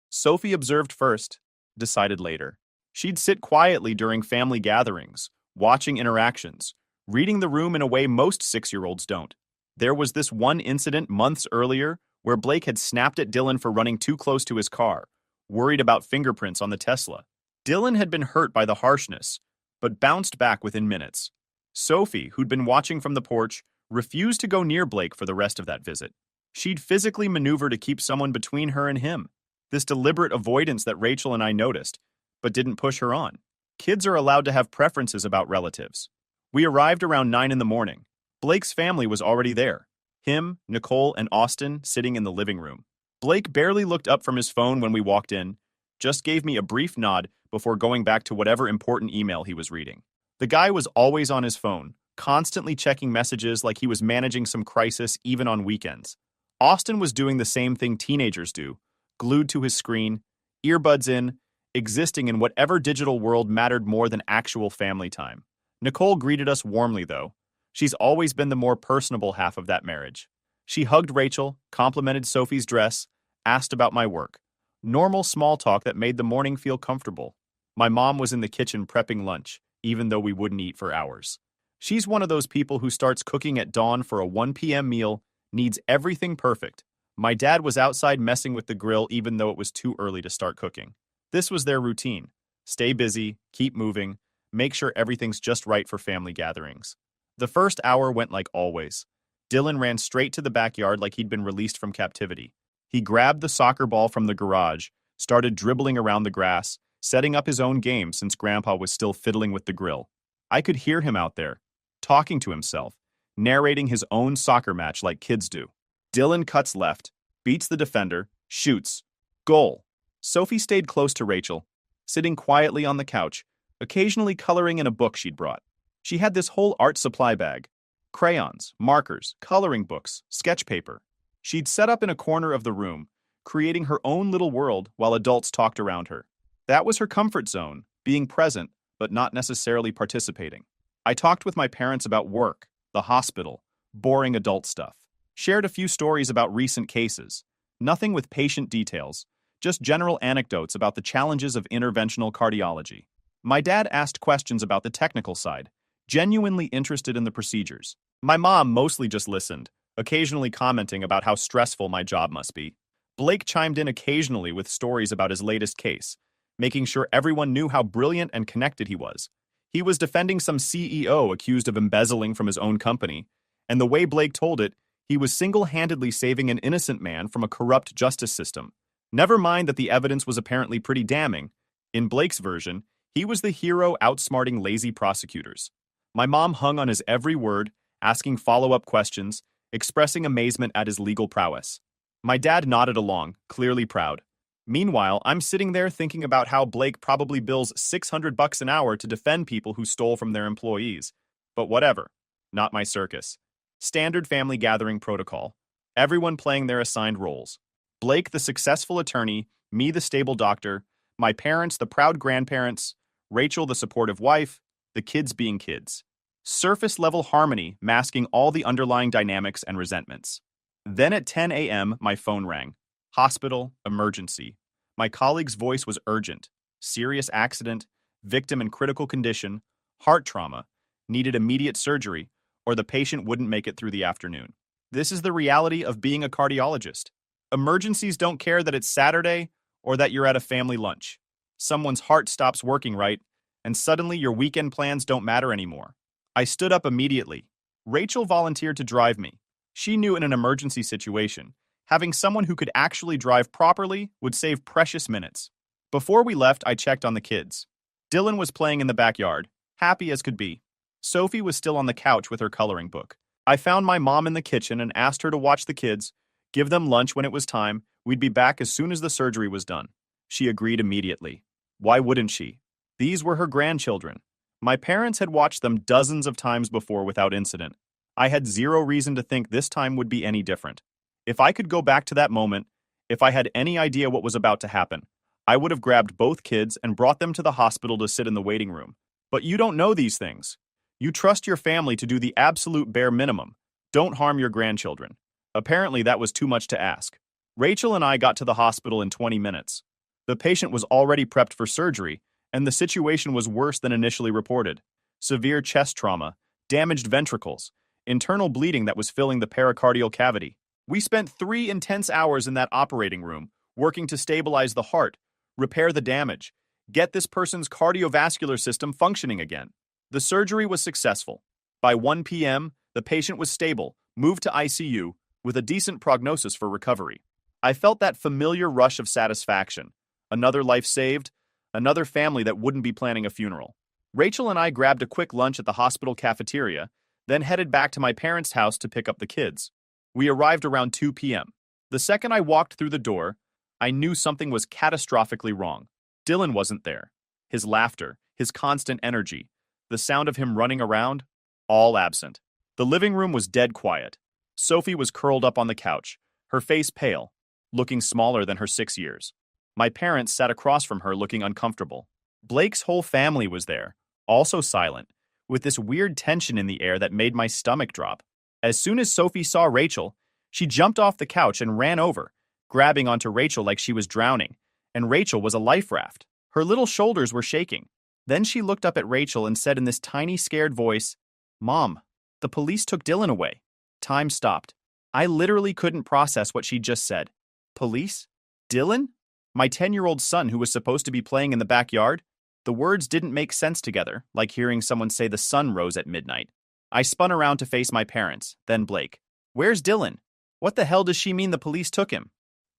Sophie observed first, decided later. She'd sit quietly during family gatherings, watching interactions, reading the room in a way most 6-year-olds don't. There was this one incident months earlier where Blake had snapped at Dylan for running too close to his car, worried about fingerprints on the Tesla. Dylan had been hurt by the harshness, but bounced back within minutes. Sophie, who'd been watching from the porch, refused to go near Blake for the rest of that visit. She'd physically maneuver to keep someone between her and him. This deliberate avoidance that Rachel and I noticed, but didn't push her on. Kids are allowed to have preferences about relatives. We arrived around 9 in the morning. Blake's family was already there. Him, Nicole, and Austin sitting in the living room. Blake barely looked up from his phone when we walked in, just gave me a brief nod before going back to whatever important email he was reading. The guy was always on his phone, constantly checking messages like he was managing some crisis even on weekends. Austin was doing the same thing teenagers do, glued to his screen, earbuds in, existing in whatever digital world mattered more than actual family time. Nicole greeted us warmly, though. She's always been the more personable half of that marriage. She hugged Rachel, complimented Sophie's dress, asked about my work. Normal small talk that made the morning feel comfortable. My mom was in the kitchen prepping lunch, even though we wouldn't eat for hours. She's one of those people who starts cooking at dawn for a 1 p.m. meal, needs everything perfect. My dad was outside messing with the grill even though it was too early to start cooking. This was their routine. Stay busy, keep moving, make sure everything's just right for family gatherings. The first hour went like always. Dylan ran straight to the backyard like he'd been released from captivity. He grabbed the soccer ball from the garage, started dribbling around the grass, setting up his own game since Grandpa was still fiddling with the grill. I could hear him out there, talking to himself, narrating his own soccer match like kids do. Dylan cuts left, beats the defender, shoots. Goal. Sophie stayed close to Rachel, sitting quietly on the couch, occasionally coloring in a book she'd brought. She had this whole art supply bag: crayons, markers, coloring books, sketch paper. She'd set up in a corner of the room, creating her own little world while adults talked around her. That was her comfort zone, being present, but not necessarily participating. I talked with my parents about work, the hospital, boring adult stuff. Shared a few stories about recent cases. Nothing with patient details, just general anecdotes about the challenges of interventional cardiology. My dad asked questions about the technical side, genuinely interested in the procedures. My mom mostly just listened, occasionally commenting about how stressful my job must be. Blake chimed in occasionally with stories about his latest case, making sure everyone knew how brilliant and connected he was. He was defending some CEO accused of embezzling from his own company, and the way Blake told it, he was single-handedly saving an innocent man from a corrupt justice system. Never mind that the evidence was apparently pretty damning. In Blake's version, he was the hero outsmarting lazy prosecutors. My mom hung on his every word, asking follow-up questions, expressing amazement at his legal prowess. My dad nodded along, clearly proud. Meanwhile, I'm sitting there thinking about how Blake probably bills $600 an hour to defend people who stole from their employees. But whatever. Not my circus. Standard family gathering protocol. Everyone playing their assigned roles. Blake the successful attorney, me the stable doctor, my parents the proud grandparents, Rachel the supportive wife, the kids being kids. Surface-level harmony masking all the underlying dynamics and resentments. Then at 10 a.m., my phone rang. Hospital, emergency. My colleague's voice was urgent. Serious accident, victim in critical condition, heart trauma, needed immediate surgery, or the patient wouldn't make it through the afternoon. This is the reality of being a cardiologist. Emergencies don't care that it's Saturday or that you're at a family lunch. Someone's heart stops working right, and suddenly your weekend plans don't matter anymore. I stood up immediately. Rachel volunteered to drive me. She knew in an emergency situation, having someone who could actually drive properly would save precious minutes. Before we left, I checked on the kids. Dylan was playing in the backyard, happy as could be. Sophie was still on the couch with her coloring book. I found my mom in the kitchen and asked her to watch the kids, give them lunch when it was time. We'd be back as soon as the surgery was done. She agreed immediately. Why wouldn't she? These were her grandchildren. My parents had watched them dozens of times before without incident. I had zero reason to think this time would be any different. If I could go back to that moment, if I had any idea what was about to happen, I would have grabbed both kids and brought them to the hospital to sit in the waiting room. But you don't know these things. You trust your family to do the absolute bare minimum. Don't harm your grandchildren. Apparently, that was too much to ask. Rachel and I got to the hospital in 20 minutes. The patient was already prepped for surgery, and the situation was worse than initially reported. Severe chest trauma, damaged ventricles, internal bleeding that was filling the pericardial cavity. We spent 3 intense hours in that operating room, working to stabilize the heart, repair the damage, get this person's cardiovascular system functioning again. The surgery was successful. By 1 p.m., the patient was stable, moved to ICU, with a decent prognosis for recovery. I felt that familiar rush of satisfaction. Another life saved, another family that wouldn't be planning a funeral. Rachel and I grabbed a quick lunch at the hospital cafeteria, then headed back to my parents' house to pick up the kids. We arrived around 2 p.m. The second I walked through the door, I knew something was catastrophically wrong. Dylan wasn't there. His laughter, his constant energy, the sound of him running around, all absent. The living room was dead quiet. Sophie was curled up on the couch, her face pale, looking smaller than her 6 years. My parents sat across from her looking uncomfortable. Blake's whole family was there, also silent, with this weird tension in the air that made my stomach drop. As soon as Sophie saw Rachel, she jumped off the couch and ran over, grabbing onto Rachel like she was drowning, and Rachel was a life raft. Her little shoulders were shaking. Then she looked up at Rachel and said in this tiny, scared voice, "Mom, the police took Dylan away." Time stopped. I literally couldn't process what she'd just said. Police? Dylan? My 10-year-old son who was supposed to be playing in the backyard? The words didn't make sense together, like hearing someone say the sun rose at midnight. I spun around to face my parents, then Blake. Where's Dylan? What the hell does she mean the police took him?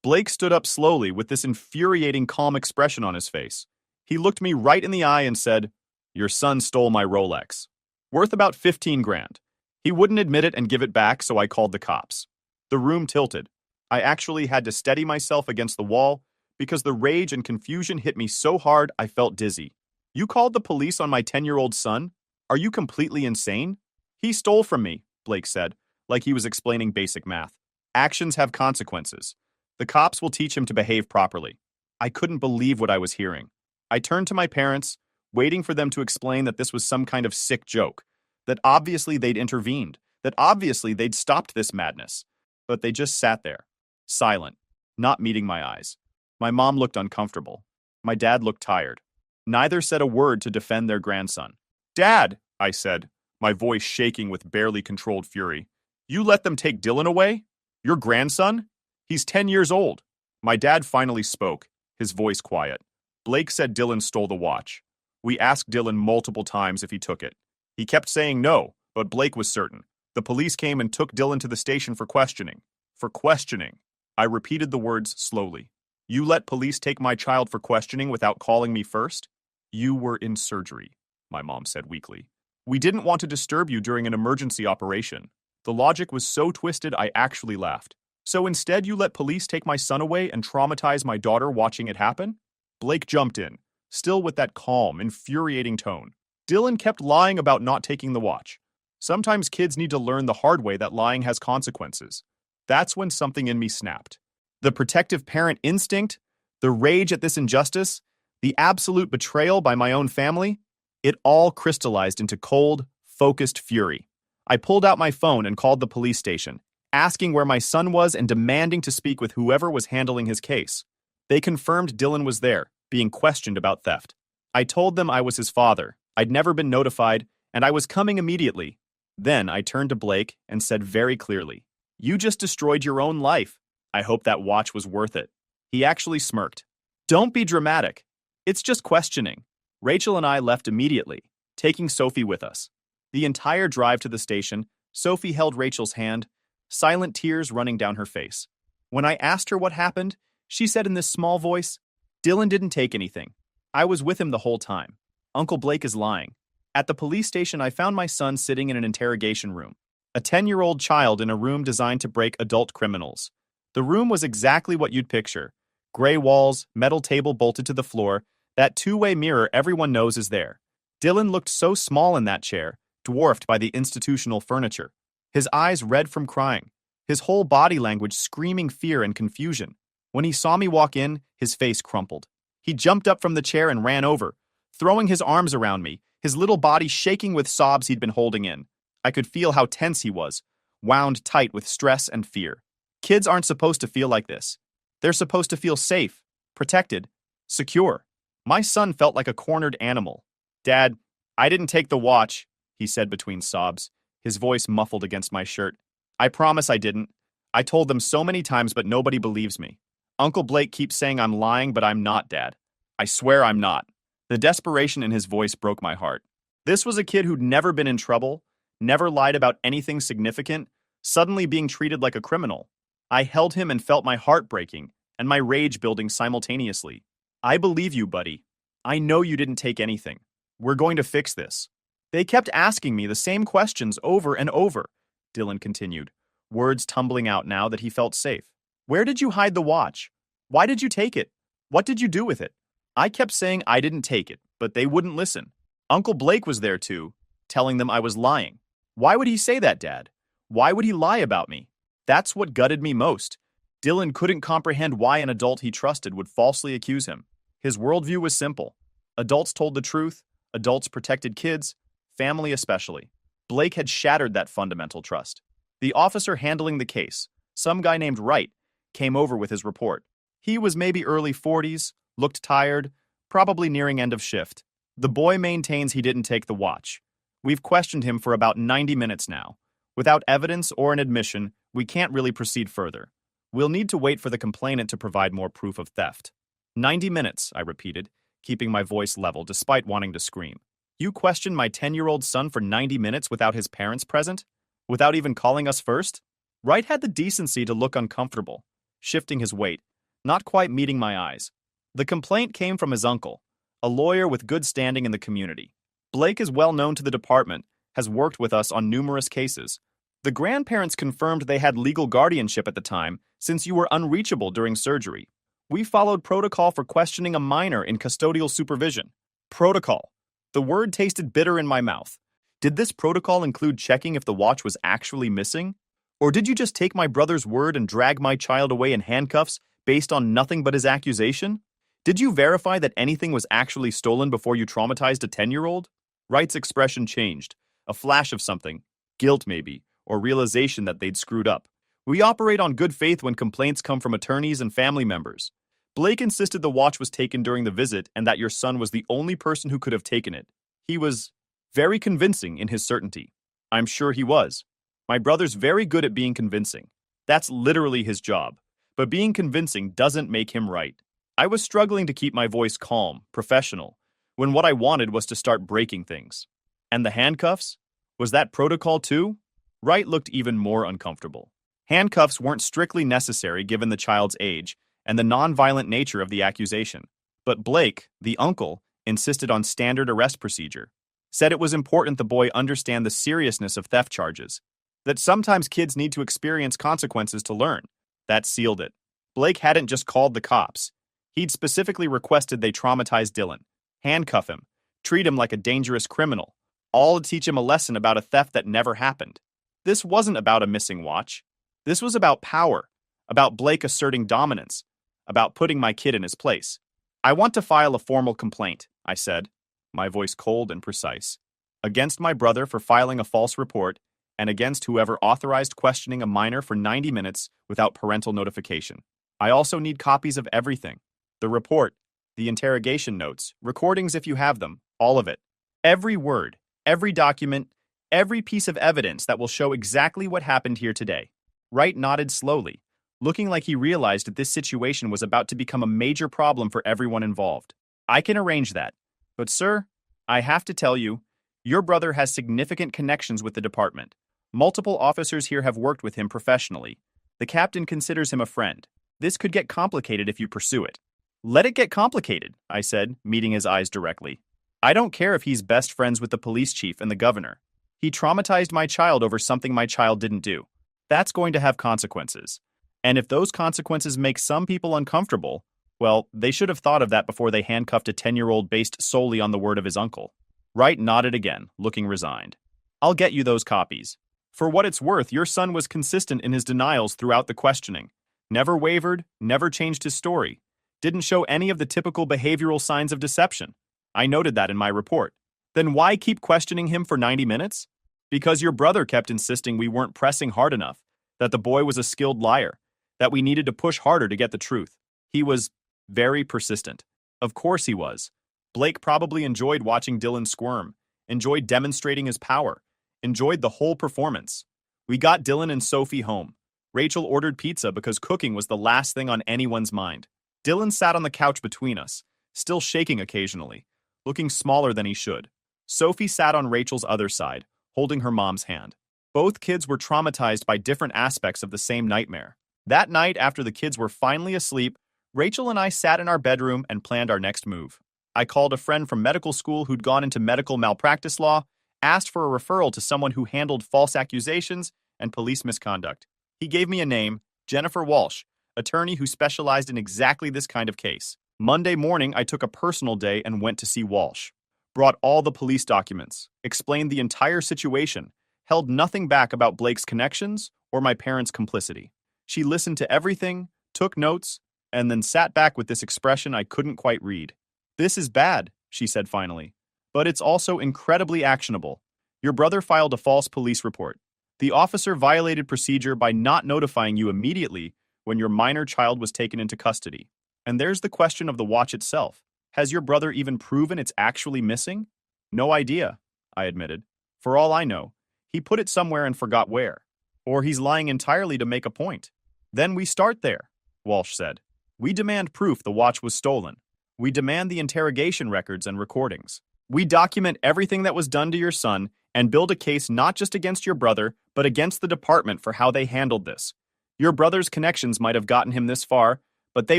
Blake stood up slowly with this infuriating calm expression on his face. He looked me right in the eye and said, "Your son stole my Rolex. Worth about 15 grand. He wouldn't admit it and give it back, so I called the cops." The room tilted. I actually had to steady myself against the wall because the rage and confusion hit me so hard I felt dizzy. "You called the police on my 10-year-old son? Are you completely insane?" "He stole from me," Blake said, like he was explaining basic math. "Actions have consequences. The cops will teach him to behave properly." I couldn't believe what I was hearing. I turned to my parents, waiting for them to explain that this was some kind of sick joke, that obviously they'd intervened, that obviously they'd stopped this madness. But they just sat there, silent, not meeting my eyes. My mom looked uncomfortable. My dad looked tired. Neither said a word to defend their grandson. "Dad," I said, my voice shaking with barely controlled fury, "you let them take Dylan away? Your grandson? He's 10 years old." My dad finally spoke, his voice quiet. "Blake said Dylan stole the watch. We asked Dylan multiple times if he took it. He kept saying no, but Blake was certain. The police came and took Dylan to the station for questioning." "For questioning." I repeated the words slowly. "You let police take my child for questioning without calling me first?" "You were in surgery," my mom said weakly. "We didn't want to disturb you during an emergency operation." The logic was so twisted I actually laughed. "So instead you let police take my son away and traumatize my daughter watching it happen?" Blake jumped in, still with that calm, infuriating tone. "Dylan kept lying about not taking the watch. Sometimes kids need to learn the hard way that lying has consequences." That's when something in me snapped. The protective parent instinct, the rage at this injustice, the absolute betrayal by my own family, it all crystallized into cold, focused fury. I pulled out my phone and called the police station, asking where my son was and demanding to speak with whoever was handling his case. They confirmed Dylan was there, being questioned about theft. I told them I was his father, I'd never been notified, and I was coming immediately. Then I turned to Blake and said very clearly, "You just destroyed your own life. I hope that watch was worth it." He actually smirked. "Don't be dramatic. It's just questioning." Rachel and I left immediately, taking Sophie with us. The entire drive to the station, Sophie held Rachel's hand, silent tears running down her face. When I asked her what happened, she said in this small voice, "Dylan didn't take anything. I was with him the whole time. Uncle Blake is lying." At the police station, I found my son sitting in an interrogation room. A 10-year-old child in a room designed to break adult criminals. The room was exactly what you'd picture. Gray walls, metal table bolted to the floor, that two-way mirror everyone knows is there. Dylan looked so small in that chair, dwarfed by the institutional furniture. His eyes red from crying, his whole body language screaming fear and confusion. When he saw me walk in, his face crumpled. He jumped up from the chair and ran over, throwing his arms around me, his little body shaking with sobs he'd been holding in. I could feel how tense he was, wound tight with stress and fear. Kids aren't supposed to feel like this. They're supposed to feel safe, protected, secure. My son felt like a cornered animal. "Dad, I didn't take the watch," he said between sobs, his voice muffled against my shirt. "I promise I didn't. I told them so many times, but nobody believes me. Uncle Blake keeps saying I'm lying, but I'm not, Dad. I swear I'm not." The desperation in his voice broke my heart. This was a kid who'd never been in trouble, never lied about anything significant, suddenly being treated like a criminal. I held him and felt my heart breaking and my rage building simultaneously. "I believe you, buddy. I know you didn't take anything. We're going to fix this." "They kept asking me the same questions over and over," Dylan continued, words tumbling out now that he felt safe. "Where did you hide the watch? Why did you take it? What did you do with it?" I kept saying I didn't take it, but they wouldn't listen. Uncle Blake was there too, telling them I was lying. Why would he say that, Dad? Why would he lie about me? That's what gutted me most. Dylan couldn't comprehend why an adult he trusted would falsely accuse him. His worldview was simple. Adults told the truth, adults protected kids, family especially. Blake had shattered that fundamental trust. The officer handling the case, some guy named Wright, came over with his report. He was maybe early 40s, looked tired, probably nearing end of shift. The boy maintains he didn't take the watch. We've questioned him for about 90 minutes now. Without evidence or an admission, we can't really proceed further. We'll need to wait for the complainant to provide more proof of theft. 90 minutes, I repeated, keeping my voice level despite wanting to scream. You questioned my 10-year-old son for 90 minutes without his parents present? Without even calling us first? Wright had the decency to look uncomfortable, shifting his weight, not quite meeting my eyes. The complaint came from his uncle, a lawyer with good standing in the community. Blake is well known to the department, has worked with us on numerous cases. The grandparents confirmed they had legal guardianship at the time, since you were unreachable during surgery. We followed protocol for questioning a minor in custodial supervision. Protocol. The word tasted bitter in my mouth. Did this protocol include checking if the watch was actually missing? Or did you just take my brother's word and drag my child away in handcuffs based on nothing but his accusation? Did you verify that anything was actually stolen before you traumatized a 10-year-old? Wright's expression changed. A flash of something. Guilt, maybe, or realization that they'd screwed up. We operate on good faith when complaints come from attorneys and family members. Blake insisted the watch was taken during the visit and that your son was the only person who could have taken it. He was very convincing in his certainty. I'm sure he was. My brother's very good at being convincing. That's literally his job. But being convincing doesn't make him right. I was struggling to keep my voice calm, professional, when what I wanted was to start breaking things. And the handcuffs? Was that protocol too? Wright looked even more uncomfortable. Handcuffs weren't strictly necessary given the child's age and the non-violent nature of the accusation. But Blake, the uncle, insisted on standard arrest procedure. Said it was important the boy understand the seriousness of theft charges. That sometimes kids need to experience consequences to learn. That sealed it. Blake hadn't just called the cops. He'd specifically requested they traumatize Dylan. Handcuff him. Treat him like a dangerous criminal. All to teach him a lesson about a theft that never happened. This wasn't about a missing watch. This was about power. About Blake asserting dominance. About putting my kid in his place. I want to file a formal complaint, I said, my voice cold and precise, against my brother for filing a false report and against whoever authorized questioning a minor for 90 minutes without parental notification. I also need copies of everything. The report, the interrogation notes, recordings if you have them, all of it. Every word, every document, every piece of evidence that will show exactly what happened here today. Wright nodded slowly, looking like he realized that this situation was about to become a major problem for everyone involved. I can arrange that. But sir, I have to tell you, your brother has significant connections with the department. Multiple officers here have worked with him professionally. The captain considers him a friend. This could get complicated if you pursue it. Let it get complicated, I said, meeting his eyes directly. I don't care if he's best friends with the police chief and the governor. He traumatized my child over something my child didn't do. That's going to have consequences. And if those consequences make some people uncomfortable, well, they should have thought of that before they handcuffed a 10-year-old based solely on the word of his uncle. Wright nodded again, looking resigned. I'll get you those copies. For what it's worth, your son was consistent in his denials throughout the questioning. Never wavered, never changed his story. Didn't show any of the typical behavioral signs of deception. I noted that in my report. Then why keep questioning him for 90 minutes? Because your brother kept insisting we weren't pressing hard enough, that the boy was a skilled liar, that we needed to push harder to get the truth. He was very persistent. Of course he was. Blake probably enjoyed watching Dylan squirm, enjoyed demonstrating his power, enjoyed the whole performance. We got Dylan and Sophie home. Rachel ordered pizza because cooking was the last thing on anyone's mind. Dylan sat on the couch between us, still shaking occasionally, looking smaller than he should. Sophie sat on Rachel's other side, holding her mom's hand. Both kids were traumatized by different aspects of the same nightmare. That night, after the kids were finally asleep, Rachel and I sat in our bedroom and planned our next move. I called a friend from medical school who'd gone into medical malpractice law, asked for a referral to someone who handled false accusations and police misconduct. He gave me a name, Jennifer Walsh, attorney who specialized in exactly this kind of case. Monday morning, I took a personal day and went to see Walsh. Brought all the police documents, explained the entire situation, held nothing back about Blake's connections or my parents' complicity. She listened to everything, took notes, and then sat back with this expression I couldn't quite read. This is bad, she said finally. But it's also incredibly actionable. Your brother filed a false police report. The officer violated procedure by not notifying you immediately when your minor child was taken into custody. And there's the question of the watch itself. Has your brother even proven it's actually missing? No idea, I admitted. For all I know, he put it somewhere and forgot where. Or he's lying entirely to make a point. Then we start there, Walsh said. We demand proof the watch was stolen. We demand the interrogation records and recordings. We document everything that was done to your son and build a case not just against your brother, but against the department for how they handled this. Your brother's connections might have gotten him this far, but they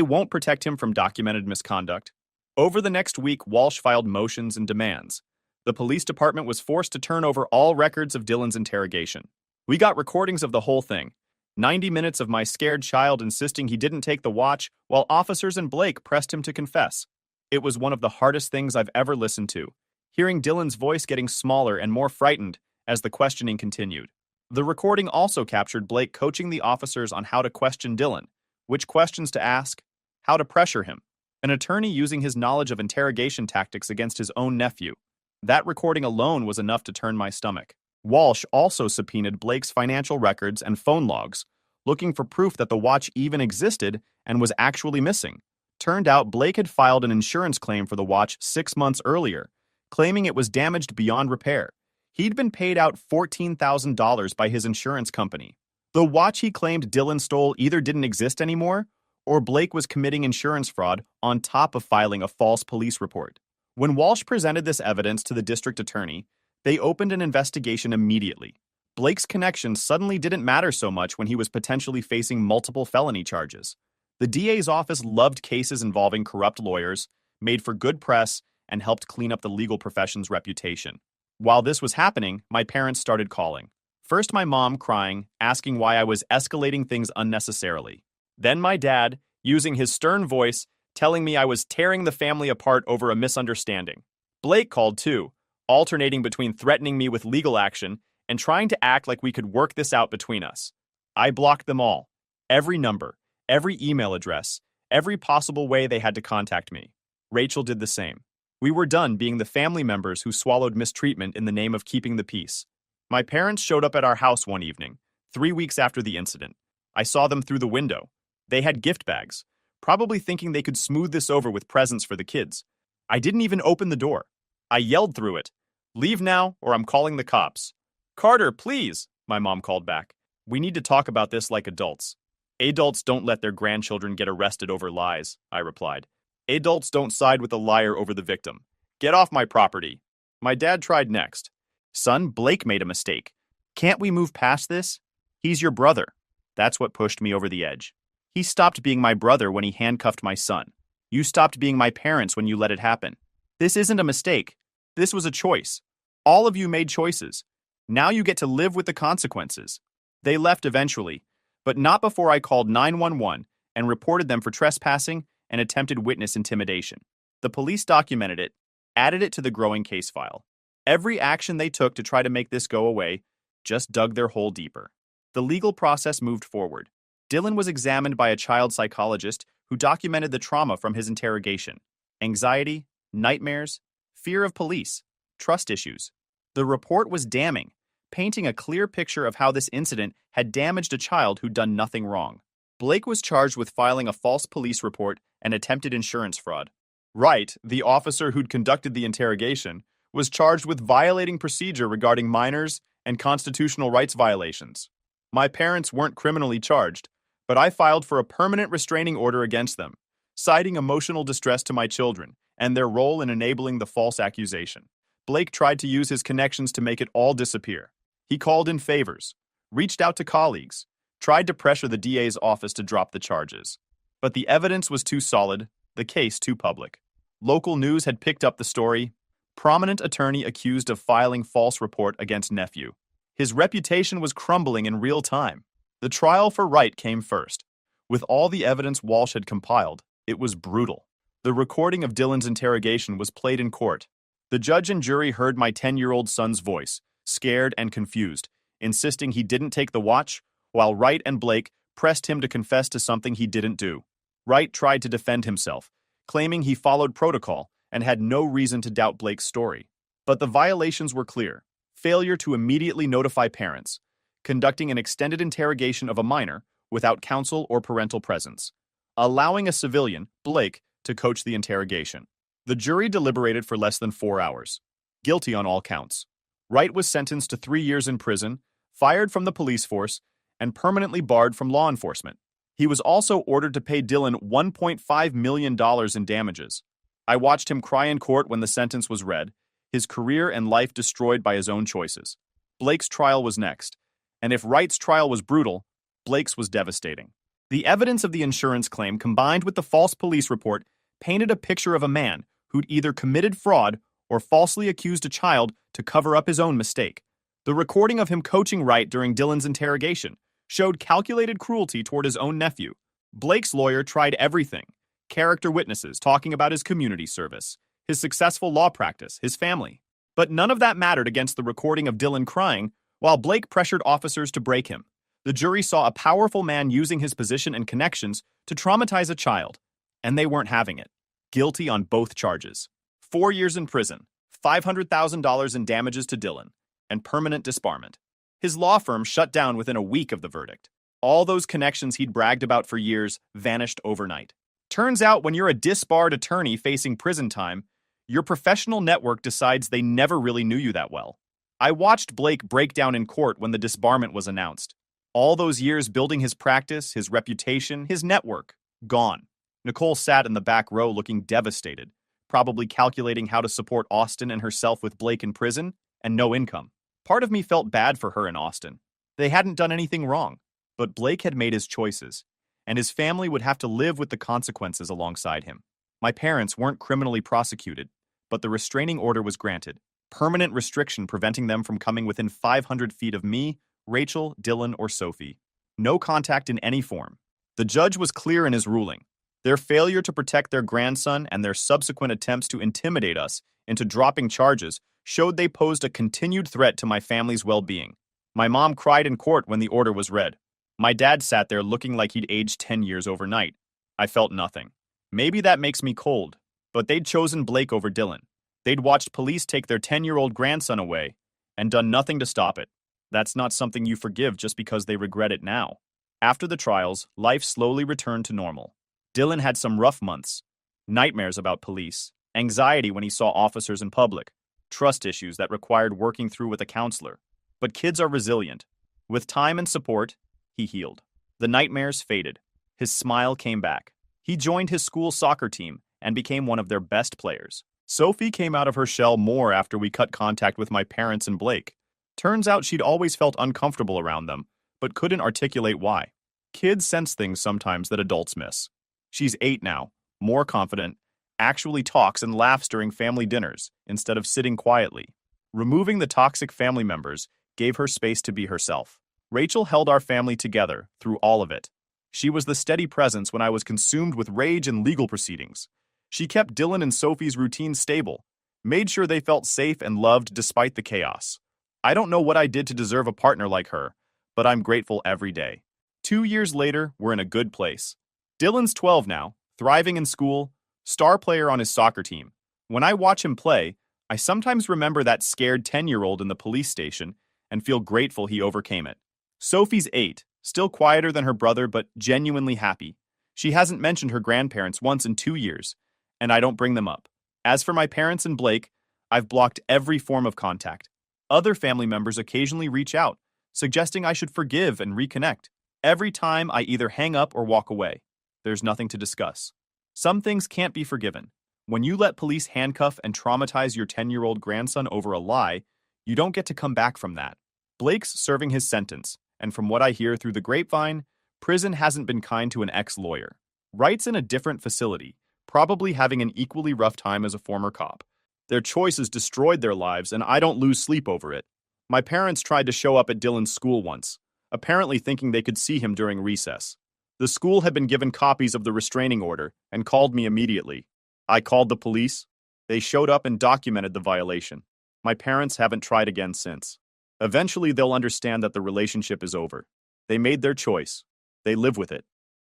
won't protect him from documented misconduct. Over the next week, Walsh filed motions and demands. The police department was forced to turn over all records of Dylan's interrogation. We got recordings of the whole thing. 90 minutes of my scared child insisting he didn't take the watch, while officers and Blake pressed him to confess. It was one of the hardest things I've ever listened to, hearing Dylan's voice getting smaller and more frightened as the questioning continued. The recording also captured Blake coaching the officers on how to question Dylan, which questions to ask, how to pressure him, an attorney using his knowledge of interrogation tactics against his own nephew. That recording alone was enough to turn my stomach. Walsh also subpoenaed Blake's financial records and phone logs, looking for proof that the watch even existed and was actually missing. Turned out Blake had filed an insurance claim for the watch 6 months earlier, claiming it was damaged beyond repair. He'd been paid out $14,000 by his insurance company. The watch he claimed Dylan stole either didn't exist anymore, or Blake was committing insurance fraud on top of filing a false police report. When Walsh presented this evidence to the district attorney, they opened an investigation immediately. Blake's connections suddenly didn't matter so much when he was potentially facing multiple felony charges. The DA's office loved cases involving corrupt lawyers, made for good press, and helped clean up the legal profession's reputation. While this was happening, my parents started calling. First my mom crying, asking why I was escalating things unnecessarily. Then my dad, using his stern voice, telling me I was tearing the family apart over a misunderstanding. Blake called too, alternating between threatening me with legal action and trying to act like we could work this out between us. I blocked them all. Every number, every email address, every possible way they had to contact me. Rachel did the same. We were done being the family members who swallowed mistreatment in the name of keeping the peace. My parents showed up at our house one evening, 3 weeks after the incident. I saw them through the window. They had gift bags, probably thinking they could smooth this over with presents for the kids. I didn't even open the door. I yelled through it, "Leave now, or I'm calling the cops." "Carter, please," my mom called back. "We need to talk about this like adults." "Adults don't let their grandchildren get arrested over lies," I replied. "Adults don't side with the liar over the victim. Get off my property." My dad tried next. "Son, Blake made a mistake. Can't we move past this? He's your brother." That's what pushed me over the edge. "He stopped being my brother when he handcuffed my son. You stopped being my parents when you let it happen. This isn't a mistake. This was a choice. All of you made choices. Now you get to live with the consequences." They left eventually, but not before I called 911 and reported them for trespassing and attempted witness intimidation. The police documented it, added it to the growing case file. Every action they took to try to make this go away just dug their hole deeper. The legal process moved forward. Dylan was examined by a child psychologist who documented the trauma from his interrogation: anxiety, nightmares, fear of police, trust issues. The report was damning, painting a clear picture of how this incident had damaged a child who'd done nothing wrong. Blake was charged with filing a false police report and attempted insurance fraud. Wright, the officer who'd conducted the interrogation, was charged with violating procedure regarding minors and constitutional rights violations. My parents weren't criminally charged, but I filed for a permanent restraining order against them, citing emotional distress to my children and their role in enabling the false accusation. Blake tried to use his connections to make it all disappear. He called in favors, reached out to colleagues, tried to pressure the DA's office to drop the charges. But the evidence was too solid, the case too public. Local news had picked up the story. Prominent attorney accused of filing false report against nephew. His reputation was crumbling in real time. The trial for Wright came first. With all the evidence Walsh had compiled, it was brutal. The recording of Dylan's interrogation was played in court. The judge and jury heard my 10-year-old son's voice, scared and confused, insisting he didn't take the watch, while Wright and Blake pressed him to confess to something he didn't do. Wright tried to defend himself, claiming he followed protocol and had no reason to doubt Blake's story. But the violations were clear: failure to immediately notify parents, conducting an extended interrogation of a minor without counsel or parental presence, allowing a civilian, Blake, to coach the interrogation. The jury deliberated for less than 4 hours. Guilty on all counts. Wright was sentenced to 3 years in prison, fired from the police force, and permanently barred from law enforcement. He was also ordered to pay Dylan $1.5 million in damages. I watched him cry in court when the sentence was read, his career and life destroyed by his own choices. Blake's trial was next, and if Wright's trial was brutal, Blake's was devastating. The evidence of the insurance claim combined with the false police report painted a picture of a man who'd either committed fraud or falsely accused a child to cover up his own mistake. The recording of him coaching Wright during Dylan's interrogation showed calculated cruelty toward his own nephew. Blake's lawyer tried everything: character witnesses talking about his community service, his successful law practice, his family. But none of that mattered against the recording of Dylan crying while Blake pressured officers to break him. The jury saw a powerful man using his position and connections to traumatize a child, and they weren't having it. Guilty on both charges. 4 years in prison, $500,000 in damages to Dylan, and permanent disbarment. His law firm shut down within a week of the verdict. All those connections he'd bragged about for years vanished overnight. Turns out when you're a disbarred attorney facing prison time, your professional network decides they never really knew you that well. I watched Blake break down in court when the disbarment was announced. All those years building his practice, his reputation, his network, gone. Nicole sat in the back row looking devastated, probably calculating how to support Austin and herself with Blake in prison and no income. Part of me felt bad for her and Austin. They hadn't done anything wrong, but Blake had made his choices, and his family would have to live with the consequences alongside him. My parents weren't criminally prosecuted, but the restraining order was granted. Permanent restriction preventing them from coming within 500 feet of me, Rachel, Dylan, or Sophie. No contact in any form. The judge was clear in his ruling. Their failure to protect their grandson and their subsequent attempts to intimidate us into dropping charges showed they posed a continued threat to my family's well-being. My mom cried in court when the order was read. My dad sat there looking like he'd aged 10 years overnight. I felt nothing. Maybe that makes me cold, but they'd chosen Blake over Dylan. They'd watched police take their 10-year-old grandson away and done nothing to stop it. That's not something you forgive just because they regret it now. After the trials, life slowly returned to normal. Dylan had some rough months, nightmares about police, anxiety when he saw officers in public, trust issues that required working through with a counselor. But kids are resilient. With time and support, he healed. The nightmares faded. His smile came back. He joined his school soccer team and became one of their best players. Sophie came out of her shell more after we cut contact with my parents and Blake. Turns out she'd always felt uncomfortable around them, but couldn't articulate why. Kids sense things sometimes that adults miss. She's 8 now, more confident, actually talks and laughs during family dinners instead of sitting quietly. Removing the toxic family members gave her space to be herself. Rachel held our family together through all of it. She was the steady presence when I was consumed with rage and legal proceedings. She kept Dylan and Sophie's routine stable, made sure they felt safe and loved despite the chaos. I don't know what I did to deserve a partner like her, but I'm grateful every day. 2 years later, we're in a good place. Dylan's 12 now, thriving in school, star player on his soccer team. When I watch him play, I sometimes remember that scared 10-year-old in the police station and feel grateful he overcame it. Sophie's 8, still quieter than her brother but genuinely happy. She hasn't mentioned her grandparents once in 2 years, and I don't bring them up. As for my parents and Blake, I've blocked every form of contact. Other family members occasionally reach out, suggesting I should forgive and reconnect. Every time I either hang up or walk away. There's nothing to discuss. Some things can't be forgiven. When you let police handcuff and traumatize your 10-year-old grandson over a lie, you don't get to come back from that. Blake's serving his sentence, and from what I hear through the grapevine, prison hasn't been kind to an ex-lawyer. Wright's in a different facility, probably having an equally rough time as a former cop. Their choices destroyed their lives, and I don't lose sleep over it. My parents tried to show up at Dylan's school once, apparently thinking they could see him during recess. The school had been given copies of the restraining order and called me immediately. I called the police. They showed up and documented the violation. My parents haven't tried again since. Eventually, they'll understand that the relationship is over. They made their choice. They live with it.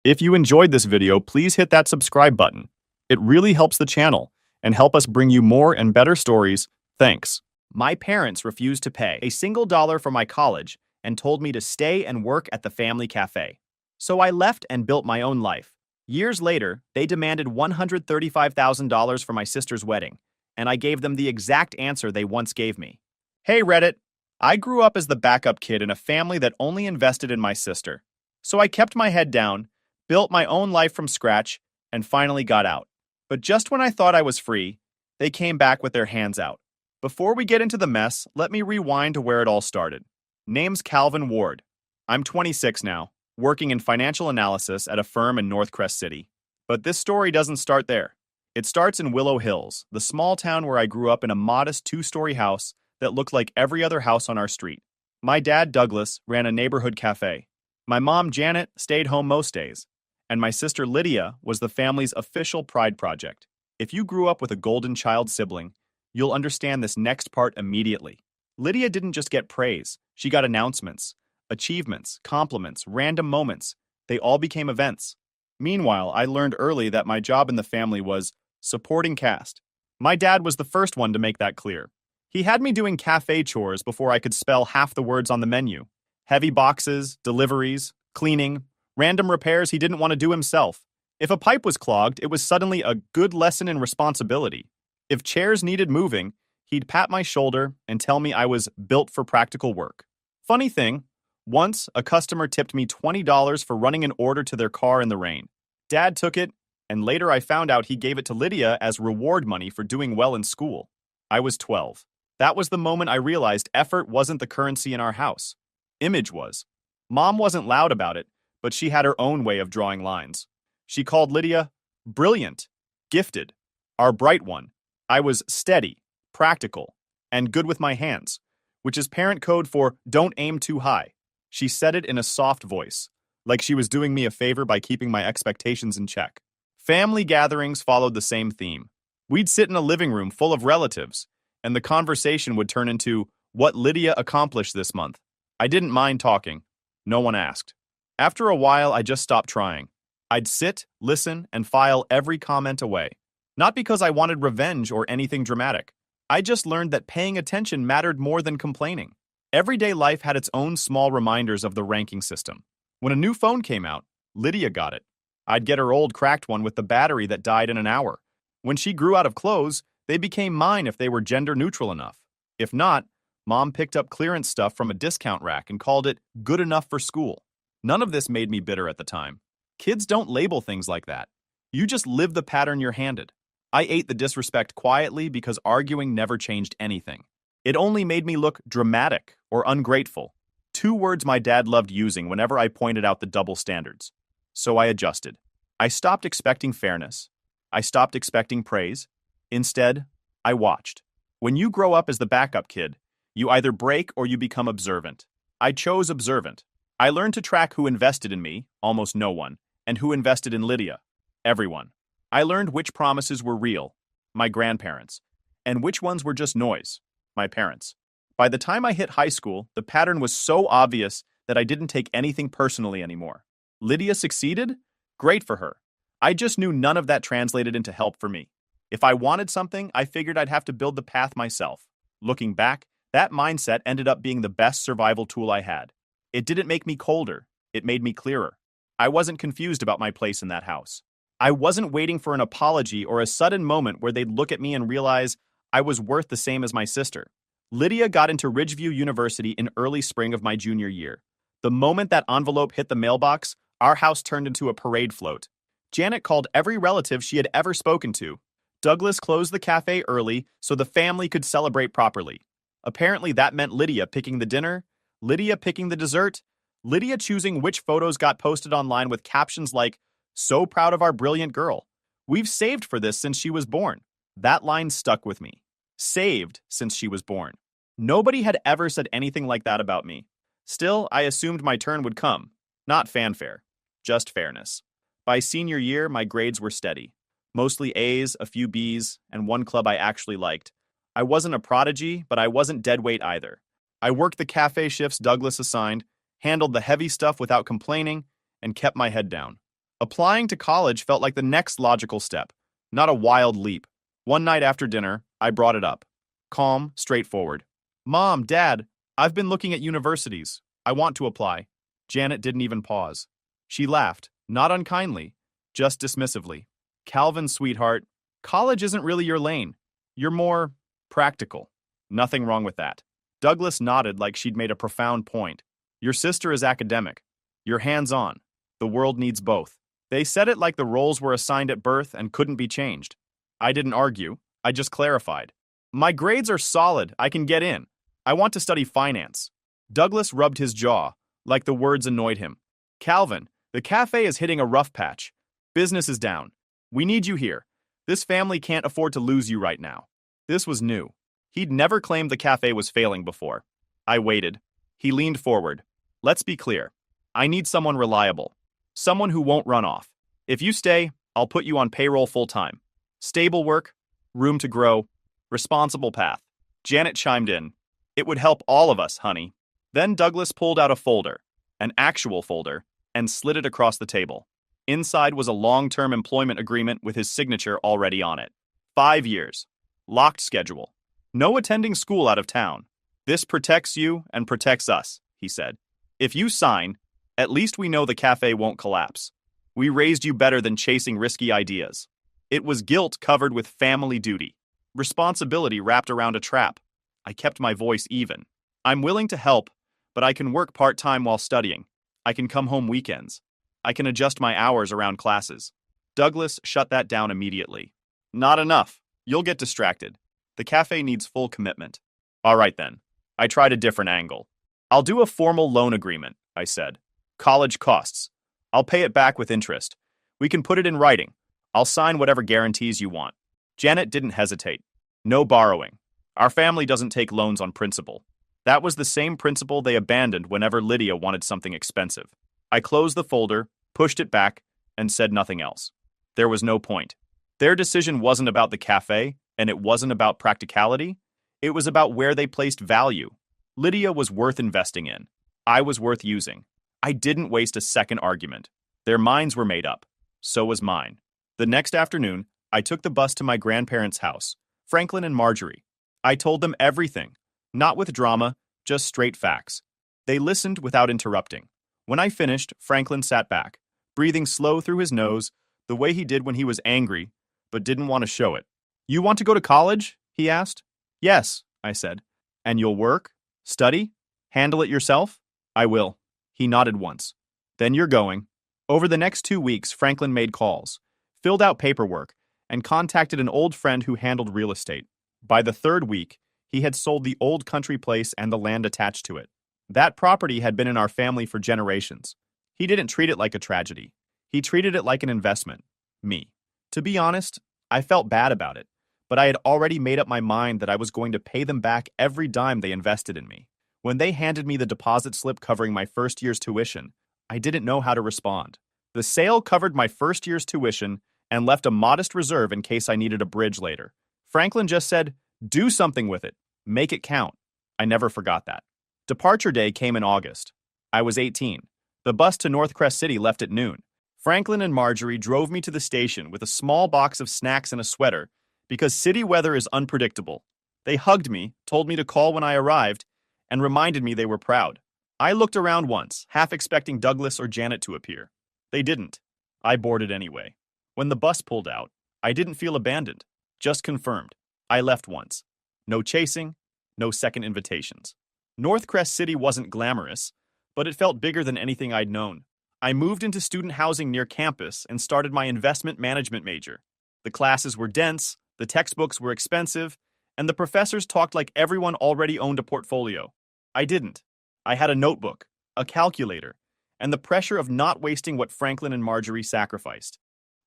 If you enjoyed this video, please hit that subscribe button. It really helps the channel and help us bring you more and better stories. Thanks. My parents refused to pay a single dollar for my college and told me to stay and work at the family cafe. So I left and built my own life. Years later, they demanded $135,000 for my sister's wedding, and I gave them the exact answer they once gave me. Hey Reddit, I grew up as the backup kid in a family that only invested in my sister. So I kept my head down, built my own life from scratch, and finally got out. But just when I thought I was free, they came back with their hands out. Before we get into the mess, let me rewind to where it all started. Name's Calvin Ward. I'm 26 now. working in financial analysis at a firm in North Crest City. But this story doesn't start there. It starts in Willow Hills, the small town where I grew up in a modest two-story house that looked like every other house on our street. My dad, Douglas, ran a neighborhood cafe. My mom, Janet, stayed home most days. And my sister, Lydia, was the family's official pride project. If you grew up with a golden child sibling, you'll understand this next part immediately. Lydia didn't just get praise. She got announcements, achievements, compliments, random moments. They all became events. Meanwhile, I learned early that my job in the family was supporting cast. My dad was the first one to make that clear. He had me doing cafe chores before I could spell half the words on the menu. Heavy boxes, deliveries, cleaning, random repairs he didn't want to do himself. If a pipe was clogged, it was suddenly a good lesson in responsibility. If chairs needed moving, he'd pat my shoulder and tell me I was built for practical work. Funny thing, once a customer tipped me $20 for running an order to their car in the rain. Dad took it, and later I found out he gave it to Lydia as reward money for doing well in school. I was 12. That was the moment I realized effort wasn't the currency in our house. Image was. Mom wasn't loud about it, but she had her own way of drawing lines. She called Lydia brilliant, gifted, our bright one. I was steady, practical, and good with my hands, which is parent code for don't aim too high. She said it in a soft voice, like she was doing me a favor by keeping my expectations in check. Family gatherings followed the same theme. We'd sit in a living room full of relatives, and the conversation would turn into what Lydia accomplished this month. I didn't mind talking. No one asked. After a while, I just stopped trying. I'd sit, listen, and file every comment away. Not because I wanted revenge or anything dramatic. I just learned that paying attention mattered more than complaining. Everyday life had its own small reminders of the ranking system. When a new phone came out, Lydia got it. I'd get her old cracked one with the battery that died in an hour. When she grew out of clothes, they became mine if they were gender neutral enough. If not, Mom picked up clearance stuff from a discount rack and called it good enough for school. None of this made me bitter at the time. Kids don't label things like that. You just live the pattern you're handed. I ate the disrespect quietly because arguing never changed anything. It only made me look dramatic or ungrateful. Two words my dad loved using whenever I pointed out the double standards. So I adjusted. I stopped expecting fairness. I stopped expecting praise. Instead, I watched. When you grow up as the backup kid, you either break or you become observant. I chose observant. I learned to track who invested in me, almost no one, and who invested in Lydia, everyone. I learned which promises were real, my grandparents, and which ones were just noise, my parents. By the time I hit high school, the pattern was so obvious that I didn't take anything personally anymore. Lydia succeeded? Great for her. I just knew none of that translated into help for me. If I wanted something, I figured I'd have to build the path myself. Looking back, that mindset ended up being the best survival tool I had. It didn't make me colder, it made me clearer. I wasn't confused about my place in that house. I wasn't waiting for an apology or a sudden moment where they'd look at me and realize I was worth the same as my sister. Lydia got into Ridgeview University in early spring of my junior year. The moment that envelope hit the mailbox, our house turned into a parade float. Janet called every relative she had ever spoken to. Douglas closed the cafe early so the family could celebrate properly. Apparently that meant Lydia picking the dinner, Lydia picking the dessert, Lydia choosing which photos got posted online with captions like, "So proud of our brilliant girl. We've saved for this since she was born." That line stuck with me. Saved since she was born. Nobody had ever said anything like that about me. Still, I assumed my turn would come. Not fanfare, just fairness. By senior year, my grades were steady. Mostly A's, a few B's, and one club I actually liked. I wasn't a prodigy, but I wasn't dead weight either. I worked the cafe shifts Douglas assigned, handled the heavy stuff without complaining, and kept my head down. Applying to college felt like the next logical step, not a wild leap. One night after dinner, I brought it up. Calm, straightforward. "Mom, Dad, I've been looking at universities. I want to apply." Janet didn't even pause. She laughed, not unkindly, just dismissively. "Calvin, sweetheart, college isn't really your lane. You're more practical." Nothing wrong with that. Douglas nodded like she'd made a profound point. "Your sister is academic. You're hands-on. The world needs both." They said it like the roles were assigned at birth and couldn't be changed. I didn't argue. I just clarified. "My grades are solid. I can get in. I want to study finance." Douglas rubbed his jaw, like the words annoyed him. Calvin, the cafe is hitting a rough patch. Business is down. We need you here. This family can't afford to lose you right now. This was new. He'd never claimed the cafe was failing before. I waited. He leaned forward. Let's be clear. I need someone reliable. Someone who won't run off. If you stay, I'll put you on payroll full-time. Stable work, room to grow, responsible path. Janet chimed in. It would help all of us, honey. Then Douglas pulled out a folder, an actual folder, and slid it across the table. Inside was a long-term employment agreement with his signature already on it. 5 years. Locked schedule. No attending school out of town. This protects you and protects us, he said. If you sign, at least we know the cafe won't collapse. We raised you better than chasing risky ideas. It was guilt covered with family duty. Responsibility wrapped around a trap. I kept my voice even. I'm willing to help, but I can work part-time while studying. I can come home weekends. I can adjust my hours around classes. Douglas shut that down immediately. Not enough. You'll get distracted. The cafe needs full commitment. All right then. I tried a different angle. I'll do a formal loan agreement, I said. College costs. I'll pay it back with interest. We can put it in writing. I'll sign whatever guarantees you want. Janet didn't hesitate. No borrowing. Our family doesn't take loans on principle. That was the same principle they abandoned whenever Lydia wanted something expensive. I closed the folder, pushed it back, and said nothing else. There was no point. Their decision wasn't about the cafe, and it wasn't about practicality. It was about where they placed value. Lydia was worth investing in. I was worth using. I didn't waste a second argument. Their minds were made up. So was mine. The next afternoon, I took the bus to my grandparents' house, Franklin and Marjorie. I told them everything, not with drama, just straight facts. They listened without interrupting. When I finished, Franklin sat back, breathing slow through his nose, the way he did when he was angry, but didn't want to show it. You want to go to college? He asked. Yes, I said. And you'll work? Study? Handle it yourself? I will. He nodded once. Then you're going. Over the next 2 weeks, Franklin made calls, filled out paperwork, and contacted an old friend who handled real estate. By the 3rd week, he had sold the old country place and the land attached to it. That property had been in our family for generations. He didn't treat it like a tragedy. He treated it like an investment. Me. To be honest, I felt bad about it, but I had already made up my mind that I was going to pay them back every dime they invested in me. When they handed me the deposit slip covering my first year's tuition, I didn't know how to respond. The sale covered my first year's tuition and left a modest reserve in case I needed a bridge later. Franklin just said, do something with it. Make it count. I never forgot that. Departure day came in August. I was 18. The bus to North Crest City left at noon. Franklin and Marjorie drove me to the station with a small box of snacks and a sweater because city weather is unpredictable. They hugged me, told me to call when I arrived, and reminded me they were proud. I looked around once, half expecting Douglas or Janet to appear. They didn't. I boarded anyway. When the bus pulled out, I didn't feel abandoned, just confirmed. I left once. No chasing, no second invitations. North Crest City wasn't glamorous, but it felt bigger than anything I'd known. I moved into student housing near campus and started my investment management major. The classes were dense, the textbooks were expensive, and the professors talked like everyone already owned a portfolio. I didn't. I had a notebook, a calculator, and the pressure of not wasting what Franklin and Marjorie sacrificed.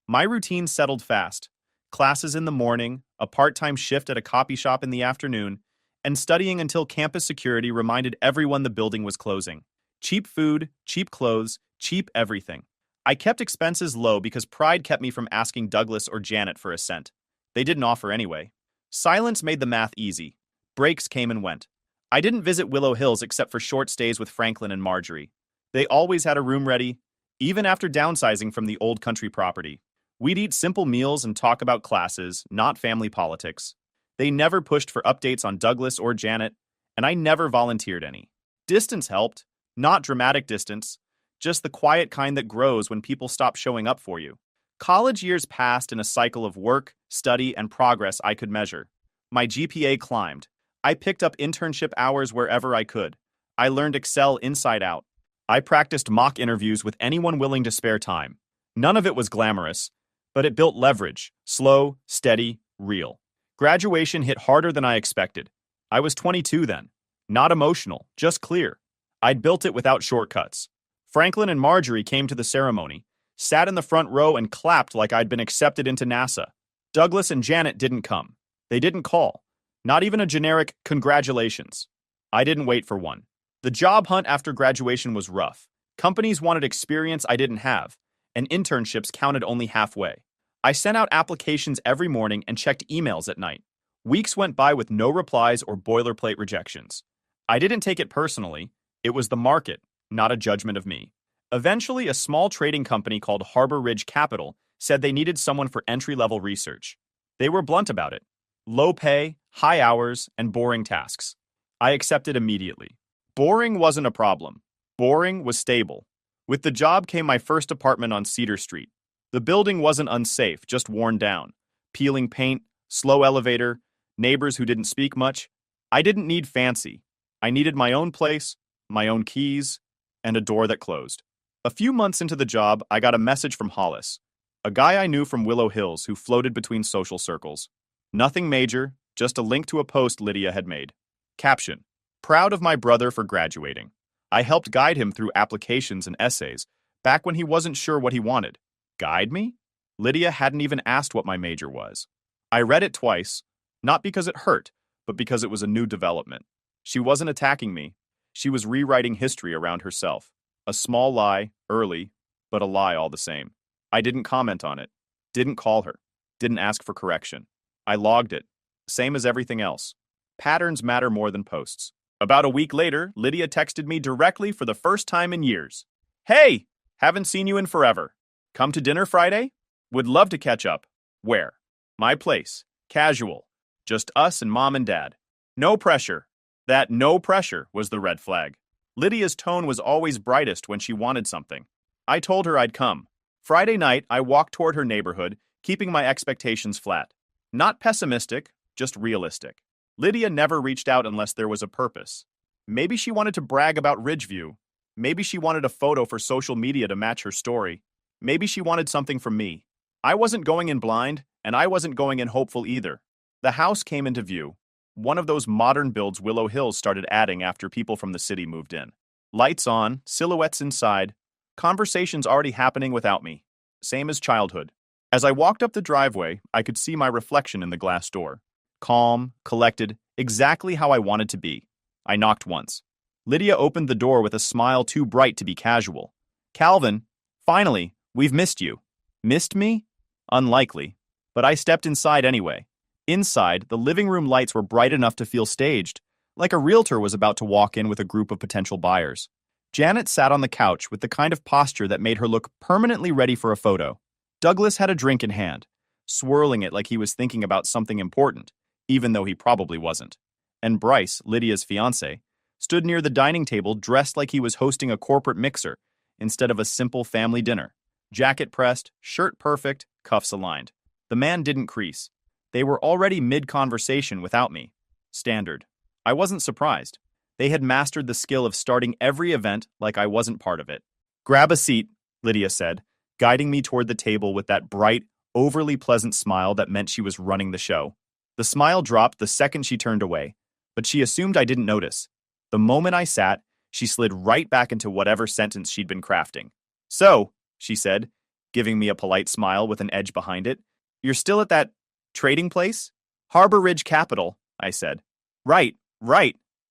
My routine settled fast. Classes in the morning, a part-time shift at a copy shop in the afternoon, and studying until campus security reminded everyone the building was closing. Cheap food, cheap clothes, cheap everything. I kept expenses low because pride kept me from asking Douglas or Janet for a cent. They didn't offer anyway. Silence made the math easy. Breaks came and went. I didn't visit Willow Hills except for short stays with Franklin and Marjorie. They always had a room ready, even after downsizing from the old country property. We'd eat simple meals and talk about classes, not family politics. They never pushed for updates on Douglas or Janet, and I never volunteered any. Distance helped, not dramatic distance, just the quiet kind that grows when people stop showing up for you. College years passed in a cycle of work, study, and progress I could measure. My GPA climbed. I picked up internship hours wherever I could. I learned Excel inside out. I practiced mock interviews with anyone willing to spare time. None of it was glamorous, but it built leverage, slow, steady, real. Graduation hit harder than I expected. I was 22 then. Not emotional, just clear. I'd built it without shortcuts. Franklin and Marjorie came to the ceremony, sat in the front row and clapped like I'd been accepted into NASA. Douglas and Janet didn't come. They didn't call. Not even a generic congratulations. I didn't wait for one. The job hunt after graduation was rough. Companies wanted experience I didn't have, and internships counted only halfway. I sent out applications every morning and checked emails at night. Weeks went by with no replies or boilerplate rejections. I didn't take it personally. It was the market, not a judgment of me. Eventually, a small trading company called Harbor Ridge Capital said they needed someone for entry-level research. They were blunt about it. Low pay, high hours, and boring tasks. I accepted immediately. Boring wasn't a problem. Boring was stable. With the job came my first apartment on Cedar Street. The building wasn't unsafe, just worn down. Peeling paint, slow elevator, neighbors who didn't speak much. I didn't need fancy. I needed my own place, my own keys, and a door that closed. A few months into the job, I got a message from Hollis, a guy I knew from Willow Hills who floated between social circles. Nothing major, just a link to a post Lydia had made. Caption: proud of my brother for graduating. I helped guide him through applications and essays, back when he wasn't sure what he wanted. Guide me? Lydia hadn't even asked what my major was. I read it twice, not because it hurt, but because it was a new development. She wasn't attacking me. She was rewriting history around herself. A small lie, early, but a lie all the same. I didn't comment on it, didn't call her, didn't ask for correction. I logged it, same as everything else. Patterns matter more than posts. About a week later, Lydia texted me directly for the first time in years. Hey, haven't seen you in forever. Come to dinner Friday? Would love to catch up. Where? My place. Casual. Just us and mom and dad. No pressure. That no pressure was the red flag. Lydia's tone was always brightest when she wanted something. I told her I'd come. Friday night, I walked toward her neighborhood, keeping my expectations flat. Not pessimistic, just realistic. Lydia never reached out unless there was a purpose. Maybe she wanted to brag about Ridgeview. Maybe she wanted a photo for social media to match her story. Maybe she wanted something from me. I wasn't going in blind, and I wasn't going in hopeful either. The house came into view. One of those modern builds Willow Hills started adding after people from the city moved in. Lights on, silhouettes inside, conversations already happening without me. Same as childhood. As I walked up the driveway, I could see my reflection in the glass door. Calm, collected, exactly how I wanted to be. I knocked once. Lydia opened the door with a smile too bright to be casual. Calvin, finally, we've missed you. Missed me? Unlikely. But I stepped inside anyway. Inside, the living room lights were bright enough to feel staged, like a realtor was about to walk in with a group of potential buyers. Janet sat on the couch with the kind of posture that made her look permanently ready for a photo. Douglas had a drink in hand, swirling it like he was thinking about something important, even though he probably wasn't. And Bryce, Lydia's fiancé, stood near the dining table dressed like he was hosting a corporate mixer instead of a simple family dinner. Jacket pressed, shirt perfect, cuffs aligned. The man didn't crease. They were already mid-conversation without me. Standard. I wasn't surprised. They had mastered the skill of starting every event like I wasn't part of it. Grab a seat, Lydia said, guiding me toward the table with that bright, overly pleasant smile that meant she was running the show. The smile dropped the second she turned away, but she assumed I didn't notice. The moment I sat, she slid right back into whatever sentence she'd been crafting. So, she said, giving me a polite smile with an edge behind it, you're still at that trading place? Harbor Ridge Capital, I said. Right.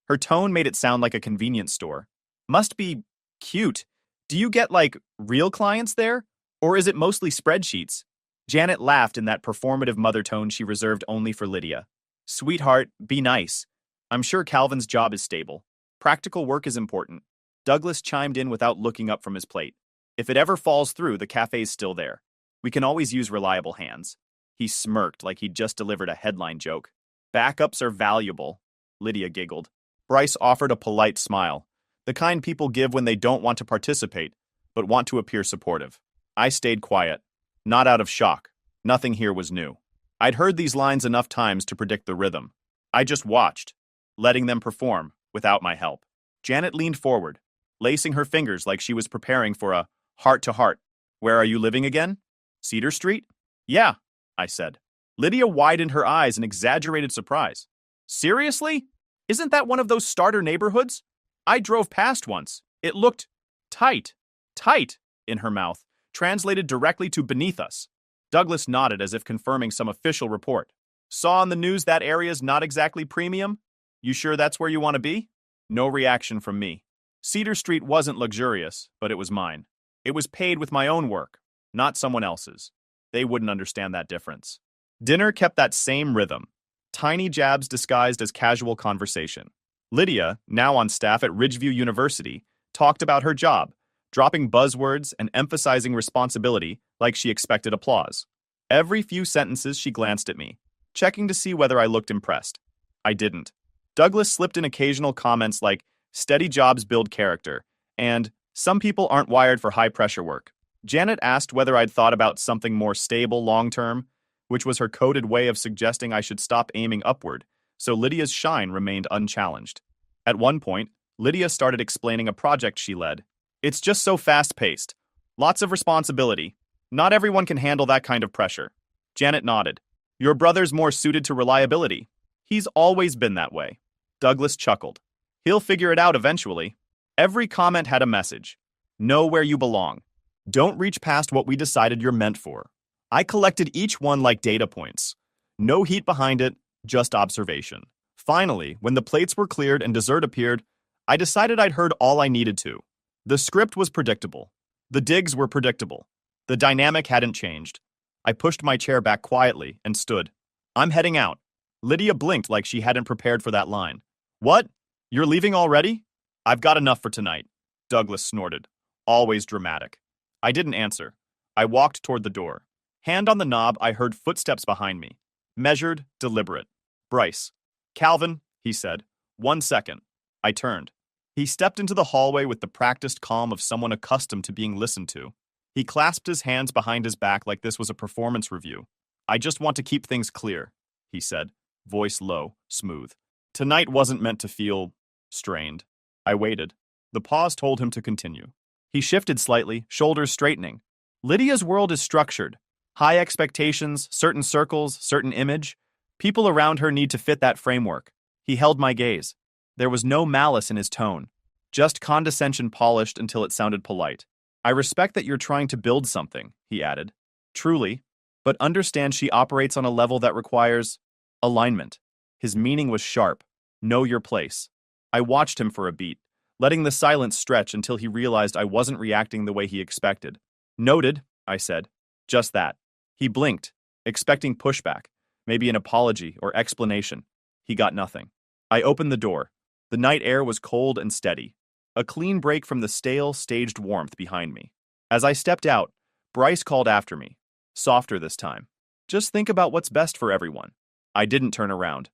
Her tone made it sound like a convenience store. Must be cute. Do you get, real clients there? Or is it mostly spreadsheets? Janet laughed in that performative mother tone she reserved only for Lydia. Sweetheart, be nice. I'm sure Calvin's job is stable. Practical work is important. Douglas chimed in without looking up from his plate. If it ever falls through, the cafe's still there. We can always use reliable hands. He smirked like he'd just delivered a headline joke. Backups are valuable, Lydia giggled. Bryce offered a polite smile, the kind people give when they don't want to participate, but want to appear supportive. I stayed quiet, not out of shock. Nothing here was new. I'd heard these lines enough times to predict the rhythm. I just watched, letting them perform without my help. Janet leaned forward, lacing her fingers like she was preparing for a heart-to-heart. Where are you living again? Cedar Street? Yeah, I said. Lydia widened her eyes in exaggerated surprise. Seriously? Isn't that one of those starter neighborhoods? I drove past once. It looked tight. Tight, in her mouth, translated directly to beneath us. Douglas nodded as if confirming some official report. Saw on the news that area's not exactly premium? You sure that's where you want to be? No reaction from me. Cedar Street wasn't luxurious, but it was mine. It was paid with my own work, not someone else's. They wouldn't understand that difference. Dinner kept that same rhythm. Tiny jabs disguised as casual conversation. Lydia, now on staff at Ridgeview University, talked about her job, dropping buzzwords and emphasizing responsibility like she expected applause. Every few sentences she glanced at me, checking to see whether I looked impressed. I didn't. Douglas slipped in occasional comments like, steady jobs build character, and some people aren't wired for high-pressure work. Janet asked whether I'd thought about something more stable long-term, which was her coded way of suggesting I should stop aiming upward, so Lydia's shine remained unchallenged. At one point, Lydia started explaining a project she led. It's just so fast-paced. Lots of responsibility. Not everyone can handle that kind of pressure. Janet nodded. Your brother's more suited to reliability. He's always been that way. Douglas chuckled. He'll figure it out eventually. Every comment had a message. Know where you belong. Don't reach past what we decided you're meant for. I collected each one like data points. No heat behind it, just observation. Finally, when the plates were cleared and dessert appeared, I decided I'd heard all I needed to. The script was predictable. The digs were predictable. The dynamic hadn't changed. I pushed my chair back quietly and stood. I'm heading out. Lydia blinked like she hadn't prepared for that line. What? You're leaving already? I've got enough for tonight. Douglas snorted. Always dramatic. I didn't answer. I walked toward the door. Hand on the knob, I heard footsteps behind me. Measured, deliberate. Bryce. Calvin, he said. 1 second. I turned. He stepped into the hallway with the practiced calm of someone accustomed to being listened to. He clasped his hands behind his back like this was a performance review. I just want to keep things clear, he said, voice low, smooth. Tonight wasn't meant to feel strained. I waited. The pause told him to continue. He shifted slightly, shoulders straightening. Lydia's world is structured. High expectations, certain circles, certain image. People around her need to fit that framework. He held my gaze. There was no malice in his tone, just condescension polished until it sounded polite. I respect that you're trying to build something, he added. Truly, but understand she operates on a level that requires alignment. His meaning was sharp. Know your place. I watched him for a beat, letting the silence stretch until he realized I wasn't reacting the way he expected. Noted, I said. Just that. He blinked, expecting pushback, maybe an apology or explanation. He got nothing. I opened the door. The night air was cold and steady, a clean break from the stale, staged warmth behind me. As I stepped out, Bryce called after me, softer this time. Just think about what's best for everyone. I didn't turn around.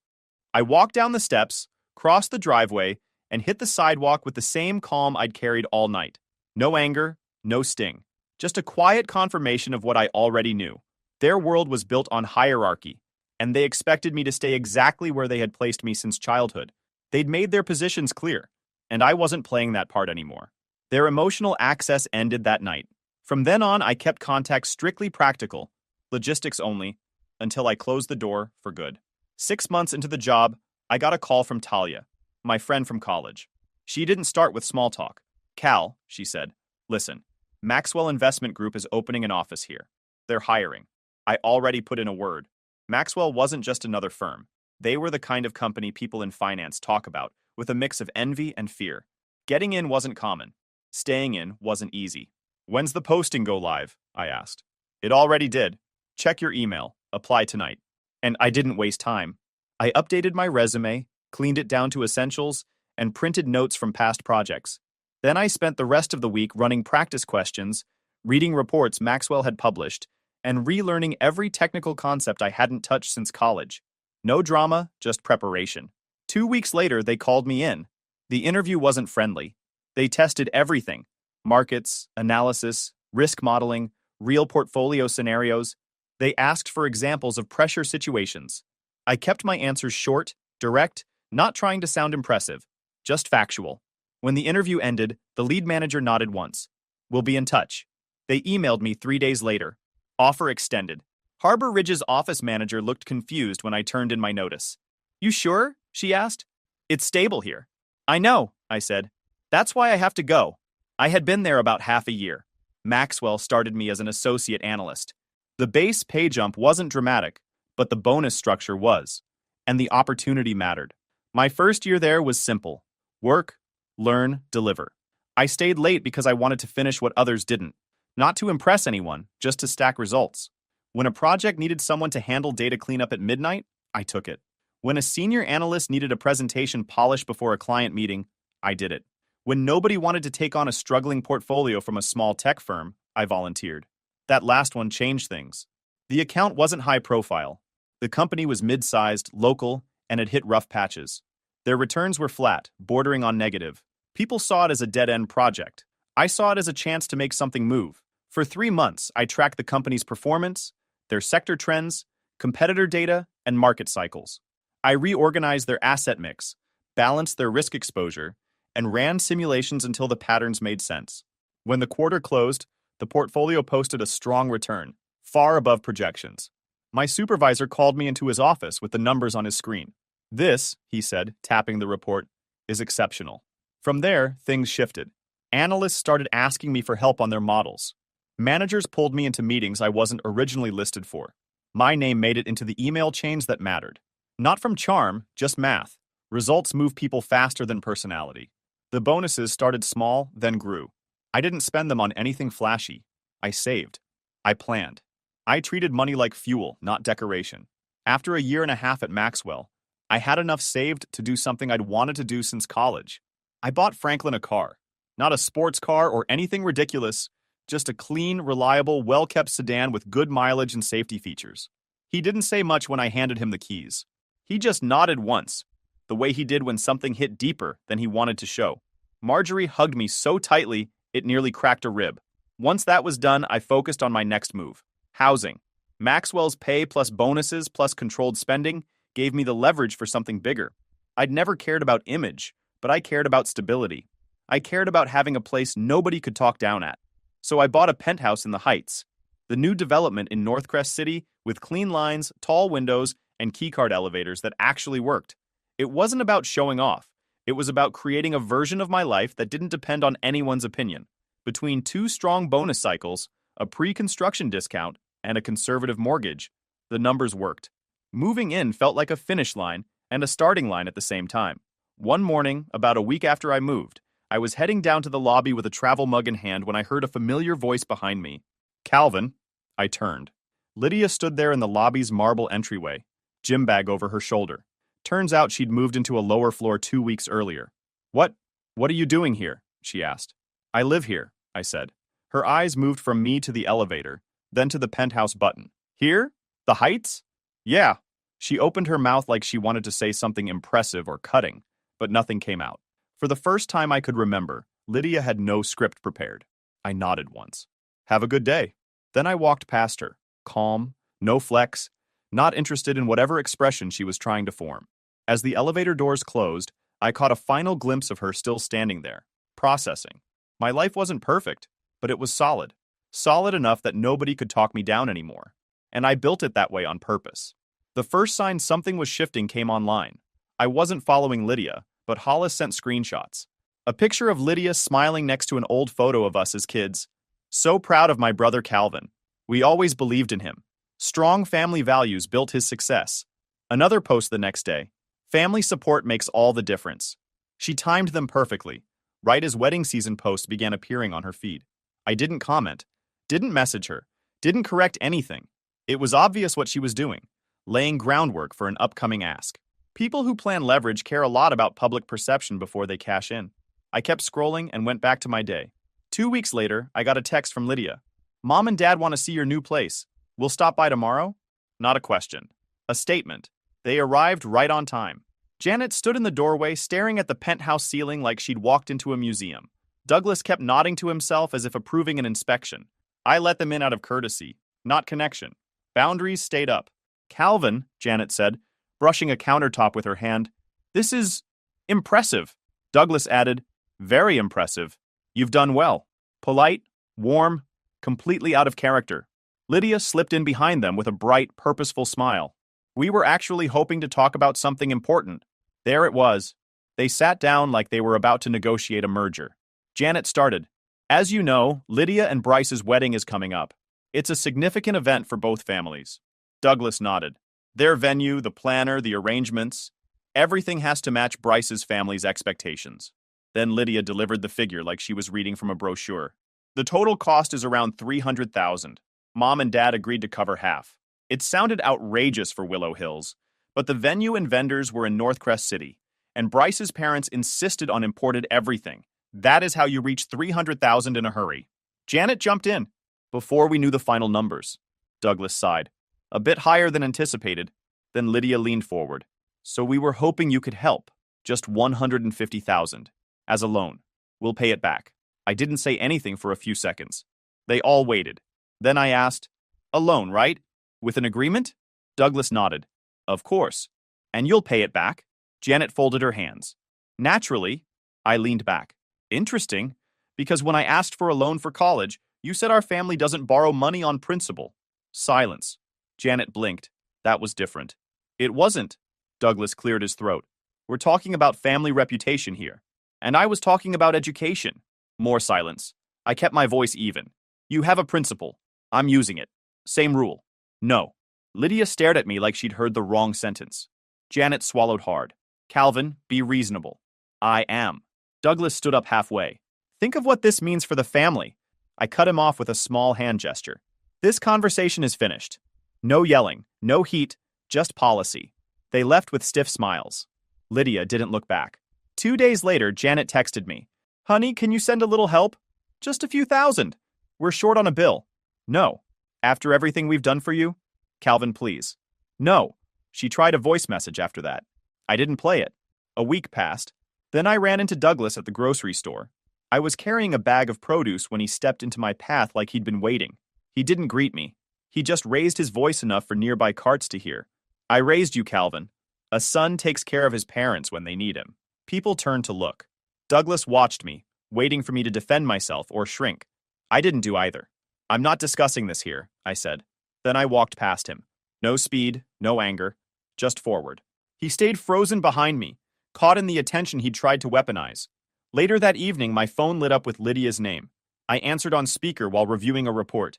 I walked down the steps, crossed the driveway, and hit the sidewalk with the same calm I'd carried all night. No anger, no sting. Just a quiet confirmation of what I already knew. Their world was built on hierarchy, and they expected me to stay exactly where they had placed me since childhood. They'd made their positions clear, and I wasn't playing that part anymore. Their emotional access ended that night. From then on, I kept contact strictly practical, logistics only, until I closed the door for good. 6 months into the job, I got a call from Talia, my friend from college. She didn't start with small talk. Cal, she said, listen, Maxwell Investment Group is opening an office here. They're hiring. I already put in a word. Maxwell wasn't just another firm. They were the kind of company people in finance talk about, with a mix of envy and fear. Getting in wasn't common. Staying in wasn't easy. When's the posting go live? I asked. It already did. Check your email. Apply tonight. And I didn't waste time. I updated my resume, cleaned it down to essentials, and printed notes from past projects. Then I spent the rest of the week running practice questions, reading reports Maxwell had published, and relearning every technical concept I hadn't touched since college. No drama, just preparation. 2 weeks later, they called me in. The interview wasn't friendly. They tested everything: markets, analysis, risk modeling, real portfolio scenarios. They asked for examples of pressure situations. I kept my answers short, direct, not trying to sound impressive, just factual. When the interview ended, the lead manager nodded once. We'll be in touch. They emailed me 3 days later. Offer extended. Harbor Ridge's office manager looked confused when I turned in my notice. You sure? She asked. It's stable here. I know, I said. That's why I have to go. I had been there about half a year. Maxwell started me as an associate analyst. The base pay jump wasn't dramatic, but the bonus structure was, and the opportunity mattered. My first year there was simple: work, learn, deliver. I stayed late because I wanted to finish what others didn't. Not to impress anyone, just to stack results. When a project needed someone to handle data cleanup at midnight, I took it. When a senior analyst needed a presentation polished before a client meeting, I did it. When nobody wanted to take on a struggling portfolio from a small tech firm, I volunteered. That last one changed things. The account wasn't high profile. The company was mid-sized, local, and had hit rough patches. Their returns were flat, bordering on negative. People saw it as a dead-end project. I saw it as a chance to make something move. For 3 months, I tracked the company's performance, their sector trends, competitor data, and market cycles. I reorganized their asset mix, balanced their risk exposure, and ran simulations until the patterns made sense. When the quarter closed, the portfolio posted a strong return, far above projections. My supervisor called me into his office with the numbers on his screen. "This," he said, tapping the report, "is exceptional." From there, things shifted. Analysts started asking me for help on their models. Managers pulled me into meetings I wasn't originally listed for. My name made it into the email chains that mattered. Not from charm, just math. Results move people faster than personality. The bonuses started small, then grew. I didn't spend them on anything flashy. I saved. I planned. I treated money like fuel, not decoration. After a year and a half at Maxwell, I had enough saved to do something I'd wanted to do since college. I bought Franklin a car. Not a sports car or anything ridiculous, just a clean, reliable, well-kept sedan with good mileage and safety features. He didn't say much when I handed him the keys. He just nodded once, the way he did when something hit deeper than he wanted to show. Marjorie hugged me so tightly, it nearly cracked a rib. Once that was done, I focused on my next move: housing. Maxwell's pay plus bonuses plus controlled spending gave me the leverage for something bigger. I'd never cared about image, but I cared about stability. I cared about having a place nobody could talk down at. So I bought a penthouse in the Heights, the new development in Northcrest City with clean lines, tall windows, and keycard elevators that actually worked. It wasn't about showing off. It was about creating a version of my life that didn't depend on anyone's opinion. Between 2 strong bonus cycles, a pre-construction discount, and a conservative mortgage, the numbers worked. Moving in felt like a finish line and a starting line at the same time. One morning, about a week after I moved, I was heading down to the lobby with a travel mug in hand when I heard a familiar voice behind me. "Calvin." I turned. Lydia stood there in the lobby's marble entryway, gym bag over her shoulder. Turns out she'd moved into a lower floor 2 weeks earlier. What are you doing here?" she asked. "I live here," I said. Her eyes moved from me to the elevator, then to the penthouse button. "Here? The Heights?" "Yeah." She opened her mouth like she wanted to say something impressive or cutting, but nothing came out. For the first time I could remember, Lydia had no script prepared. I nodded once. "Have a good day." Then I walked past her, calm, no flex, not interested in whatever expression she was trying to form. As the elevator doors closed, I caught a final glimpse of her still standing there, processing. My life wasn't perfect, but it was solid. Solid enough that nobody could talk me down anymore. And I built it that way on purpose. The first sign something was shifting came online. I wasn't following Lydia, but Hollis sent screenshots. A picture of Lydia smiling next to an old photo of us as kids. "So proud of my brother Calvin. We always believed in him. Strong family values built his success." Another post the next day. "Family support makes all the difference." She timed them perfectly, right as wedding season posts began appearing on her feed. I didn't comment, didn't message her, didn't correct anything. It was obvious what she was doing, laying groundwork for an upcoming ask. People who plan leverage care a lot about public perception before they cash in. I kept scrolling and went back to my day. 2 weeks later, I got a text from Lydia. "Mom and Dad want to see your new place. We'll stop by tomorrow?" Not a question. A statement. They arrived right on time. Janet stood in the doorway staring at the penthouse ceiling like she'd walked into a museum. Douglas kept nodding to himself as if approving an inspection. I let them in out of courtesy, not connection. Boundaries stayed up. "Calvin," Janet said, brushing a countertop with her hand, "this is impressive." Douglas added, "Very impressive. You've done well." Polite, warm, completely out of character. Lydia slipped in behind them with a bright, purposeful smile. "We were actually hoping to talk about something important." There it was. They sat down like they were about to negotiate a merger. Janet started, As you know, Lydia and Bryce's wedding is coming up. It's a significant event for both families. Douglas nodded. Their venue, the planner, the arrangements, everything has to match Bryce's family's expectations. Then Lydia delivered the figure like she was reading from a brochure. The total cost is around $300,000. Mom and Dad agreed to cover half. It sounded outrageous for Willow Hills, but the venue and vendors were in Northcrest City, and Bryce's parents insisted on imported everything. That is how you reach $300,000 in a hurry. Janet jumped in. Before we knew the final numbers, Douglas sighed. A bit higher than anticipated. Then Lydia leaned forward. So we were hoping you could help. Just $150,000. As a loan. We'll pay it back. I didn't say anything for a few seconds. They all waited. Then I asked, a loan, right? With an agreement? Douglas nodded. Of course. And you'll pay it back? Janet folded her hands. Naturally. I leaned back. Interesting, because when I asked for a loan for college, you said our family doesn't borrow money on principle. Silence. Janet blinked. That was different. It wasn't. Douglas cleared his throat. We're talking about family reputation here. And I was talking about education. More silence. I kept my voice even. You have a principle. I'm using it. Same rule. No. Lydia stared at me like she'd heard the wrong sentence. Janet swallowed hard. Calvin, be reasonable. I am. Douglas stood up halfway. Think of what this means for the family. I cut him off with a small hand gesture. This conversation is finished. No yelling, no heat, just policy. They left with stiff smiles. Lydia didn't look back. 2 days later, Janet texted me. Honey, can you send a little help? Just a few thousand. We're short on a bill. No. After everything we've done for you? Calvin, please. No. She tried a voice message after that. I didn't play it. A week passed. Then I ran into Douglas at the grocery store. I was carrying a bag of produce when he stepped into my path like he'd been waiting. He didn't greet me. He just raised his voice enough for nearby carts to hear. I raised you, Calvin. A son takes care of his parents when they need him. People turned to look. Douglas watched me, waiting for me to defend myself or shrink. I didn't do either. I'm not discussing this here, I said. Then I walked past him. No speed, no anger, just forward. He stayed frozen behind me, caught in the attention he'd tried to weaponize. Later that evening, my phone lit up with Lydia's name. I answered on speaker while reviewing a report.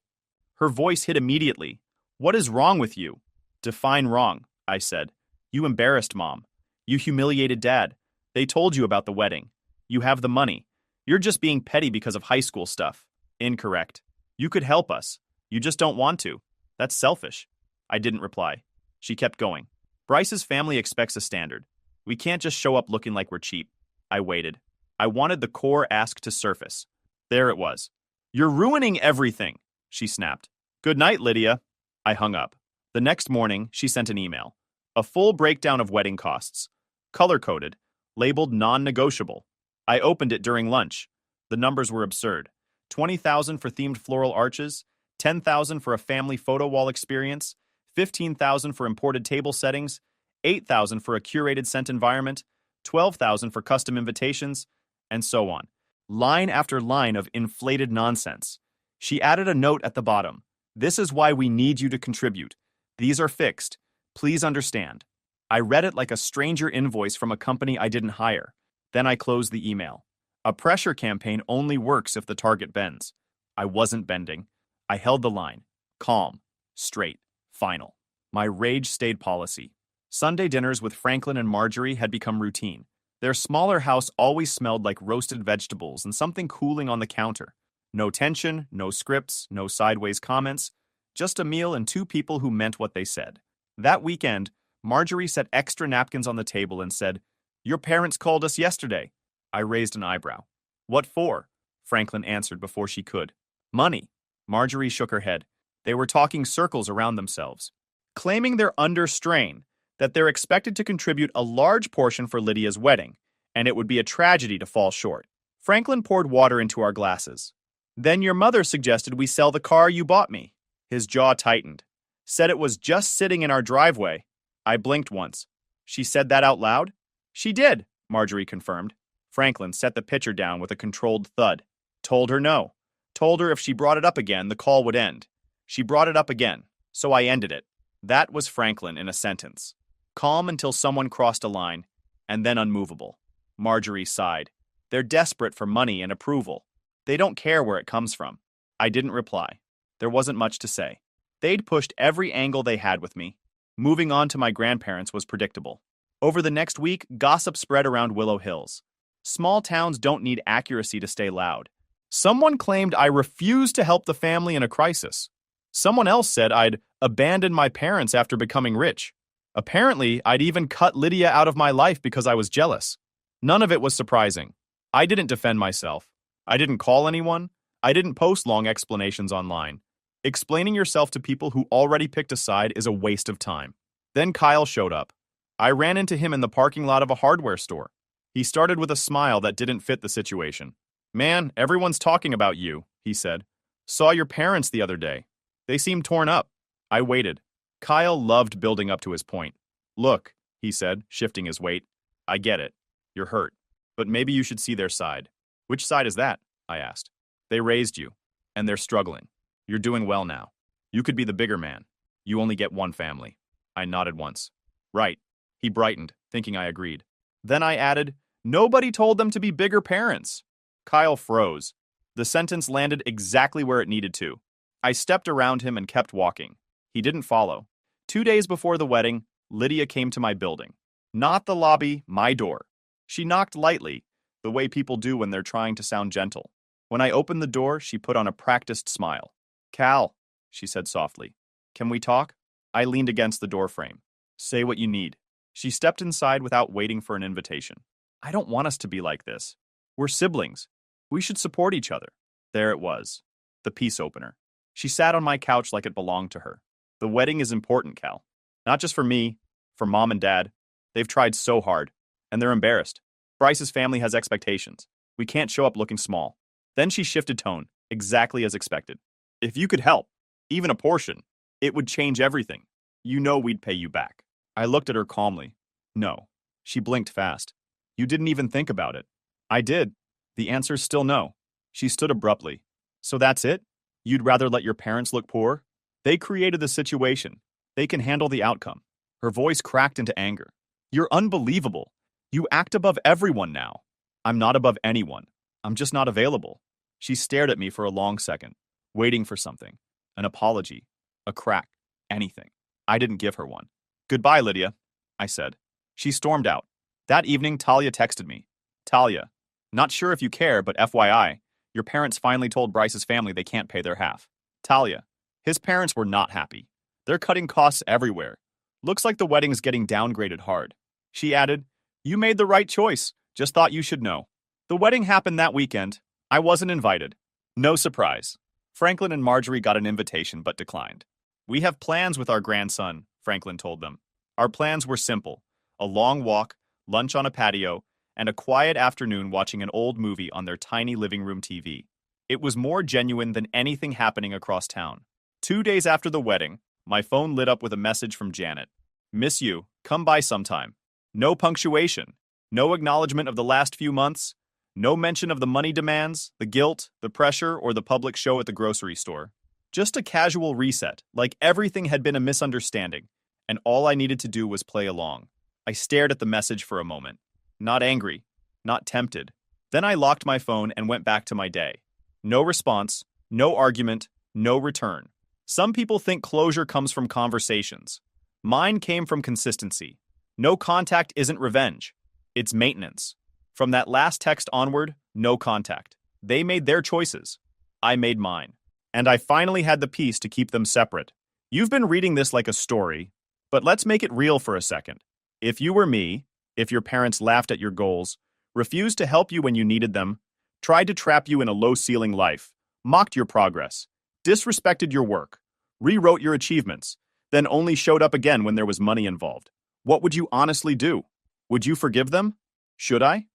Her voice hit immediately. What is wrong with you? Define wrong, I said. You embarrassed Mom. You humiliated Dad. They told you about the wedding. You have the money. You're just being petty because of high school stuff. Incorrect. You could help us. You just don't want to. That's selfish. I didn't reply. She kept going. Bryce's family expects a standard. We can't just show up looking like we're cheap. I waited. I wanted the core ask to surface. There it was. You're ruining everything, she snapped. Good night, Lydia. I hung up. The next morning, she sent an email. A full breakdown of wedding costs. Color-coded, labeled non-negotiable. I opened it during lunch. The numbers were absurd. $20,000 for themed floral arches, $10,000 for a family photo wall experience, $15,000 for imported table settings, $8,000 for a curated scent environment, $12,000 for custom invitations, and so on. Line after line of inflated nonsense. She added a note at the bottom. This is why we need you to contribute. These are fixed. Please understand. I read it like a stranger invoice from a company I didn't hire. Then I closed the email. A pressure campaign only works if the target bends. I wasn't bending. I held the line. Calm. Straight. Final. My rage stayed policy. Sunday dinners with Franklin and Marjorie had become routine. Their smaller house always smelled like roasted vegetables and something cooling on the counter. No tension, no scripts, no sideways comments, just a meal and two people who meant what they said. That weekend, Marjorie set extra napkins on the table and said, Your parents called us yesterday. I raised an eyebrow. What for? Franklin answered before she could. Money. Marjorie shook her head. They were talking circles around themselves, claiming they're under strain, that they're expected to contribute a large portion for Lydia's wedding, and it would be a tragedy to fall short. Franklin poured water into our glasses. Then your mother suggested we sell the car you bought me. His jaw tightened. Said it was just sitting in our driveway. I blinked once. She said that out loud? She did, Marjorie confirmed. Franklin set the pitcher down with a controlled thud. Told her no. Told her if she brought it up again, the call would end. She brought it up again, so I ended it. That was Franklin in a sentence. Calm until someone crossed a line, and then unmovable. Marjorie sighed. They're desperate for money and approval. They don't care where it comes from. I didn't reply. There wasn't much to say. They'd pushed every angle they had with me. Moving on to my grandparents was predictable. Over the next week, gossip spread around Willow Hills. Small towns don't need accuracy to stay loud. Someone claimed I refused to help the family in a crisis. Someone else said I'd abandoned my parents after becoming rich. Apparently, I'd even cut Lydia out of my life because I was jealous. None of it was surprising. I didn't defend myself. I didn't call anyone. I didn't post long explanations online. Explaining yourself to people who already picked a side is a waste of time. Then Kyle showed up. I ran into him in the parking lot of a hardware store. He started with a smile that didn't fit the situation. "Man, everyone's talking about you," he said. "Saw your parents the other day. They seemed torn up." I waited. Kyle loved building up to his point. "Look," he said, shifting his weight. "I get it. You're hurt. But maybe you should see their side." "Which side is that?" I asked. "They raised you, and they're struggling. You're doing well now. You could be the bigger man. You only get one family." I nodded once. "Right." He brightened, thinking I agreed. Then I added, "Nobody told them to be bigger parents." Kyle froze. The sentence landed exactly where it needed to. I stepped around him and kept walking. He didn't follow. 2 days before the wedding, Lydia came to my building. Not the lobby, my door. She knocked lightly, the way people do when they're trying to sound gentle. When I opened the door, she put on a practiced smile. "Cal," she said softly, "can we talk?" I leaned against the doorframe. "Say what you need." She stepped inside without waiting for an invitation. "I don't want us to be like this. We're siblings. We should support each other." There it was, the peace opener. She sat on my couch like it belonged to her. "The wedding is important, Cal. Not just for me, for Mom and Dad. They've tried so hard, and they're embarrassed. Bryce's family has expectations. We can't show up looking small." Then she shifted tone, exactly as expected. "If you could help, even a portion, it would change everything. You know we'd pay you back." I looked at her calmly. "No." She blinked fast. "You didn't even think about it." "I did. The answer's still no." She stood abruptly. "So that's it? You'd rather let your parents look poor? They created the situation. They can handle the outcome." Her voice cracked into anger. "You're unbelievable. You act above everyone now." "I'm not above anyone. I'm just not available." She stared at me for a long second, waiting for something. An apology. A crack. Anything. I didn't give her one. "Goodbye, Lydia," I said. She stormed out. That evening, Talia texted me. "Talia, not sure if you care, but FYI, your parents finally told Bryce's family they can't pay their half." Talia, his parents were not happy. "They're cutting costs everywhere. Looks like the wedding's getting downgraded hard." She added, "You made the right choice. Just thought you should know." The wedding happened that weekend. I wasn't invited. No surprise. Franklin and Marjorie got an invitation but declined. "We have plans with our grandson," Franklin told them. Our plans were simple: a long walk, lunch on a patio, and a quiet afternoon watching an old movie on their tiny living room TV. It was more genuine than anything happening across town. 2 days after the wedding, my phone lit up with a message from Janet. "Miss you. Come by sometime." No punctuation. No acknowledgement of the last few months. No mention of the money demands, the guilt, the pressure, or the public show at the grocery store. Just a casual reset, like everything had been a misunderstanding, and all I needed to do was play along. I stared at the message for a moment. Not angry, not tempted. Then I locked my phone and went back to my day. No response, no argument, no return. Some people think closure comes from conversations. Mine came from consistency. No contact isn't revenge. It's maintenance. From that last text onward, no contact. They made their choices. I made mine. And I finally had the peace to keep them separate. You've been reading this like a story, but let's make it real for a second. If you were me, if your parents laughed at your goals, refused to help you when you needed them, tried to trap you in a low-ceiling life, mocked your progress, disrespected your work, rewrote your achievements, then only showed up again when there was money involved, what would you honestly do? Would you forgive them? Should I?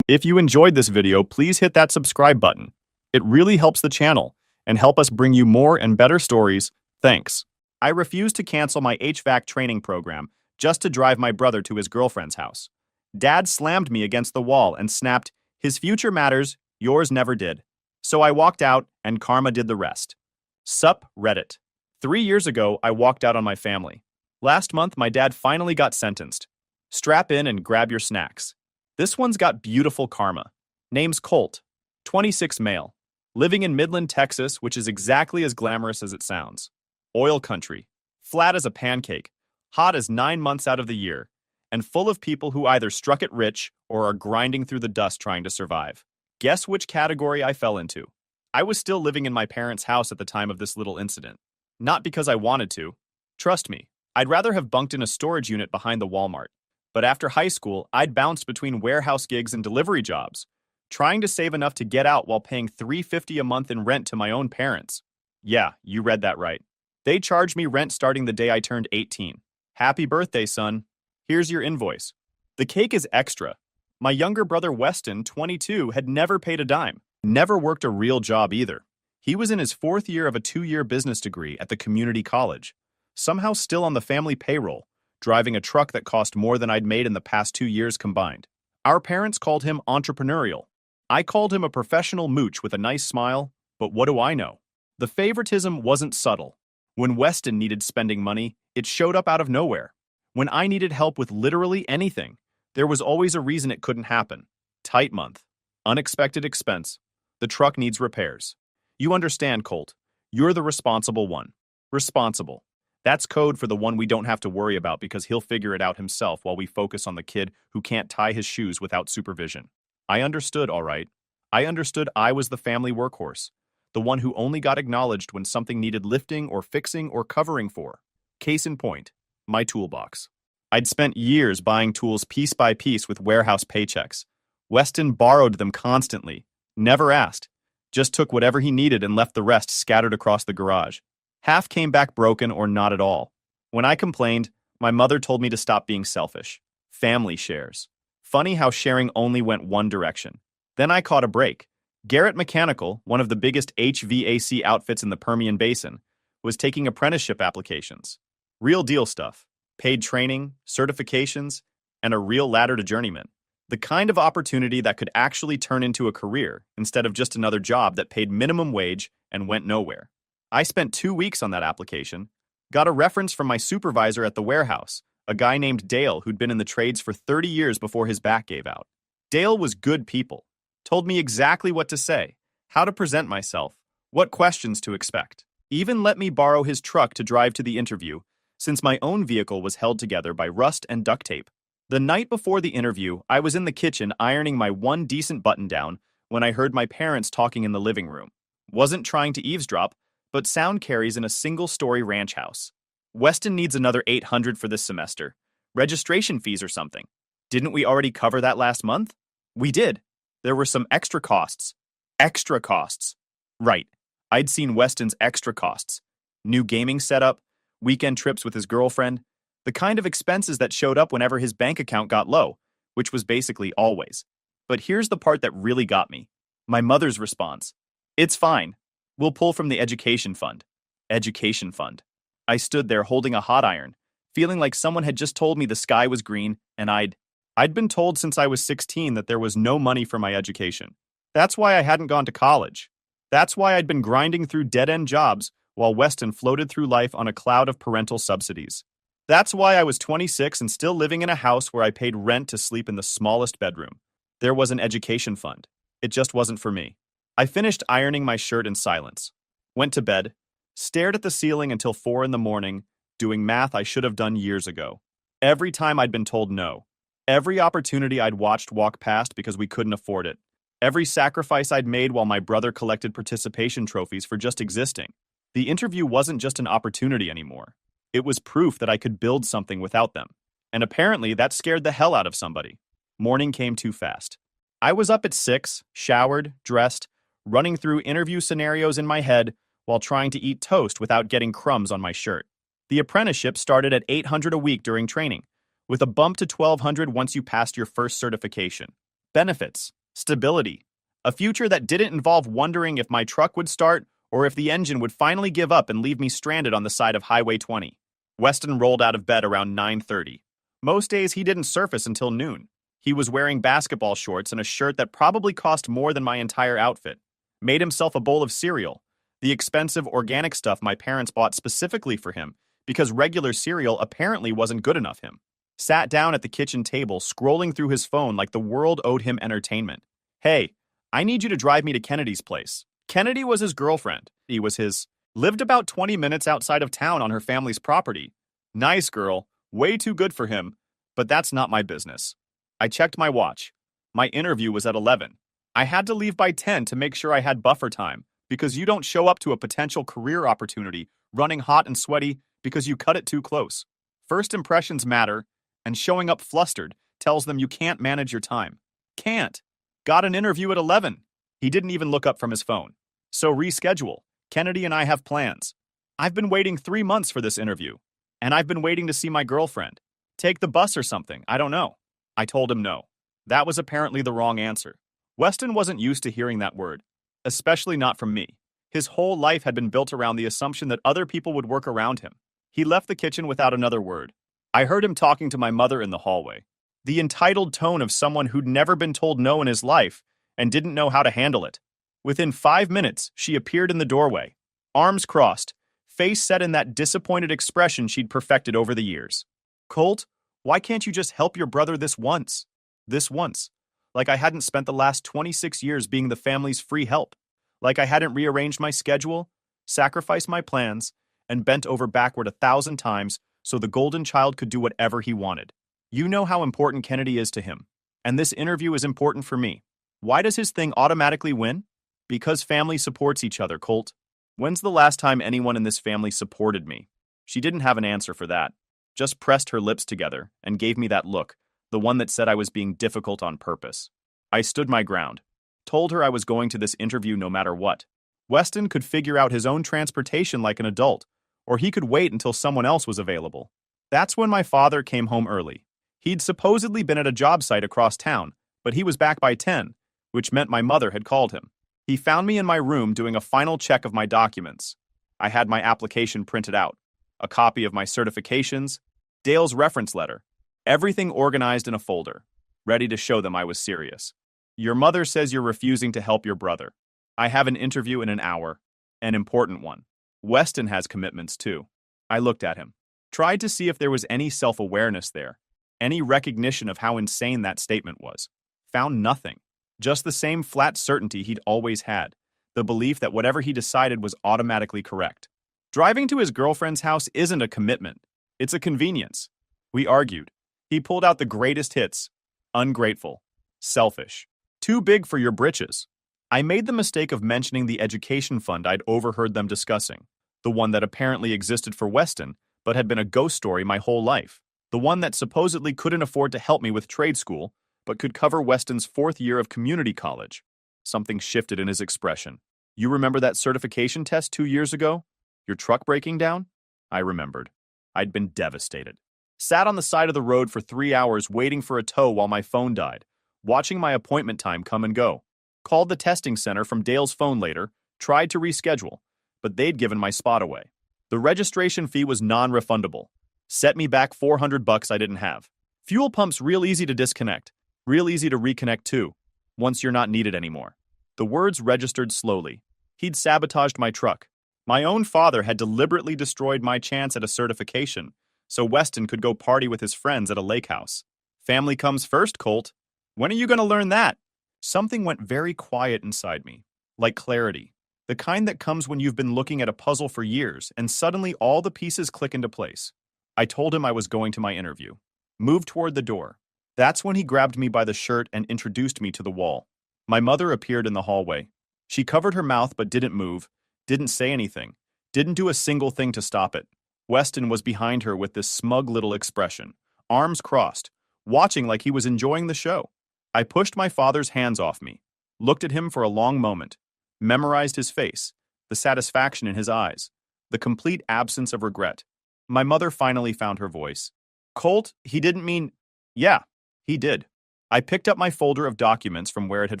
If you enjoyed this video, please hit that subscribe button. It really helps the channel and help us bring you more and better stories. Thanks. I refused to cancel my HVAC training program just to drive my brother to his girlfriend's house. Dad slammed me against the wall and snapped, "His future matters, yours never did." So I walked out and karma did the rest. Sup, Reddit. 3 years ago, I walked out on my family. Last month, my dad finally got sentenced. Strap in and grab your snacks. This one's got beautiful karma. Name's Colt. 26 male. Living in Midland, Texas, which is exactly as glamorous as it sounds. Oil country. Flat as a pancake. Hot as 9 months out of the year. And full of people who either struck it rich or are grinding through the dust trying to survive. Guess which category I fell into? I was still living in my parents' house at the time of this little incident. Not because I wanted to. Trust me, I'd rather have bunked in a storage unit behind the Walmart. But after high school, I'd bounced between warehouse gigs and delivery jobs, trying to save enough to get out while paying $350 a month in rent to my own parents. Yeah, you read that right. They charged me rent starting the day I turned 18. Happy birthday, son. Here's your invoice. The cake is extra. My younger brother Weston, 22, had never paid a dime. Never worked a real job either. He was in his 4th year of a 2-year business degree at the community college, somehow still on the family payroll, driving a truck that cost more than I'd made in the past 2 years combined. Our parents called him entrepreneurial. I called him a professional mooch with a nice smile, but what do I know? The favoritism wasn't subtle. When Weston needed spending money, it showed up out of nowhere. When I needed help with literally anything, there was always a reason it couldn't happen. Tight month. Unexpected expense. The truck needs repairs. You understand, Colt. You're the responsible one. Responsible. That's code for the one we don't have to worry about because he'll figure it out himself while we focus on the kid who can't tie his shoes without supervision. I understood, all right. I understood I was the family workhorse, the one who only got acknowledged when something needed lifting or fixing or covering for. Case in point, my toolbox. I'd spent years buying tools piece by piece with warehouse paychecks. Weston borrowed them constantly, never asked, just took whatever he needed and left the rest scattered across the garage. Half came back broken or not at all. When I complained, my mother told me to stop being selfish. Family shares. Funny how sharing only went one direction. Then I caught a break. Garrett Mechanical, one of the biggest HVAC outfits in the Permian Basin, was taking apprenticeship applications. Real deal stuff. Paid training, certifications, and a real ladder to journeyman. The kind of opportunity that could actually turn into a career instead of just another job that paid minimum wage and went nowhere. I spent 2 weeks on that application, got a reference from my supervisor at the warehouse, a guy named Dale who'd been in the trades for 30 years before his back gave out. Dale was good people, told me exactly what to say, how to present myself, what questions to expect. Even let me borrow his truck to drive to the interview, since my own vehicle was held together by rust and duct tape. The night before the interview, I was in the kitchen ironing my one decent button-down when I heard my parents talking in the living room. Wasn't trying to eavesdrop, but sound carries in a single-story ranch house. Weston needs another $800 for this semester. Registration fees or something. Didn't we already cover that last month? We did. There were some extra costs. Extra costs. Right. I'd seen Weston's extra costs. New gaming setup, weekend trips with his girlfriend, the kind of expenses that showed up whenever his bank account got low, which was basically always. But here's the part that really got me. My mother's response. It's fine. We'll pull from the education fund. Education fund. I stood there holding a hot iron, feeling like someone had just told me the sky was green, and I'd been told since I was 16 that there was no money for my education. That's why I hadn't gone to college. That's why I'd been grinding through dead-end jobs while Weston floated through life on a cloud of parental subsidies. That's why I was 26 and still living in a house where I paid rent to sleep in the smallest bedroom. There was an education fund. It just wasn't for me. I finished ironing my shirt in silence, went to bed, stared at the ceiling until 4 in the morning, doing math I should have done years ago. Every time I'd been told no. Every opportunity I'd watched walk past because we couldn't afford it. Every sacrifice I'd made while my brother collected participation trophies for just existing. The interview wasn't just an opportunity anymore. It was proof that I could build something without them. And apparently that scared the hell out of somebody. Morning came too fast. I was up at 6, showered, dressed, running through interview scenarios in my head while trying to eat toast without getting crumbs on my shirt. The apprenticeship started at $800 a week during training, with a bump to $1,200 once you passed your first certification. Benefits, stability, a future that didn't involve wondering if my truck would start or if the engine would finally give up and leave me stranded on the side of Highway 20. Weston rolled out of bed around 9:30. Most days he didn't surface until noon. He was wearing basketball shorts and a shirt that probably cost more than my entire outfit. Made himself a bowl of cereal, the expensive organic stuff my parents bought specifically for him because regular cereal apparently wasn't good enough him. Sat down at the kitchen table, scrolling through his phone like the world owed him entertainment. Hey, I need you to drive me to Kennedy's place. Kennedy was his girlfriend. He was his. Lived about 20 minutes outside of town on her family's property. Nice girl, way too good for him, but that's not my business. I checked my watch. My interview was at 11. I had to leave by 10 to make sure I had buffer time, because you don't show up to a potential career opportunity running hot and sweaty because you cut it too close. First impressions matter, and showing up flustered tells them you can't manage your time. Can't. Got an interview at 11. He didn't even look up from his phone. So reschedule. Kennedy and I have plans. I've been waiting 3 months for this interview, and I've been waiting to see my girlfriend. Take the bus or something, I don't know. I told him no. That was apparently the wrong answer. Weston wasn't used to hearing that word, especially not from me. His whole life had been built around the assumption that other people would work around him. He left the kitchen without another word. I heard him talking to my mother in the hallway. The entitled tone of someone who'd never been told no in his life and didn't know how to handle it. Within 5 minutes, she appeared in the doorway, arms crossed, face set in that disappointed expression she'd perfected over the years. Colt, why can't you just help your brother this once? This once. Like I hadn't spent the last 26 years being the family's free help. Like I hadn't rearranged my schedule, sacrificed my plans, and bent over backward 1,000 times so the golden child could do whatever he wanted. You know how important Kennedy is to him, and this interview is important for me. Why does his thing automatically win? Because family supports each other, Colt. When's the last time anyone in this family supported me? She didn't have an answer for that. Just pressed her lips together and gave me that look, the one that said I was being difficult on purpose. I stood my ground. Told her I was going to this interview no matter what. Weston could figure out his own transportation like an adult, or he could wait until someone else was available. That's when my father came home early. He'd supposedly been at a job site across town, but he was back by 10, which meant my mother had called him. He found me in my room doing a final check of my documents. I had my application printed out, a copy of my certifications, Dale's reference letter, everything organized in a folder, ready to show them I was serious. Your mother says you're refusing to help your brother. I have an interview in an hour, an important one. Weston has commitments too. I looked at him, tried to see if there was any self-awareness there, any recognition of how insane that statement was. Found nothing. Just the same flat certainty he'd always had, the belief that whatever he decided was automatically correct. Driving to his girlfriend's house isn't a commitment. It's a convenience. We argued. He pulled out the greatest hits. Ungrateful. Selfish. Too big for your britches. I made the mistake of mentioning the education fund I'd overheard them discussing, the one that apparently existed for Weston, but had been a ghost story my whole life, the one that supposedly couldn't afford to help me with trade school, but could cover Weston's 4th year of community college. Something shifted in his expression. You remember that certification test 2 years ago? Your truck breaking down? I remembered. I'd been devastated. Sat on the side of the road for 3 hours waiting for a tow while my phone died, watching my appointment time come and go. Called the testing center from Dale's phone later, tried to reschedule, but they'd given my spot away. The registration fee was non-refundable. Set me back $400 I didn't have. Fuel pump's real easy to disconnect. Real easy to reconnect too, once you're not needed anymore. The words registered slowly. He'd sabotaged my truck. My own father had deliberately destroyed my chance at a certification, so Weston could go party with his friends at a lake house. Family comes first, Colt. When are you going to learn that? Something went very quiet inside me, like clarity. The kind that comes when you've been looking at a puzzle for years and suddenly all the pieces click into place. I told him I was going to my interview. Moved toward the door. That's when he grabbed me by the shirt and introduced me to the wall. My mother appeared in the hallway. She covered her mouth but didn't move, didn't say anything, didn't do a single thing to stop it. Weston was behind her with this smug little expression, arms crossed, watching like he was enjoying the show. I pushed my father's hands off me, looked at him for a long moment, memorized his face, the satisfaction in his eyes, the complete absence of regret. My mother finally found her voice. Colt, he didn't mean... Yeah, he did. I picked up my folder of documents from where it had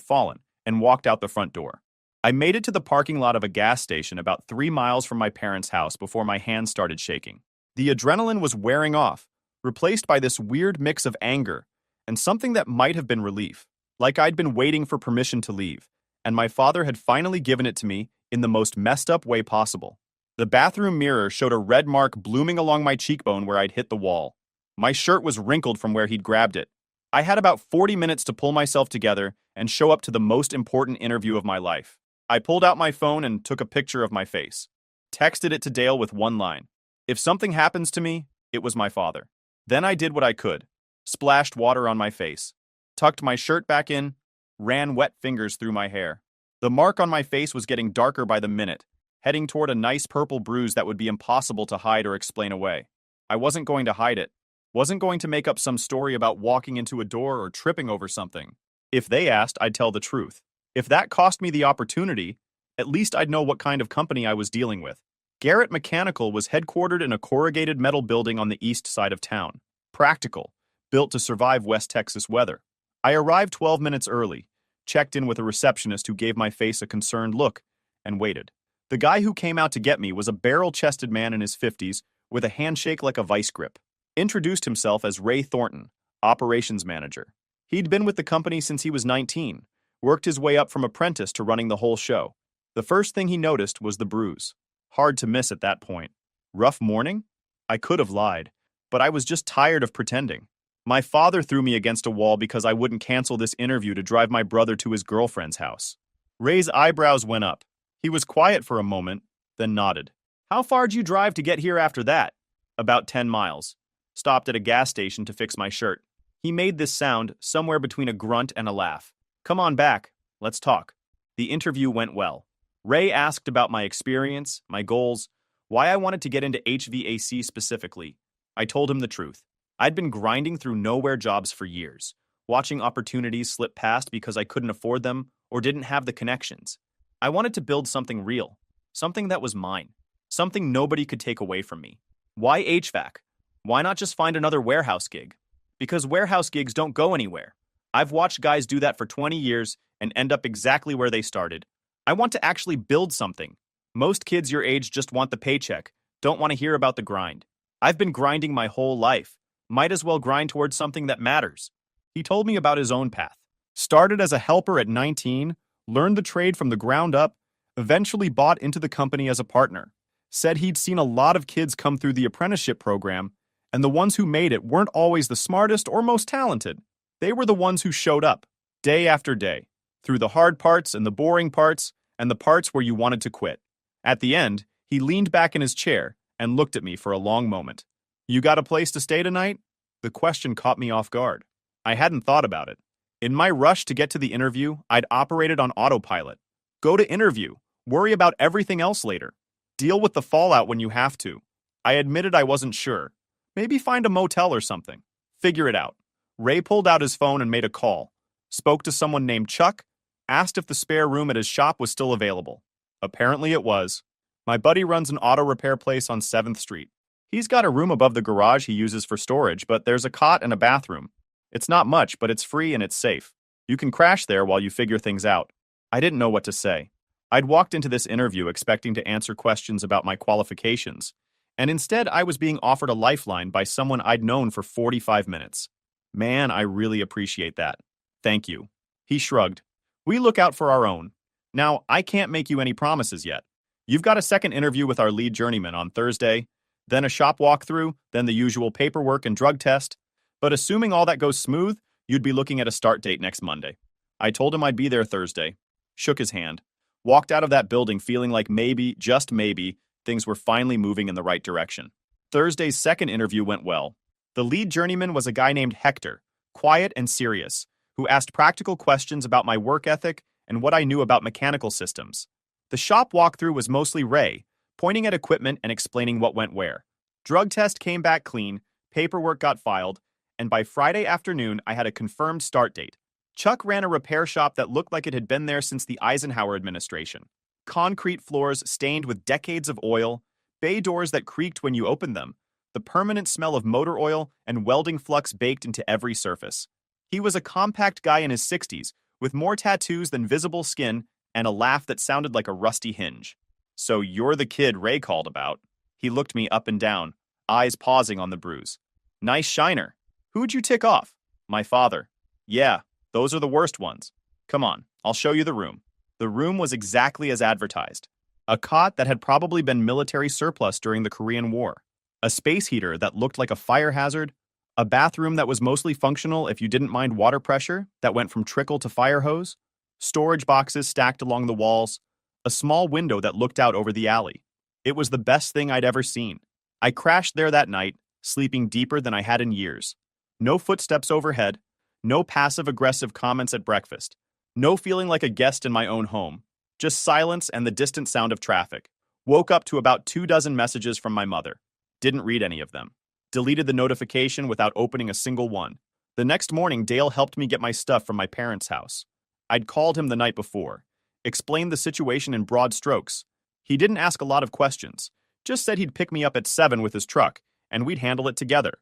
fallen and walked out the front door. I made it to the parking lot of a gas station about 3 miles from my parents' house before my hands started shaking. The adrenaline was wearing off, replaced by this weird mix of anger and something that might have been relief, like I'd been waiting for permission to leave, and my father had finally given it to me in the most messed up way possible. The bathroom mirror showed a red mark blooming along my cheekbone where I'd hit the wall. My shirt was wrinkled from where he'd grabbed it. I had about 40 minutes to pull myself together and show up to the most important interview of my life. I pulled out my phone and took a picture of my face. Texted it to Dale with one line. If something happens to me, it was my father. Then I did what I could. Splashed water on my face. Tucked my shirt back in. Ran wet fingers through my hair. The mark on my face was getting darker by the minute, heading toward a nice purple bruise that would be impossible to hide or explain away. I wasn't going to hide it. Wasn't going to make up some story about walking into a door or tripping over something. If they asked, I'd tell the truth. If that cost me the opportunity, at least I'd know what kind of company I was dealing with. Garrett Mechanical was headquartered in a corrugated metal building on the east side of town. Practical, built to survive West Texas weather. I arrived 12 minutes early, checked in with a receptionist who gave my face a concerned look, and waited. The guy who came out to get me was a barrel-chested man in his 50s with a handshake like a vice grip. Introduced himself as Ray Thornton, operations manager. He'd been with the company since he was 19, worked his way up from apprentice to running the whole show. The first thing he noticed was the bruise. Hard to miss at that point. Rough morning? I could have lied, but I was just tired of pretending. My father threw me against a wall because I wouldn't cancel this interview to drive my brother to his girlfriend's house. Ray's eyebrows went up. He was quiet for a moment, then nodded. How far'd you drive to get here after that? About 10 miles. Stopped at a gas station to fix my shirt. He made this sound somewhere between a grunt and a laugh. Come on back. Let's talk. The interview went well. Ray asked about my experience, my goals, why I wanted to get into HVAC specifically. I told him the truth. I'd been grinding through nowhere jobs for years, watching opportunities slip past because I couldn't afford them or didn't have the connections. I wanted to build something real, something that was mine, something nobody could take away from me. Why HVAC? Why not just find another warehouse gig? Because warehouse gigs don't go anywhere. I've watched guys do that for 20 years and end up exactly where they started. I want to actually build something. Most kids your age just want the paycheck, don't want to hear about the grind. I've been grinding my whole life. Might as well grind towards something that matters. He told me about his own path. Started as a helper at 19, learned the trade from the ground up, eventually bought into the company as a partner. Said he'd seen a lot of kids come through the apprenticeship program, and the ones who made it weren't always the smartest or most talented. They were the ones who showed up, day after day, through the hard parts and the boring parts and the parts where you wanted to quit. At the end, he leaned back in his chair and looked at me for a long moment. You got a place to stay tonight? The question caught me off guard. I hadn't thought about it. In my rush to get to the interview, I'd operated on autopilot. Go to interview, worry about everything else later. Deal with the fallout when you have to. I admitted I wasn't sure. Maybe find a motel or something. Figure it out. Ray pulled out his phone and made a call. Spoke to someone named Chuck, asked if the spare room at his shop was still available. Apparently it was. My buddy runs an auto repair place on 7th Street. He's got a room above the garage he uses for storage, but there's a cot and a bathroom. It's not much, but it's free and it's safe. You can crash there while you figure things out. I didn't know what to say. I'd walked into this interview expecting to answer questions about my qualifications, and instead I was being offered a lifeline by someone I'd known for 45 minutes. Man, I really appreciate that. Thank you. He shrugged. We look out for our own. Now, I can't make you any promises yet. You've got a second interview with our lead journeyman on Thursday, then a shop walkthrough, then the usual paperwork and drug test. But assuming all that goes smooth, you'd be looking at a start date next Monday. I told him I'd be there Thursday. Shook his hand. Walked out of that building feeling like maybe, just maybe, things were finally moving in the right direction. Thursday's second interview went well. The lead journeyman was a guy named Hector, quiet and serious, who asked practical questions about my work ethic and what I knew about mechanical systems. The shop walkthrough was mostly Ray, pointing at equipment and explaining what went where. Drug test came back clean, paperwork got filed, and by Friday afternoon I had a confirmed start date. Chuck ran a repair shop that looked like it had been there since the Eisenhower administration. Concrete floors stained with decades of oil, bay doors that creaked when you opened them, the permanent smell of motor oil and welding flux baked into every surface. He was a compact guy in his 60s, with more tattoos than visible skin and a laugh that sounded like a rusty hinge. So you're the kid Ray called about. He looked me up and down, eyes pausing on the bruise. Nice shiner. Who'd you tick off? My father. Yeah, those are the worst ones. Come on, I'll show you the room. The room was exactly as advertised. A cot that had probably been military surplus during the Korean War. A space heater that looked like a fire hazard. A bathroom that was mostly functional if you didn't mind water pressure that went from trickle to fire hose. Storage boxes stacked along the walls. a small window that looked out over the alley. It was the best thing I'd ever seen. I crashed there that night, sleeping deeper than I had in years. No footsteps overhead, no passive-aggressive comments at breakfast, no feeling like a guest in my own home, just silence and the distant sound of traffic. Woke up to about 24 messages from my mother. Didn't read any of them. Deleted the notification without opening a single one. The next morning, Dale helped me get my stuff from my parents' house. I'd called him the night before, explained the situation in broad strokes. He didn't ask a lot of questions, just said he'd pick me up at 7 with his truck, and we'd handle it together.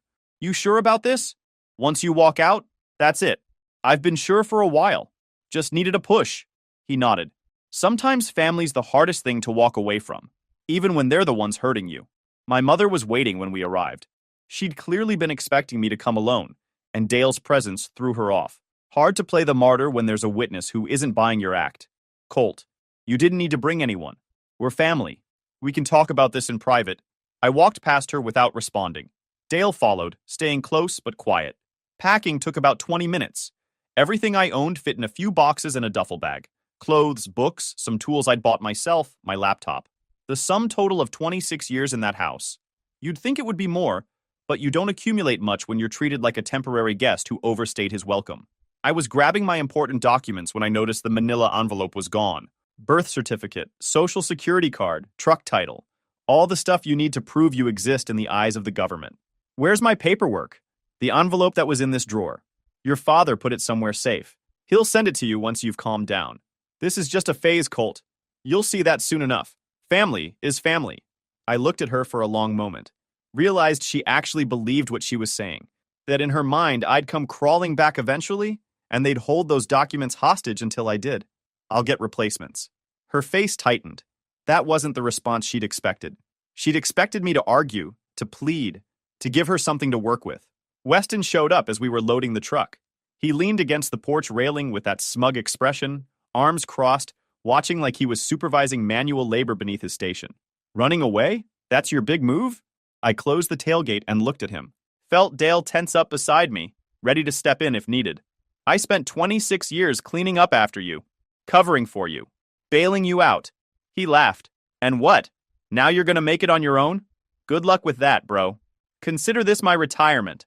You sure about this? Once you walk out, that's it. I've been sure for a while. Just needed a push. He nodded. Sometimes family's the hardest thing to walk away from, even when they're the ones hurting you. My mother was waiting when we arrived. She'd clearly been expecting me to come alone, and Dale's presence threw her off. Hard to play the martyr when there's a witness who isn't buying your act. Colt, you didn't need to bring anyone. We're family. We can talk about this in private. I walked past her without responding. Dale followed, staying close but quiet. Packing took about 20 minutes. Everything I owned fit in a few boxes and a duffel bag. Clothes, books, some tools I'd bought myself, my laptop. The sum total of 26 years in that house. You'd think it would be more, but you don't accumulate much when you're treated like a temporary guest who overstayed his welcome. I was grabbing my important documents when I noticed the manila envelope was gone. Birth certificate, social security card, truck title. All the stuff you need to prove you exist in the eyes of the government. Where's my paperwork? The envelope that was in this drawer. Your father put it somewhere safe. He'll send it to you once you've calmed down. This is just a phase, Colt. You'll see that soon enough. Family is family. I looked at her for a long moment. Realized she actually believed what she was saying. That in her mind, I'd come crawling back eventually, and they'd hold those documents hostage until I did. I'll get replacements. Her face tightened. That wasn't the response she'd expected. She'd expected me to argue, to plead, to give her something to work with. Weston showed up as we were loading the truck. He leaned against the porch railing with that smug expression, arms crossed, watching like he was supervising manual labor beneath his station. Running away? That's your big move? I closed the tailgate and looked at him. Felt Dale tense up beside me, ready to step in if needed. I spent 26 years cleaning up after you, covering for you, bailing you out. He laughed. And what? Now you're gonna make it on your own? Good luck with that, bro. Consider this my retirement.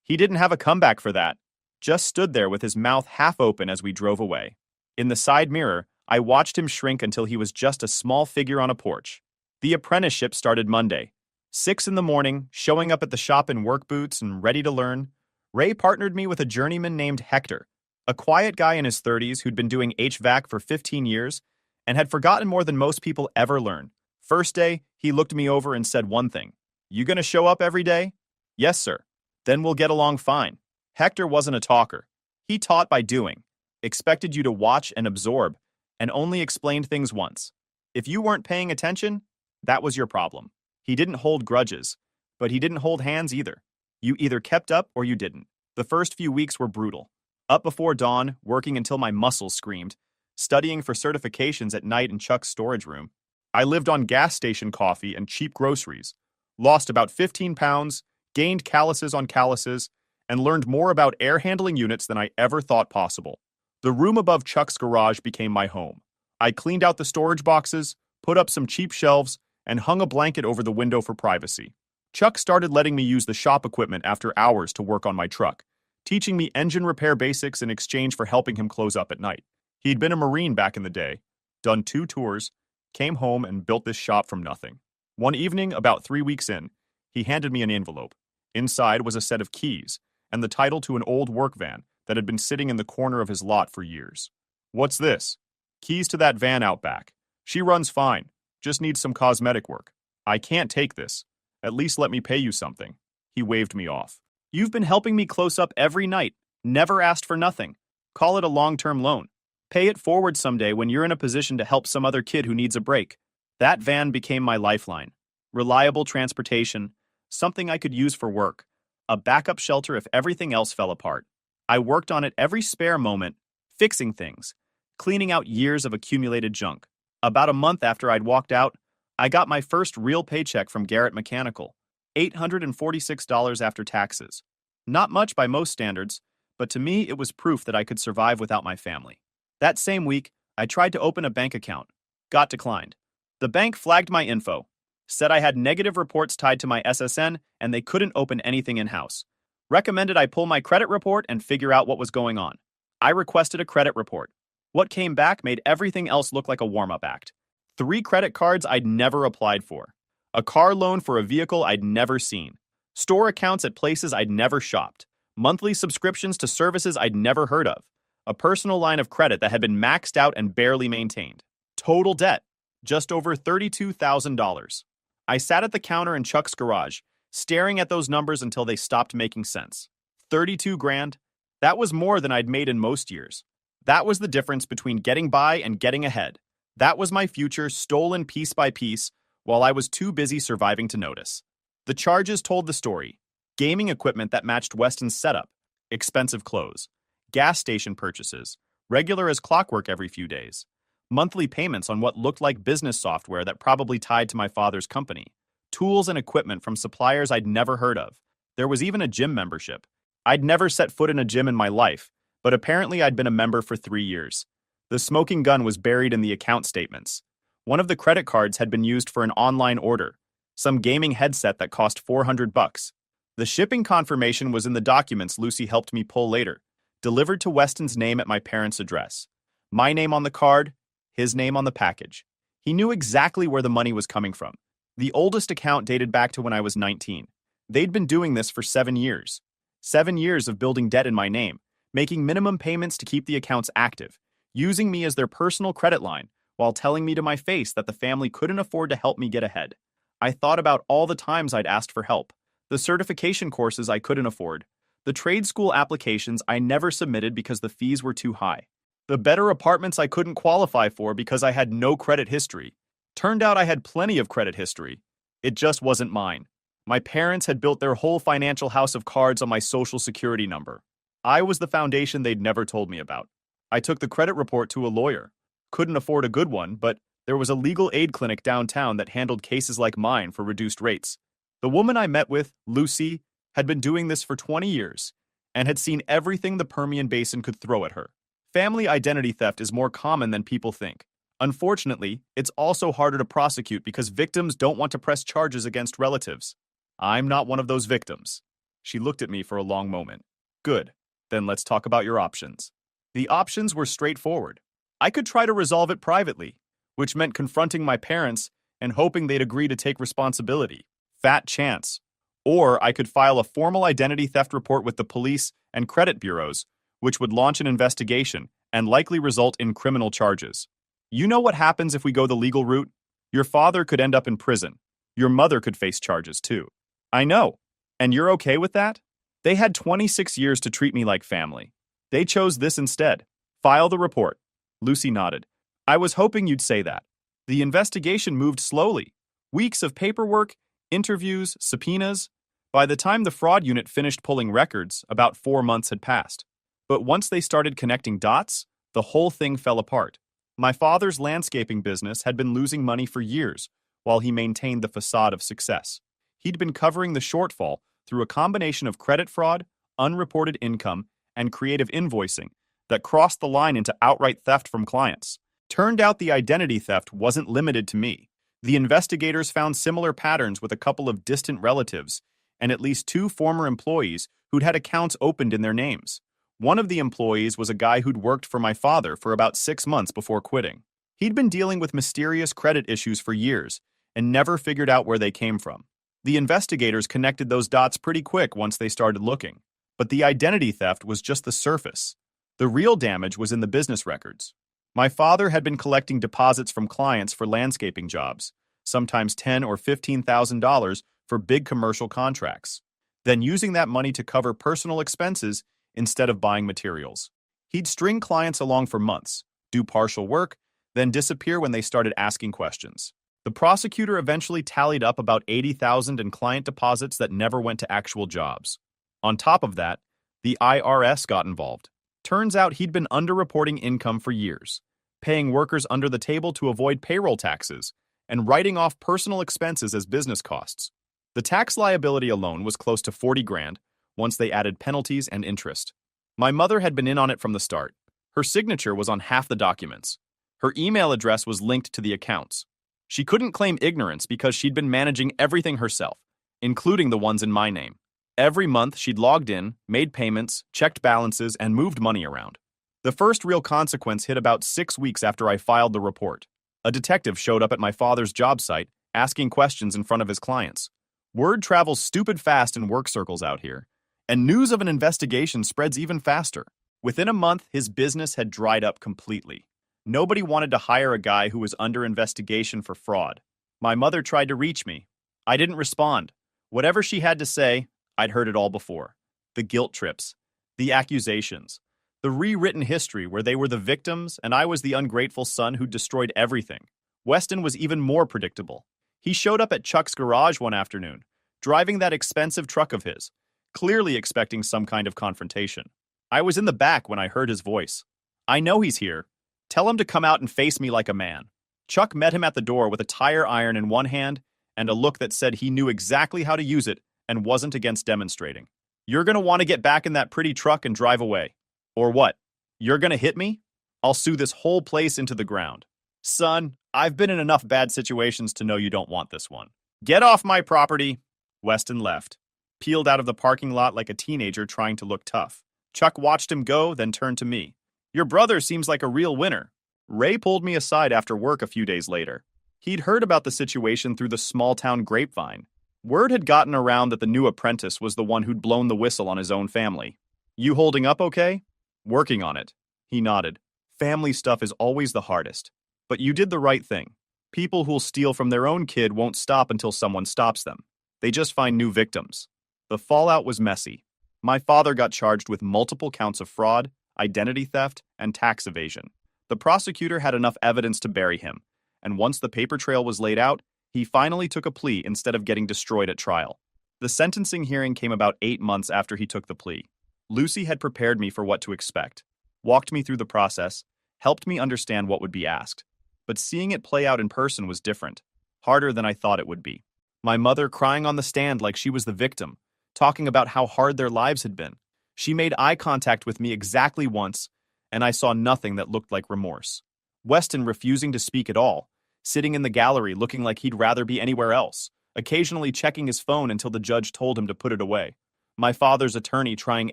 He didn't have a comeback for that. Just stood there with his mouth half open as we drove away. In the side mirror, I watched him shrink until he was just a small figure on a porch. The apprenticeship started Monday. 6 in the morning, showing up at the shop in work boots and ready to learn. Ray partnered me with a journeyman named Hector, a quiet guy in his 30s who'd been doing HVAC for 15 years and had forgotten more than most people ever learn. First day, he looked me over and said one thing. You gonna show up every day? Yes, sir. Then we'll get along fine. Hector wasn't a talker. He taught by doing, expected you to watch and absorb, and only explained things once. If you weren't paying attention, that was your problem. He didn't hold grudges, but he didn't hold hands either. You either kept up or you didn't. The first few weeks were brutal. Up before dawn, working until my muscles screamed, studying for certifications at night in Chuck's storage room. I lived on gas station coffee and cheap groceries, lost about 15 pounds, gained calluses on calluses, and learned more about air handling units than I ever thought possible. The room above Chuck's garage became my home. I cleaned out the storage boxes, put up some cheap shelves, and hung a blanket over the window for privacy. Chuck started letting me use the shop equipment after hours to work on my truck, teaching me engine repair basics in exchange for helping him close up at night. He'd been a Marine back in the day, done 2 tours, came home and built this shop from nothing. One evening, about 3 weeks in, he handed me an envelope. Inside was a set of keys and the title to an old work van that had been sitting in the corner of his lot for years. What's this? Keys to that van out back. She runs fine, just needs some cosmetic work. I can't take this. At least let me pay you something. He waved me off. You've been helping me close up every night, never asked for nothing. Call it a long-term loan. Pay it forward someday when you're in a position to help some other kid who needs a break. That van became my lifeline. Reliable transportation, something I could use for work, a backup shelter if everything else fell apart. I worked on it every spare moment, fixing things, cleaning out years of accumulated junk. About a month after I'd walked out, I got my first real paycheck from Garrett Mechanical, $846 after taxes. Not much by most standards, but to me it was proof that I could survive without my family. That same week, I tried to open a bank account. Got declined. The bank flagged my info, said I had negative reports tied to my SSN and they couldn't open anything in-house. Recommended I pull my credit report and figure out what was going on. I requested a credit report. What came back made everything else look like a warm-up act. 3 credit cards I'd never applied for. A car loan for a vehicle I'd never seen. Store accounts at places I'd never shopped. Monthly subscriptions to services I'd never heard of. A personal line of credit that had been maxed out and barely maintained. Total debt, just over $32,000. I sat at the counter in Chuck's garage, staring at those numbers until they stopped making sense. 32 grand? That was more than I'd made in most years. That was the difference between getting by and getting ahead. That was my future stolen piece by piece while I was too busy surviving to notice. The charges told the story. Gaming equipment that matched Weston's setup, expensive clothes, gas station purchases, regular as clockwork every few days, monthly payments on what looked like business software that probably tied to my father's company, tools and equipment from suppliers I'd never heard of. There was even a gym membership. I'd never set foot in a gym in my life, but apparently I'd been a member for 3 years. The smoking gun was buried in the account statements. One of the credit cards had been used for an online order, some gaming headset that cost $400. The shipping confirmation was in the documents Lucy helped me pull later, delivered to Weston's name at my parents' address. My name on the card, his name on the package. He knew exactly where the money was coming from. The oldest account dated back to when I was 19. They'd been doing this for 7 years. 7 years of building debt in my name, making minimum payments to keep the accounts active, using me as their personal credit line, while telling me to my face that the family couldn't afford to help me get ahead. I thought about all the times I'd asked for help, the certification courses I couldn't afford, the trade school applications I never submitted because the fees were too high, the better apartments I couldn't qualify for because I had no credit history. Turned out I had plenty of credit history. It just wasn't mine. My parents had built their whole financial house of cards on my social security number. I was the foundation they'd never told me about. I took the credit report to a lawyer. Couldn't afford a good one, but there was a legal aid clinic downtown that handled cases like mine for reduced rates. The woman I met with, Lucy, had been doing this for 20 years and had seen everything the Permian Basin could throw at her. Family identity theft is more common than people think. Unfortunately, it's also harder to prosecute because victims don't want to press charges against relatives. I'm not one of those victims. She looked at me for a long moment. Good. Then let's talk about your options. The options were straightforward. I could try to resolve it privately, which meant confronting my parents and hoping they'd agree to take responsibility. Fat chance. Or I could file a formal identity theft report with the police and credit bureaus, which would launch an investigation and likely result in criminal charges. You know what happens if we go the legal route? Your father could end up in prison. Your mother could face charges too. I know. And you're okay with that? They had 26 years to treat me like family. They chose this instead. File the report. Lucy nodded. I was hoping you'd say that. The investigation moved slowly. Weeks of paperwork, interviews, subpoenas. By the time the fraud unit finished pulling records, about 4 months had passed. But once they started connecting dots, the whole thing fell apart. My father's landscaping business had been losing money for years, while he maintained the facade of success. He'd been covering the shortfall through a combination of credit fraud, unreported income, and creative invoicing that crossed the line into outright theft from clients. Turned out the identity theft wasn't limited to me. The investigators found similar patterns with a couple of distant relatives and at least 2 former employees who'd had accounts opened in their names. One of the employees was a guy who'd worked for my father for about 6 months before quitting. He'd been dealing with mysterious credit issues for years and never figured out where they came from. The investigators connected those dots pretty quick once they started looking. But the identity theft was just the surface. The real damage was in the business records. My father had been collecting deposits from clients for landscaping jobs, sometimes $10,000 or $15,000 for big commercial contracts, then using that money to cover personal expenses instead of buying materials. He'd string clients along for months, do partial work, then disappear when they started asking questions. The prosecutor eventually tallied up about $80,000 in client deposits that never went to actual jobs. On top of that, the IRS got involved. Turns out he'd been underreporting income for years, paying workers under the table to avoid payroll taxes, and writing off personal expenses as business costs. The tax liability alone was close to 40 grand once they added penalties and interest. My mother had been in on it from the start. Her signature was on half the documents. Her email address was linked to the accounts. She couldn't claim ignorance because she'd been managing everything herself, including the ones in my name. Every month, she'd logged in, made payments, checked balances, and moved money around. The first real consequence hit about 6 weeks after I filed the report. A detective showed up at my father's job site, asking questions in front of his clients. Word travels stupid fast in work circles out here, and news of an investigation spreads even faster. Within a month, his business had dried up completely. Nobody wanted to hire a guy who was under investigation for fraud. My mother tried to reach me. I didn't respond. Whatever she had to say, I'd heard it all before. The guilt trips, the accusations, the rewritten history where they were the victims and I was the ungrateful son who destroyed everything. Weston was even more predictable. He showed up at Chuck's garage one afternoon, driving that expensive truck of his, clearly expecting some kind of confrontation. I was in the back when I heard his voice. "I know he's here. Tell him to come out and face me like a man." Chuck met him at the door with a tire iron in one hand and a look that said he knew exactly how to use it and wasn't against demonstrating. "You're going to want to get back in that pretty truck and drive away. Or what? You're going to hit me? I'll sue this whole place into the ground." "Son, I've been in enough bad situations to know you don't want this one. Get off my property." Weston left, peeled out of the parking lot like a teenager trying to look tough. Chuck watched him go, then turned to me. "Your brother seems like a real winner." Ray pulled me aside after work a few days later. He'd heard about the situation through the small-town grapevine. Word had gotten around that the new apprentice was the one who'd blown the whistle on his own family. "You holding up okay?" "Working on it." He nodded. "Family stuff is always the hardest. But you did the right thing. People who'll steal from their own kid won't stop until someone stops them. They just find new victims." The fallout was messy. My father got charged with multiple counts of fraud, identity theft, and tax evasion. The prosecutor had enough evidence to bury him, and once the paper trail was laid out, he finally took a plea instead of getting destroyed at trial. The sentencing hearing came about 8 months after he took the plea. Lucy had prepared me for what to expect, walked me through the process, helped me understand what would be asked. But seeing it play out in person was different, harder than I thought it would be. My mother crying on the stand like she was the victim, talking about how hard their lives had been. She made eye contact with me exactly once, and I saw nothing that looked like remorse. Weston refusing to speak at all, sitting in the gallery looking like he'd rather be anywhere else, occasionally checking his phone until the judge told him to put it away. My father's attorney trying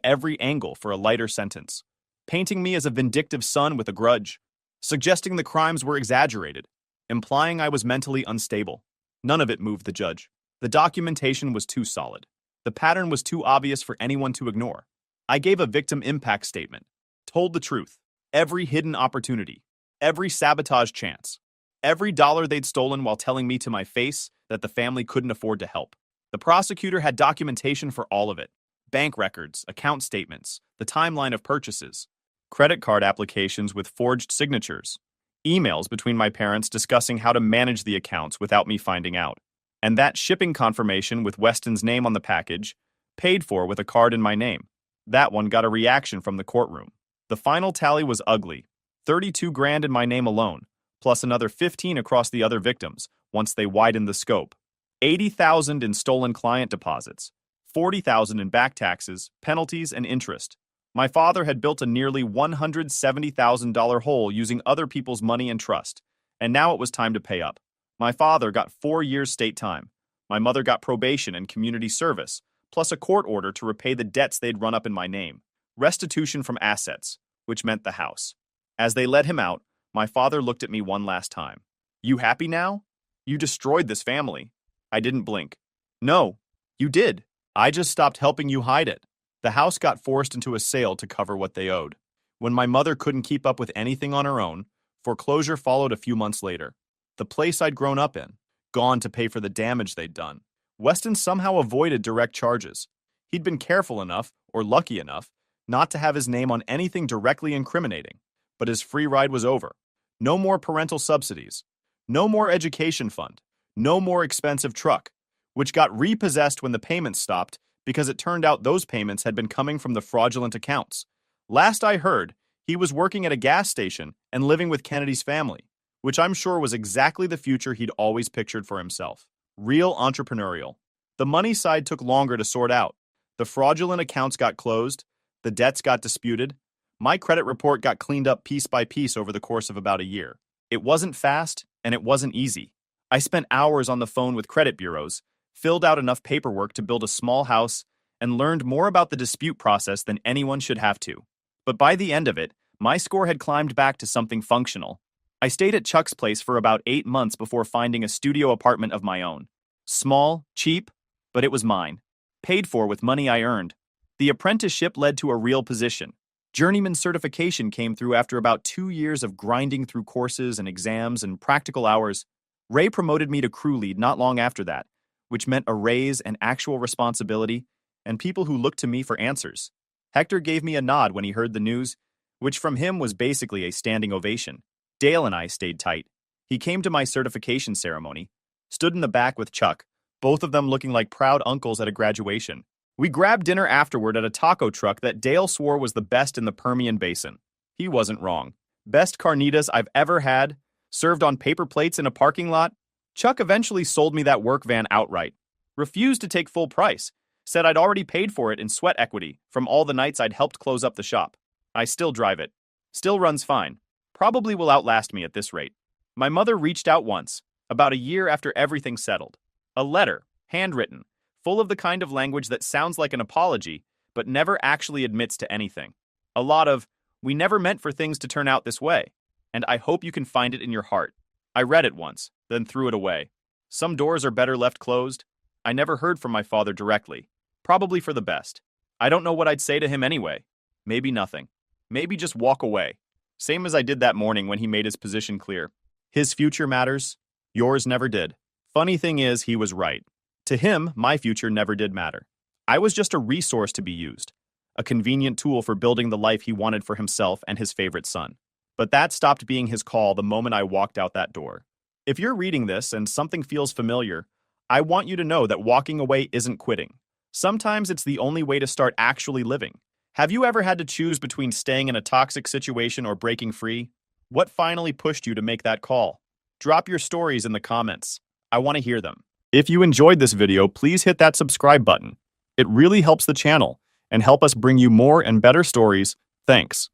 every angle for a lighter sentence, painting me as a vindictive son with a grudge, suggesting the crimes were exaggerated, implying I was mentally unstable. None of it moved the judge. The documentation was too solid. The pattern was too obvious for anyone to ignore. I gave a victim impact statement, told the truth, every hidden opportunity, every sabotage chance, every dollar they'd stolen while telling me to my face that the family couldn't afford to help. The prosecutor had documentation for all of it. Bank records, account statements, the timeline of purchases, credit card applications with forged signatures, emails between my parents discussing how to manage the accounts without me finding out, and that shipping confirmation with Weston's name on the package, paid for with a card in my name. That one got a reaction from the courtroom. The final tally was ugly. 32 grand in my name alone, plus another 15 across the other victims once they widened the scope. 80,000 in stolen client deposits, 40,000 in back taxes, penalties, and interest. My father had built a nearly $170,000 hole using other people's money and trust, and now it was time to pay up. My father got 4 years state time. My mother got probation and community service, plus a court order to repay the debts they'd run up in my name. Restitution from assets, which meant the house. As they let him out, my father looked at me one last time. "You happy now? You destroyed this family." I didn't blink. "No, you did. I just stopped helping you hide it." The house got forced into a sale to cover what they owed. When my mother couldn't keep up with anything on her own, foreclosure followed a few months later. The place I'd grown up in, gone to pay for the damage they'd done. Weston somehow avoided direct charges. He'd been careful enough, or lucky enough, not to have his name on anything directly incriminating. But his free ride was over. No more parental subsidies. No more education fund. No more expensive truck, which got repossessed when the payments stopped because it turned out those payments had been coming from the fraudulent accounts. Last I heard, he was working at a gas station and living with Kennedy's family, which I'm sure was exactly the future he'd always pictured for himself. Real entrepreneurial. The money side took longer to sort out. The fraudulent accounts got closed. The debts got disputed. My credit report got cleaned up piece by piece over the course of about a year. It wasn't fast, and it wasn't easy. I spent hours on the phone with credit bureaus, filled out enough paperwork to build a small house, and learned more about the dispute process than anyone should have to. But by the end of it, my score had climbed back to something functional. I stayed at Chuck's place for about 8 months before finding a studio apartment of my own. Small, cheap, but it was mine. Paid for with money I earned. The apprenticeship led to a real position. Journeyman certification came through after about 2 years of grinding through courses and exams and practical hours. Ray promoted me to crew lead not long after that, which meant a raise and actual responsibility, and people who looked to me for answers. Hector gave me a nod when he heard the news, which from him was basically a standing ovation. Dale and I stayed tight. He came to my certification ceremony, stood in the back with Chuck, both of them looking like proud uncles at a graduation. We grabbed dinner afterward at a taco truck that Dale swore was the best in the Permian Basin. He wasn't wrong. Best carnitas I've ever had, served on paper plates in a parking lot. Chuck eventually sold me that work van outright. Refused to take full price. Said I'd already paid for it in sweat equity from all the nights I'd helped close up the shop. I still drive it. Still runs fine. Probably will outlast me at this rate. My mother reached out once, about a year after everything settled. A letter, handwritten, full of the kind of language that sounds like an apology, but never actually admits to anything. A lot of, we never meant for things to turn out this way, and I hope you can find it in your heart. I read it once, then threw it away. Some doors are better left closed. I never heard from my father directly. Probably for the best. I don't know what I'd say to him anyway. Maybe nothing. Maybe just walk away. Same as I did that morning when he made his position clear. His future matters. Yours never did. Funny thing is, he was right. To him, my future never did matter. I was just a resource to be used. A convenient tool for building the life he wanted for himself and his favorite son. But that stopped being his call the moment I walked out that door. If you're reading this and something feels familiar, I want you to know that walking away isn't quitting. Sometimes it's the only way to start actually living. Have you ever had to choose between staying in a toxic situation or breaking free? What finally pushed you to make that call? Drop your stories in the comments. I want to hear them. If you enjoyed this video, please hit that subscribe button. It really helps the channel and help us bring you more and better stories. Thanks.